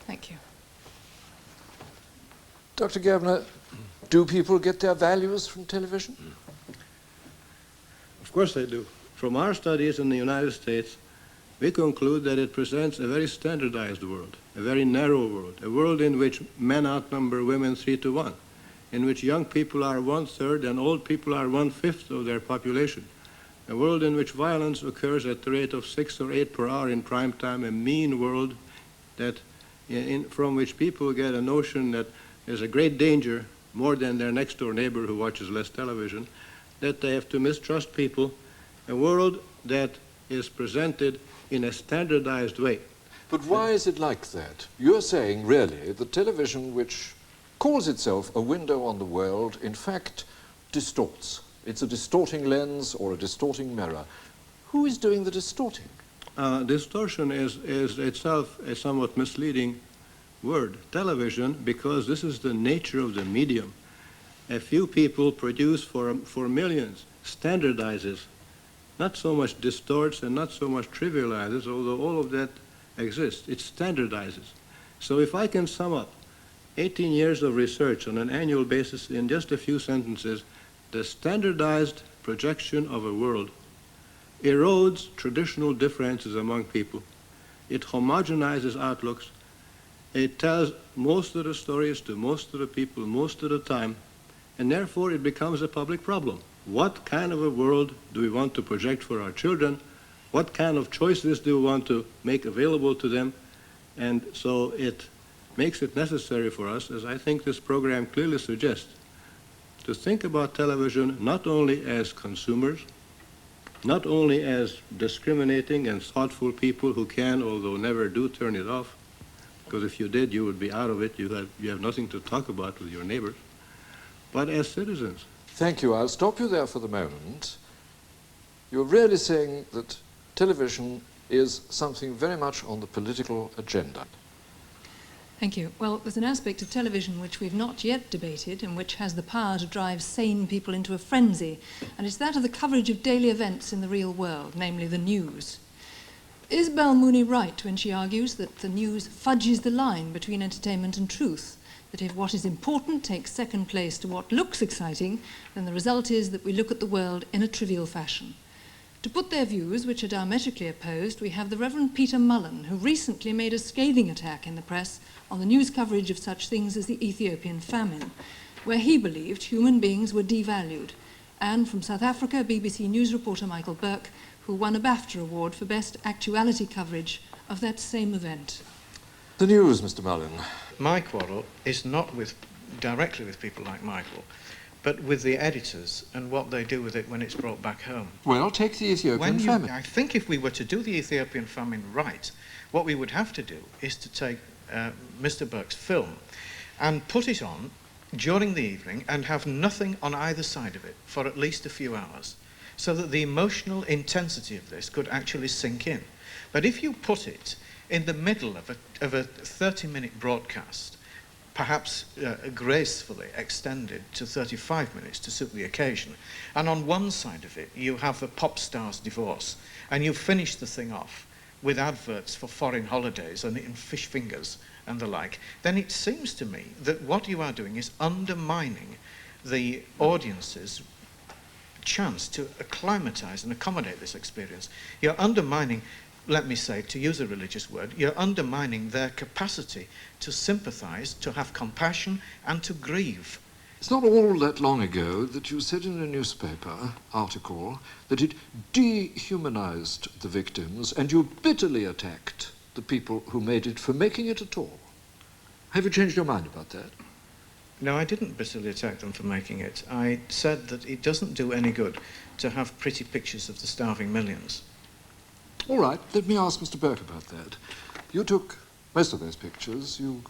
Thank you. Dr. Gerbner, do people get their values from television? Of course they do. From our studies in the United States, we conclude that it presents a very standardized world, a very narrow world, a world in which men outnumber women 3 to 1, in which young people are 1/3 and old people are 1/5 of their population, a world in which violence occurs at the rate of 6 or 8 per hour in prime time, a mean world that from which people get a notion that there's a great danger, more than their next door neighbor who watches less television, that they have to mistrust people, a world that is presented in a standardized way. But why is it like that? You're saying, really, that television, which calls itself a window on the world, in fact distorts. It's a distorting lens or a distorting mirror. Who is doing the distorting? Distortion is itself a somewhat misleading word. Television, because this is the nature of the medium. A few people produce for millions, standardizes, not so much distorts and not so much trivializes, although all of that exists. It standardizes. So if I can sum up 18 years of research on an annual basis in just a few sentences, the standardized projection of a world erodes traditional differences among people. It homogenizes outlooks. It tells most of the stories to most of the people most of the time, and therefore it becomes a public problem. What kind of a world do we want to project for our children? What kind of choices do we want to make available to them? And so it makes it necessary for us, as I think this program clearly suggests, to think about television not only as consumers, not only as discriminating and thoughtful people who can, although never do, turn it off, because if you did, you would be out of it. You have nothing to talk about with your neighbors, but as citizens. Thank you. I'll stop you there for the moment. You're really saying that television is something very much on the political agenda. Thank you. Well, there's an aspect of television which we've not yet debated and which has the power to drive sane people into a frenzy, and it's that of the coverage of daily events in the real world, namely the news. Is Belle Mooney right when she argues that the news fudges the line between entertainment and truth, that if what is important takes second place to what looks exciting, then the result is that we look at the world in a trivial fashion? To put their views, which are diametrically opposed, we have the Reverend Peter Mullen, who recently made a scathing attack in the press on the news coverage of such things as the Ethiopian famine, where he believed human beings were devalued, And from South Africa, BBC News reporter Michael Burke, who won a BAFTA award for best actuality coverage of that same event. The news, Mr. Mullin. My quarrel is not directly with people like Michael, but with the editors and what they do with it when it's brought back home. Well, take the Ethiopian famine. I think if we were to do the Ethiopian famine right, what we would have to do is to take Mr. Burke's film and put it on during the evening and have nothing on either side of it for at least a few hours, so that the emotional intensity of this could actually sink in. But if you put it in the middle of a 30-minute broadcast, perhaps gracefully extended to 35 minutes to suit the occasion, and on one side of it you have a pop star's divorce, and you finish the thing off with adverts for foreign holidays and fish fingers and the like, then it seems to me that what you are doing is undermining the audience's chance to acclimatise and accommodate this experience. You're undermining, let me say, to use a religious word, you're undermining their capacity to sympathise, to have compassion, and to grieve. It's not all that long ago that you said in a newspaper article that it dehumanized the victims, and you bitterly attacked the people who made it for making it at all. Have you changed your mind about that? No, I didn't bitterly attack them for making it. I said that it doesn't do any good to have pretty pictures of the starving millions. All right, let me ask Mr. Burke about that. You took most of those pictures. You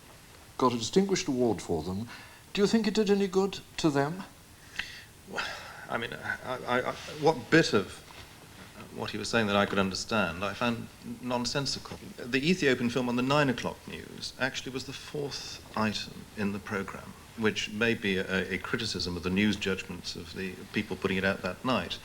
got a distinguished award for them. Do you think it did any good to them? Well, I mean, what bit of what he was saying that I could understand, I found nonsensical. The Ethiopian film on the 9 o'clock news actually was the 4th item in the programme, which may be a criticism of the news judgments of the people putting it out that night.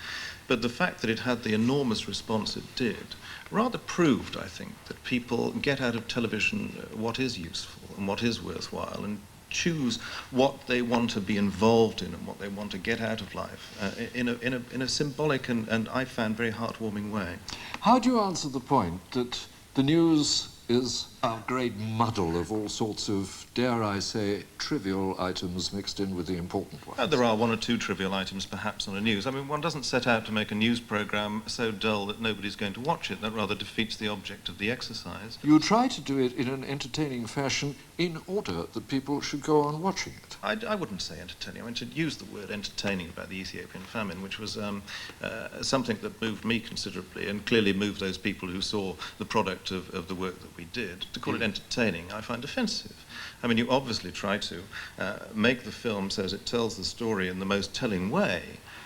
But the fact that it had the enormous response it did rather proved, I think, that people get out of television what is useful and what is worthwhile, and choose what they want to be involved in and what they want to get out of life in a symbolic and I found very heartwarming way. How do you answer the point that the news is a great muddle of all sorts of, dare I say, trivial items mixed in with the important ones? There are 1 or 2 trivial items perhaps on the news. I mean, one doesn't set out to make a news programme so dull that nobody's going to watch it. That rather defeats the object of the exercise. You try to do it in an entertaining fashion in order that people should go on watching it. I wouldn't say entertaining. I mean, to use the word entertaining about the Ethiopian famine, which was something that moved me considerably and clearly moved those people who saw the product of the work that we did. To call it entertaining, I find offensive. I mean, you obviously try to make the film so as it tells the story in the most telling way.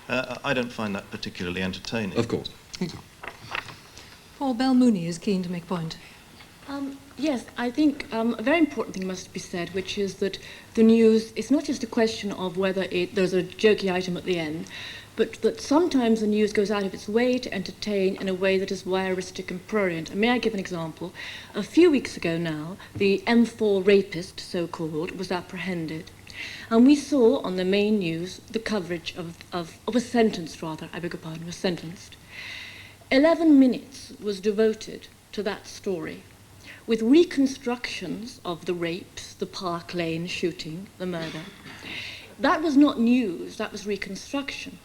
I don't find that particularly entertaining. Of course. Thank you. Paul Belmooney is keen to make a point. Yes, I think a very important thing must be said, which is that the news, it's not just a question of whether there's a jokey item at the end, but that sometimes the news goes out of its way to entertain in a way that is voyeuristic and prurient. And may I give an example? A few weeks ago now, the M4 rapist, so-called, was apprehended. And we saw on the main news the coverage of was sentenced, rather, I beg your pardon, was sentenced. 11 minutes was devoted to that story, with reconstructions of the rapes, the Park Lane shooting, the murder. That was not news, that was reconstruction.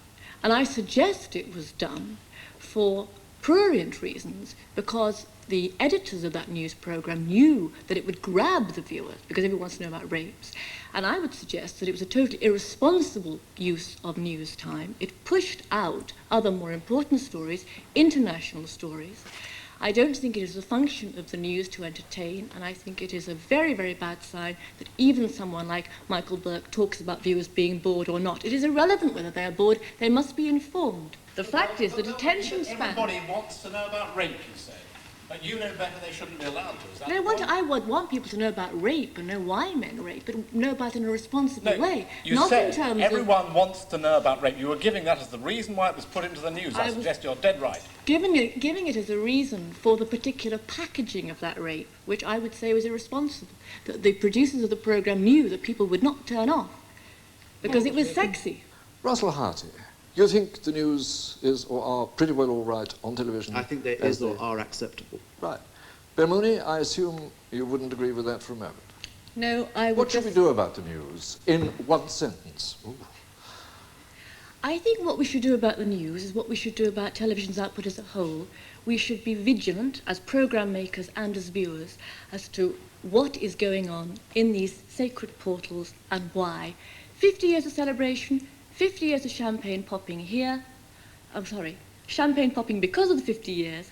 And I suggest it was done for prurient reasons, because the editors of that news programme knew that it would grab the viewers, because everyone wants to know about rapes. And I would suggest that it was a totally irresponsible use of news time. It pushed out other more important stories, international stories. I don't think it is a function of the news to entertain, and I think it is a very, very bad sign that even someone like Michael Burke talks about viewers being bored or not. It is irrelevant whether they are bored, they must be informed. The fact is that attention span... Everybody wants to know about rape, you say. But you know better they shouldn't be allowed to, is that I would want people to know about rape and know why men rape, but know about it in a responsible way. You not said in terms everyone wants to know about rape. You were giving that as the reason why it was put into the news. I suggest you're dead right. Giving it as a reason for the particular packaging of that rape, which I would say was irresponsible. That the producers of the programme knew that people would not turn off because it was sexy. Russell Harty, you think the news is or are pretty well all right on television? I think they is or are acceptable. Right. Belmooney, I assume you wouldn't agree with that for a moment. No, I would What should we do about the news in one sentence? Ooh. I think what we should do about the news is what we should do about television's output as a whole. We should be vigilant as programme makers and as viewers as to what is going on in these sacred portals and why. 50 years of celebration, 50 years of champagne popping here. Champagne popping because of the 50 years.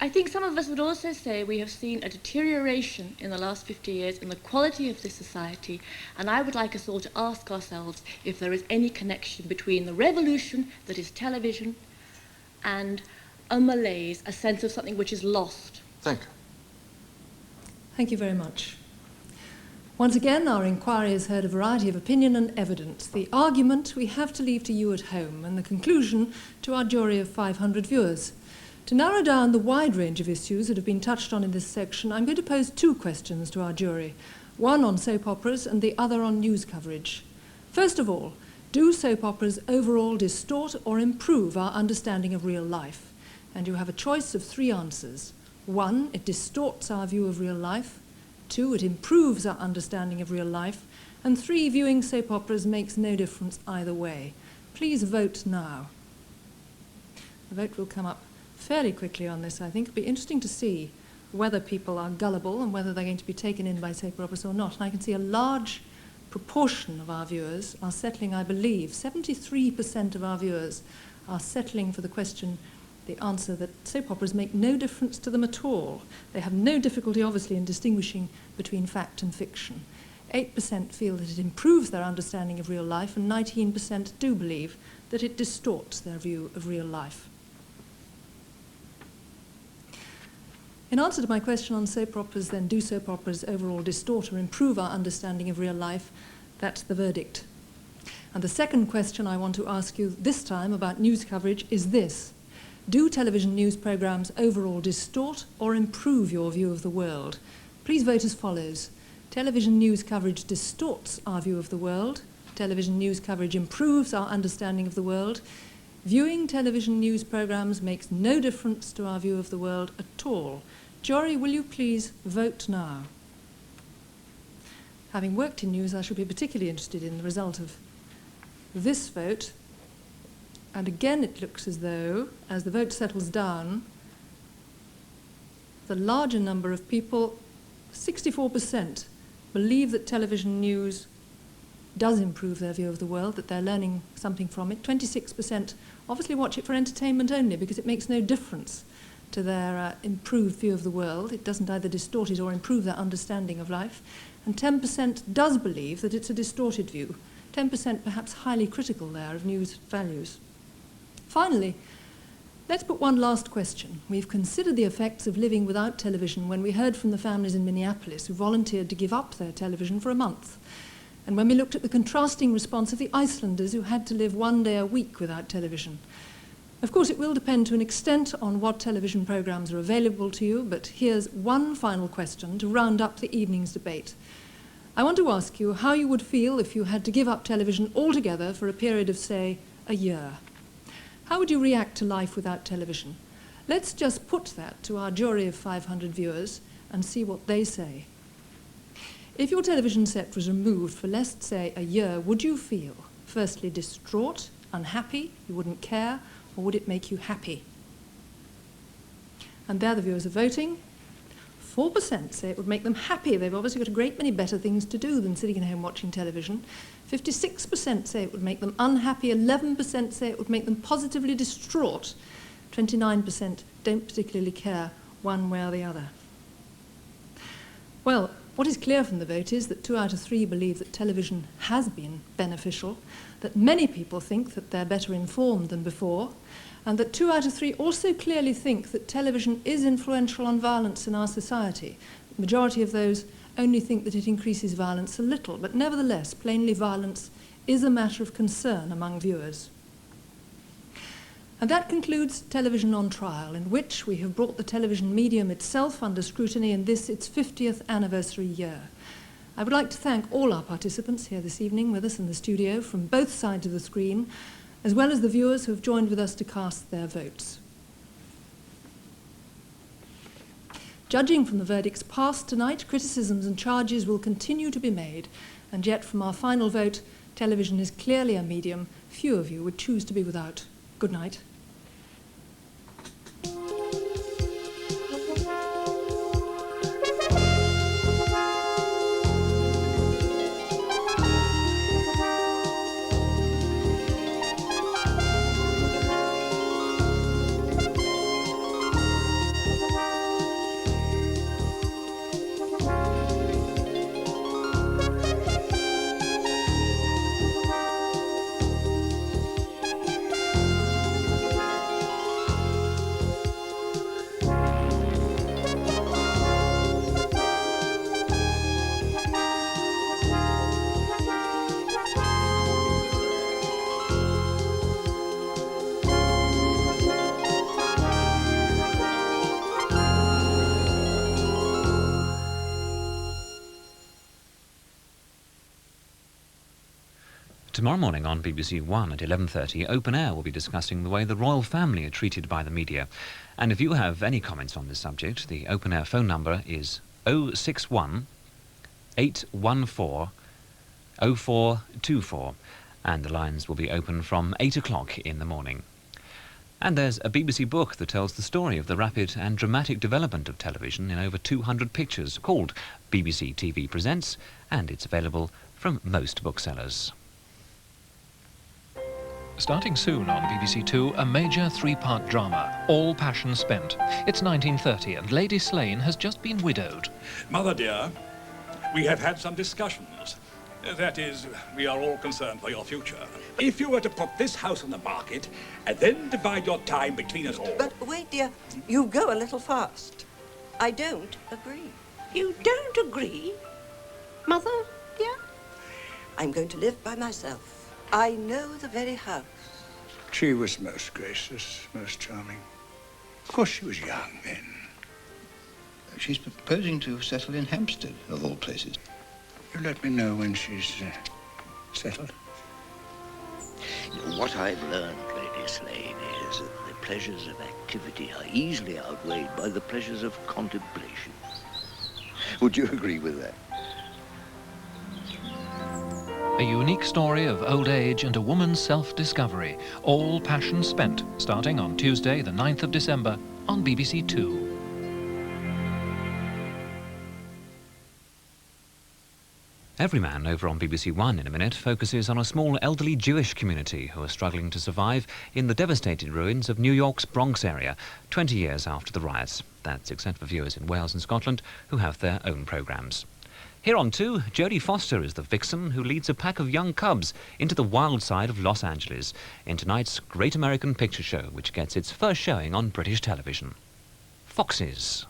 I think some of us would also say we have seen a deterioration in the last 50 years in the quality of this society, and I would like us all to ask ourselves if there is any connection between the revolution that is television and a malaise, a sense of something which is lost. Thank you. Thank you very much. Once again, our inquiry has heard a variety of opinion and evidence. The argument we have to leave to you at home, and the conclusion to our jury of 500 viewers. To narrow down the wide range of issues that have been touched on in this section, I'm going to pose two questions to our jury, one on soap operas and the other on news coverage. First of all, do soap operas overall distort or improve our understanding of real life? And you have a choice of three answers. 1, it distorts our view of real life. 2, it improves our understanding of real life. And 3, viewing soap operas makes no difference either way. Please vote now. The vote will come up fairly quickly on this, I think. It'll be interesting to see whether people are gullible and whether they're going to be taken in by soap operas or not. And I can see a large proportion of our viewers are settling, I believe, 73% of our viewers are settling for the question, the answer that soap operas make no difference to them at all. They have no difficulty, obviously, in distinguishing between fact and fiction. 8% feel that it improves their understanding of real life, and 19% do believe that it distorts their view of real life. In answer to my question on soap operas, then, do soap operas overall distort or improve our understanding of real life? That's the verdict. And the second question I want to ask you this time about news coverage is this. Do television news programmes overall distort or improve your view of the world? Please vote as follows. Television news coverage distorts our view of the world. Television news coverage improves our understanding of the world. Viewing television news programmes makes no difference to our view of the world at all. Jury, will you please vote now? Having worked in news, I shall be particularly interested in the result of this vote. And again, it looks as though, as the vote settles down, the larger number of people, 64%, believe that television news does improve their view of the world, that they're learning something from it. 26% obviously watch it for entertainment only because it makes no difference to their improved view of the world. It doesn't either distort it or improve their understanding of life. And 10% does believe that it's a distorted view. 10% perhaps highly critical there of news values. Finally, let's put one last question. We've considered the effects of living without television when we heard from the families in Minneapolis who volunteered to give up their television for a month. And when we looked at the contrasting response of the Icelanders who had to live one day a week without television. Of course, it will depend to an extent on what television programmes are available to you, but here's one final question to round up the evening's debate. I want to ask you how you would feel if you had to give up television altogether for a period of, say, a year. How would you react to life without television? Let's just put that to our jury of 500 viewers and see what they say. If your television set was removed for, let's say, a year, would you feel, firstly, distraught, unhappy, you wouldn't care, or would it make you happy? And there the viewers are voting. 4% say it would make them happy. They've obviously got a great many better things to do than sitting at home watching television. 56% say it would make them unhappy. 11% say it would make them positively distraught. 29% don't particularly care one way or the other. Well, what is clear from the vote is that 2 out of 3 believe that television has been beneficial, that many people think that they're better informed than before, and that 2 out of 3 also clearly think that television is influential on violence in our society. The majority of those only think that it increases violence a little, but nevertheless, plainly violence is a matter of concern among viewers. And that concludes Television on Trial, in which we have brought the television medium itself under scrutiny in this, its 50th anniversary year. I would like to thank all our participants here this evening with us in the studio from both sides of the screen, as well as the viewers who have joined with us to cast their votes. Judging from the verdicts passed tonight, criticisms and charges will continue to be made, And yet, from our final vote, television is clearly a medium few of you would choose to be without. Good night. Tomorrow morning on BBC One at 11:30, Open Air will be discussing the way the royal family are treated by the media. And if you have any comments on this subject, the Open Air phone number is 061 814 0424, and the lines will be open from 8 o'clock in the morning. And there's a BBC book that tells the story of the rapid and dramatic development of television in over 200 pictures, called BBC TV Presents, and it's available from most booksellers. Starting soon on BBC Two, a major three-part drama, All Passion Spent. It's 1930 and Lady Slane has just been widowed. Mother dear, we have had some discussions. That is, we are all concerned for your future. If you were to put this house on the market and then divide your time between us all... But wait, dear, you go a little fast. I don't agree. You don't agree? Mother, dear? I'm going to live by myself. I know the very house. She was most gracious, most charming. Of course, she was young then. She's proposing to settle in Hampstead, of all places. You let me know when she's settled. What I've learned, Lady Slane, is that the pleasures of activity are easily outweighed by the pleasures of contemplation. Would you agree with that? A unique story of old age and a woman's self-discovery. All Passion Spent, starting on Tuesday, the 9th of December, on BBC Two. Everyman over on BBC One in a minute focuses on a small elderly Jewish community who are struggling to survive in the devastated ruins of New York's Bronx area 20 years after the riots. That's except for viewers in Wales and Scotland who have their own programmes. Here on 2, Jodie Foster is the vixen who leads a pack of young cubs into the wild side of Los Angeles in tonight's Great American Picture Show, which gets its first showing on British television. Foxes.